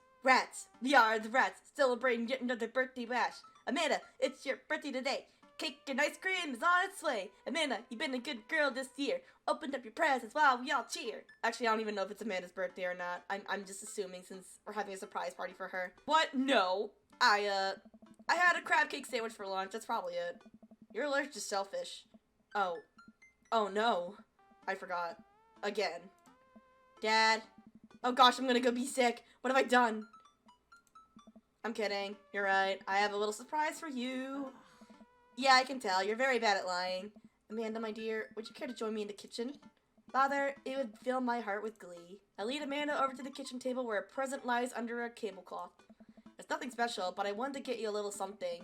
We are the rats, celebrating yet another birthday bash. Amanda, it's your birthday today. Cake and ice cream is on its way. Amanda, you've been a good girl this year. Opened up your presents while we all cheer. Actually, I don't even know if it's Amanda's birthday or not. I'm just assuming since we're having a surprise party for her. What? No. I had a crab cake sandwich for lunch. That's probably it. You're allergic to shellfish. Oh no. I forgot. Again. Dad. Oh gosh, I'm gonna go be sick. What have I done? I'm kidding. You're right. I have a little surprise for you. Yeah, I can tell. You're very bad at lying. Amanda, my dear, would you care to join me in the kitchen? Father, it would fill my heart with glee. I lead Amanda over to the kitchen table where a present lies under a tablecloth. It's nothing special, but I wanted to get you a little something.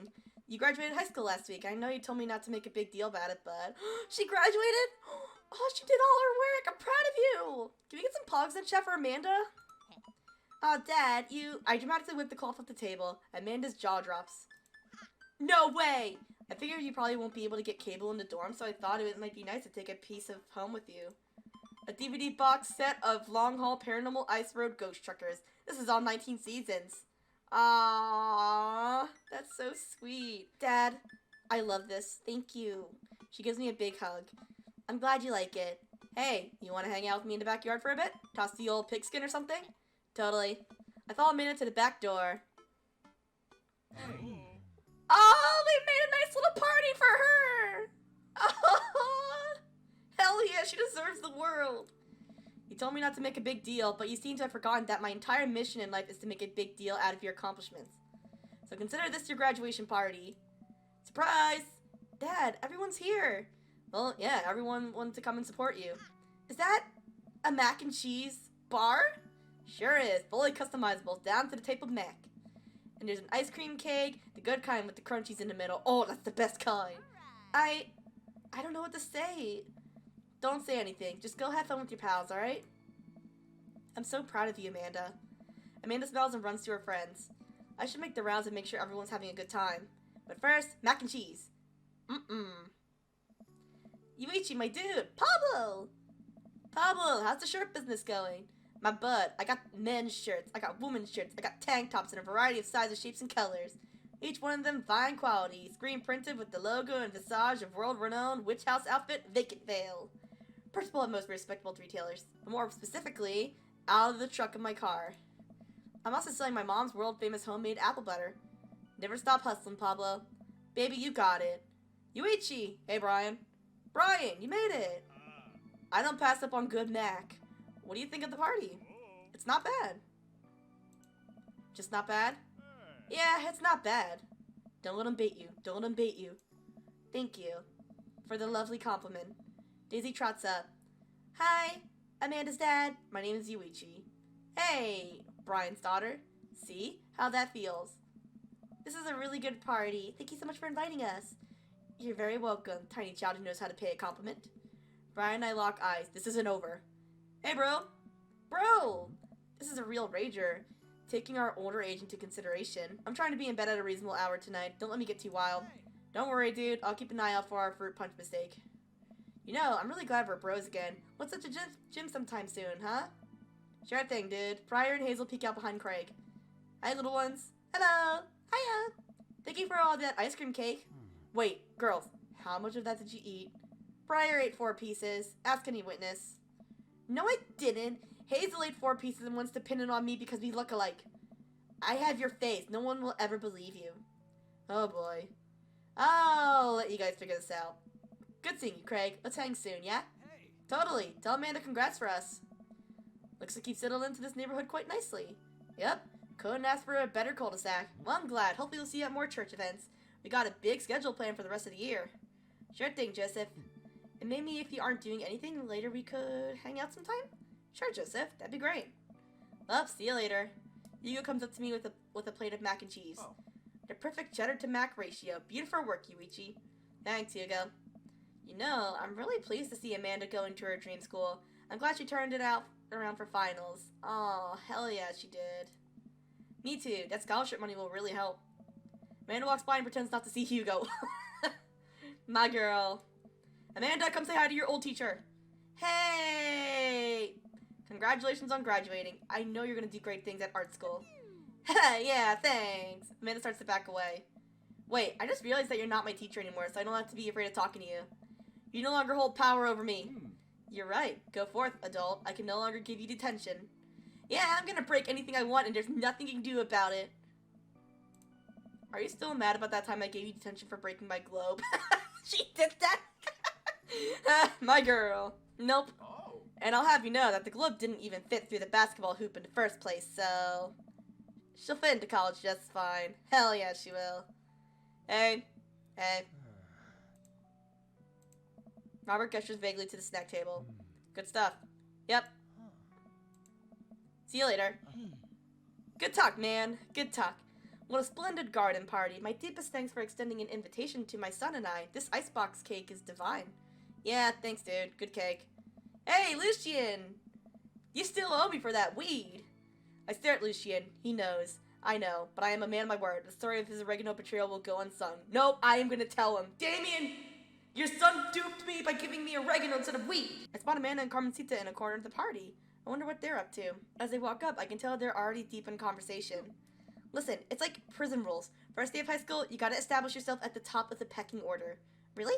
You graduated high school last week. I know you told me not to make a big deal about it, but... She graduated? Oh, she did all her work. I'm proud of you. Can we get some pogs in chat for Amanda? Oh, Dad, I dramatically whip the cloth off the table. Amanda's jaw drops. No way! I figured you probably won't be able to get cable in the dorm, so I thought it might be nice to take a piece of home with you. A DVD box set of Long Haul Paranormal Ice Road Ghost Truckers. This is all 19 seasons. Aww, that's so sweet. Dad, I love this. Thank you. She gives me a big hug. I'm glad you like it. Hey, you want to hang out with me in the backyard for a bit? Toss the old pigskin or something? Totally. I follow Amanda to the back door. Oh, they made a nice little party for her! Oh, hell yeah, she deserves the world. You told me not to make a big deal, but you seem to have forgotten that my entire mission in life is to make a big deal out of your accomplishments. So consider this your graduation party. Surprise! Dad, everyone's here. Well, yeah, everyone wanted to come and support you. Is that a mac and cheese bar? Sure is, fully customizable, down to the type of mac. And there's an ice cream cake, the good kind with the crunchies in the middle. Oh, that's the best kind. I don't know what to say. Don't say anything. Just go have fun with your pals, alright? I'm so proud of you, Amanda. Amanda smiles and runs to her friends. I should make the rounds and make sure everyone's having a good time. But first, mac and cheese. Yuichi, my dude. Pablo! Pablo, how's the shirt business going? My bud, I got men's shirts, I got women's shirts, I got tank tops in a variety of sizes, shapes, and colors. Each one of them fine quality, screen printed with the logo and visage of world-renowned witch house outfit, Vacant Veil. Purchasable at most respectable retailers, but more specifically, out of the truck of my car. I'm also selling my mom's world-famous homemade apple butter. Never stop hustling, Pablo. Baby, you got it. Yuichi! Hey, Brian. Brian, you made it! I don't pass up on good Mac. What do you think of the party? It's not bad. Just not bad? Yeah, it's not bad. Don't let him bait you. Don't let him bait you. Thank you for the lovely compliment. Daisy trots up. Hi, Amanda's dad. My name is Yuichi. Hey, Brian's daughter. See how that feels? This is a really good party. Thank you so much for inviting us. You're very welcome, tiny child who knows how to pay a compliment. Brian and I lock eyes. This isn't over. Hey, bro. Bro! This is a real rager. Taking our older age into consideration. I'm trying to be in bed at a reasonable hour tonight. Don't let me get too wild. Don't worry, dude. I'll keep an eye out for our fruit punch mistake. You know, I'm really glad we're bros again. Let's hit the gym sometime soon, huh? Sure thing, dude. Pryor and Hazel peek out behind Craig. Hi, little ones. Hello. Hiya. Thank you for all that ice cream cake. Wait, girls, how much of that did you eat? Pryor ate 4 pieces. Ask any witness. No, I didn't. Hazel ate 4 pieces and wants to pin it on me because we look alike. I have your face. No one will ever believe you. Oh, boy. I'll let you guys figure this out. Good seeing you, Craig. Let's hang soon, yeah? Hey. Totally. Tell Amanda congrats for us. Looks like you've settled into this neighborhood quite nicely. Yep. Couldn't ask for a better cul-de-sac. Well, I'm glad. Hopefully we'll see you at more church events. We got a big schedule planned for the rest of the year. Sure thing, Joseph. And maybe if you aren't doing anything later, we could hang out sometime? Sure, Joseph. That'd be great. Well, see you later. Hugo comes up to me with a plate of mac and cheese. Oh. The perfect cheddar to mac ratio. Beautiful work, Yuichi. Thanks, Hugo. You know, I'm really pleased to see Amanda going to her dream school. I'm glad she turned it out around for finals. Oh, hell yeah, she did. Me too. That scholarship money will really help. Amanda walks by and pretends not to see Hugo. My girl. Amanda, come say hi to your old teacher. Hey! Congratulations on graduating. I know you're going to do great things at art school. Yeah, thanks. Amanda starts to back away. Wait, I just realized that you're not my teacher anymore, so I don't have to be afraid of talking to you. You no longer hold power over me. You're right. Go forth, adult. I can no longer give you detention. Yeah, I'm going to break anything I want, and there's nothing you can do about it. Are you still mad about that time I gave you detention for breaking my globe? She did that? My girl. Nope. Oh. And I'll have you know that the globe didn't even fit through the basketball hoop in the first place, so... She'll fit into college just fine. Hell yeah, she will. Hey. Hey. Robert gestures vaguely to the snack table. Good stuff. Yep. See you later. Good talk, man. Good talk. What a splendid garden party. My deepest thanks for extending an invitation to my son and I. This icebox cake is divine. Yeah, thanks, dude. Good cake. Hey, Lucien! You still owe me for that weed. I stare at Lucien. He knows. I know, but I am a man of my word. The story of his oregano betrayal will go unsung. Nope, I am gonna tell him. Damien! Your son duped me by giving me oregano instead of weed! I spot Amanda and Carmencita in a corner of the party. I wonder what they're up to. As they walk up, I can tell they're already deep in conversation. Listen, it's like prison rules. First day of high school, you gotta establish yourself at the top of the pecking order. Really?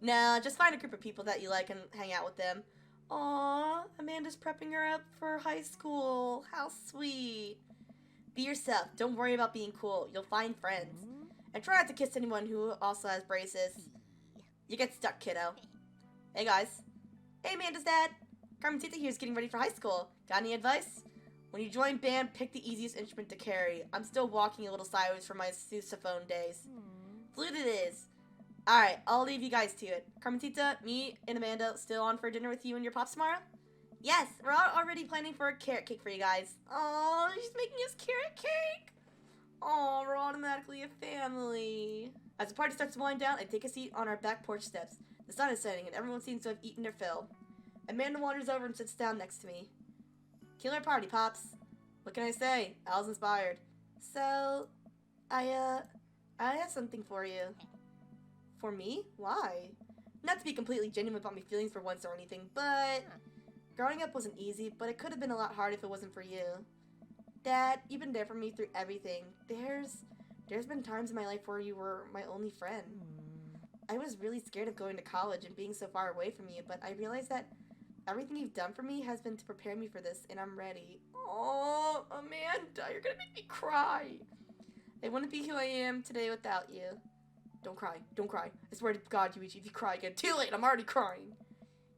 Nah, just find a group of people that you like and hang out with them. Aww, Amanda's prepping her up for high school. How sweet. Be yourself. Don't worry about being cool. You'll find friends. And try not to kiss anyone who also has braces. You get stuck, kiddo. Hey, guys. Hey, Amanda's dad. Carmencita here's getting ready for high school. Got any advice? When you join band, pick the easiest instrument to carry. I'm still walking a little sideways from my sousaphone days. Flute it is. Alright, I'll leave you guys to it. Carmencita, me and Amanda still on for dinner with you and your pops tomorrow? Yes, we're already planning for a carrot cake for you guys. Oh, she's making us carrot cake. Oh, we're automatically a family. As the party starts to wind down, I take a seat on our back porch steps. The sun is setting and everyone seems to have eaten their fill. Amanda wanders over and sits down next to me. Killer party, Pops. What can I say? Al's inspired. So, I have something for you. For me? Why? Not to be completely genuine about my feelings for once or anything, but... Growing up wasn't easy, but it could have been a lot harder if it wasn't for you. Dad, you've been there for me through everything. There's There's been times in my life where you were my only friend. I was really scared of going to college and being so far away from you, but I realized that everything you've done for me has been to prepare me for this, and I'm ready. Oh, Amanda, you're gonna make me cry. I wouldn't be who I am today without you. Don't cry. Don't cry. I swear to God, Yuichi, if you cry again, too late, I'm already crying.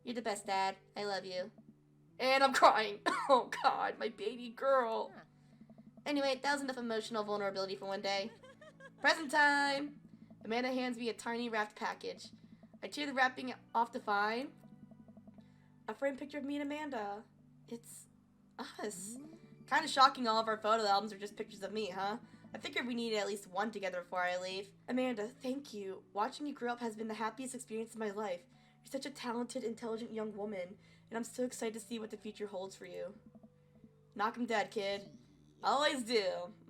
You're the best, Dad. I love you. And I'm crying. Oh, God, my baby girl. Anyway, that was enough emotional vulnerability for one day. Present time! Amanda hands me a tiny wrapped package. I tear the wrapping off to find a framed picture of me and Amanda. It's us. Kind of shocking all of our photo albums are just pictures of me, huh? I figured we needed at least one together before I leave. Amanda, thank you. Watching you grow up has been the happiest experience of my life. You're such a talented, intelligent young woman, and I'm so excited to see what the future holds for you. Knock 'em dead, kid. Always do.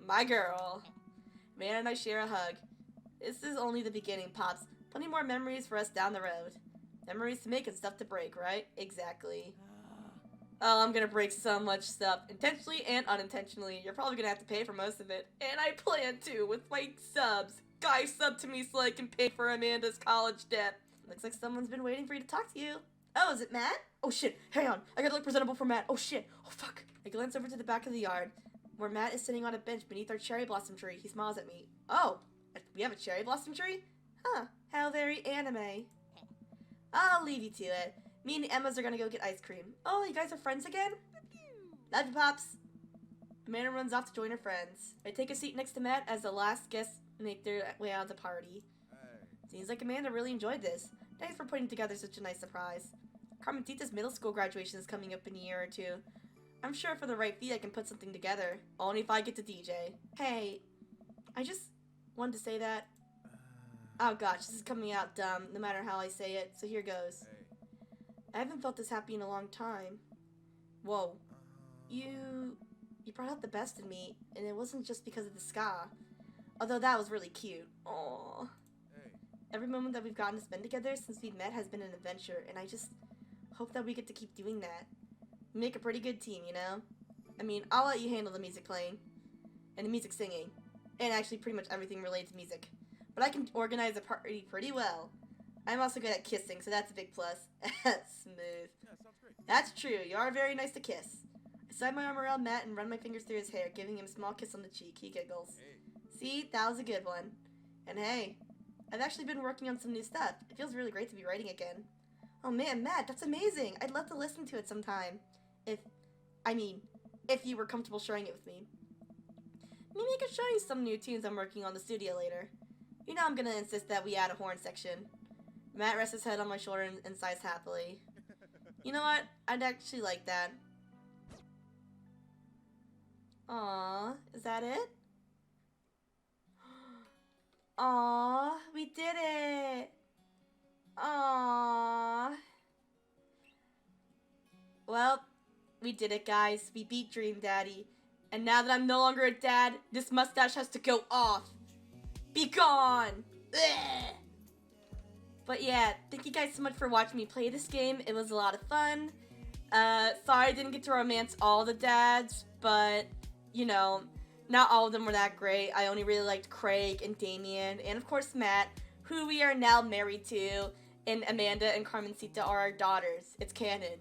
My girl. Amanda and I share a hug. This is only the beginning, Pops. Plenty more memories for us down the road. Memories to make and stuff to break, right? Exactly. Oh, I'm gonna break so much stuff. Intentionally and unintentionally. You're probably gonna have to pay for most of it. And I plan to, with my subs. Guys, sub to me so I can pay for Amanda's college debt. Looks like someone's been waiting for you to talk to you. Oh, is it Matt? Oh shit, hang on. I gotta look presentable for Matt. Oh shit. Oh fuck. I glance over to the back of the yard, where Matt is sitting on a bench beneath our cherry blossom tree. He smiles at me. Oh, we have a cherry blossom tree? Huh, how very anime. I'll leave you to it. Me and Emma's are gonna go get ice cream. Oh, you guys are friends again? Love you, Pops. Amanda runs off to join her friends. I take a seat next to Matt as the last guests make their way out of the party. Seems like Amanda really enjoyed this. Thanks for putting together such a nice surprise. Carmencita's middle school graduation is coming up in a year or two. I'm sure for the right fee I can put something together. Only if I get to DJ. Hey, I just wanted to say that. Oh gosh, this is coming out dumb, no matter how I say it, so here goes. I haven't felt this happy in a long time. Whoa. You brought out the best in me, and it wasn't just because of the ska. Although that was really cute. Aww. Every moment that we've gotten to spend together since we met has been an adventure, and I just hope that we get to keep doing that. We make a pretty good team, you know? I mean, I'll let you handle the music playing, and the music singing, and actually pretty much everything related to music. But I can organize a party pretty well. I'm also good at kissing, so that's a big plus. Smooth. Yeah, sounds great. That's true, you are very nice to kiss. I slide my arm around Matt and run my fingers through his hair, giving him a small kiss on the cheek. He giggles. See, that was a good one. And hey, I've actually been working on some new stuff. It feels really great to be writing again. Oh man, Matt, that's amazing. I'd love to listen to it sometime. If you were comfortable sharing it with me. Maybe I could show you some new tunes I'm working on in the studio later. You know I'm gonna insist that we add a horn section. Matt rests his head on my shoulder and sighs happily. You know what? I'd actually like that. Aww, is that it? Aww, we did it! Aww. Well, we did it, guys. We beat Dream Daddy. And now that I'm no longer a dad, this mustache has to go off. Be gone! Ugh. But yeah, thank you guys so much for watching me play this game. It was a lot of fun. Sorry I didn't get to romance all the dads, but, you know, not all of them were that great. I only really liked Craig and Damien, and of course Matt, who we are now married to, and Amanda and Carmencita are our daughters. It's canon.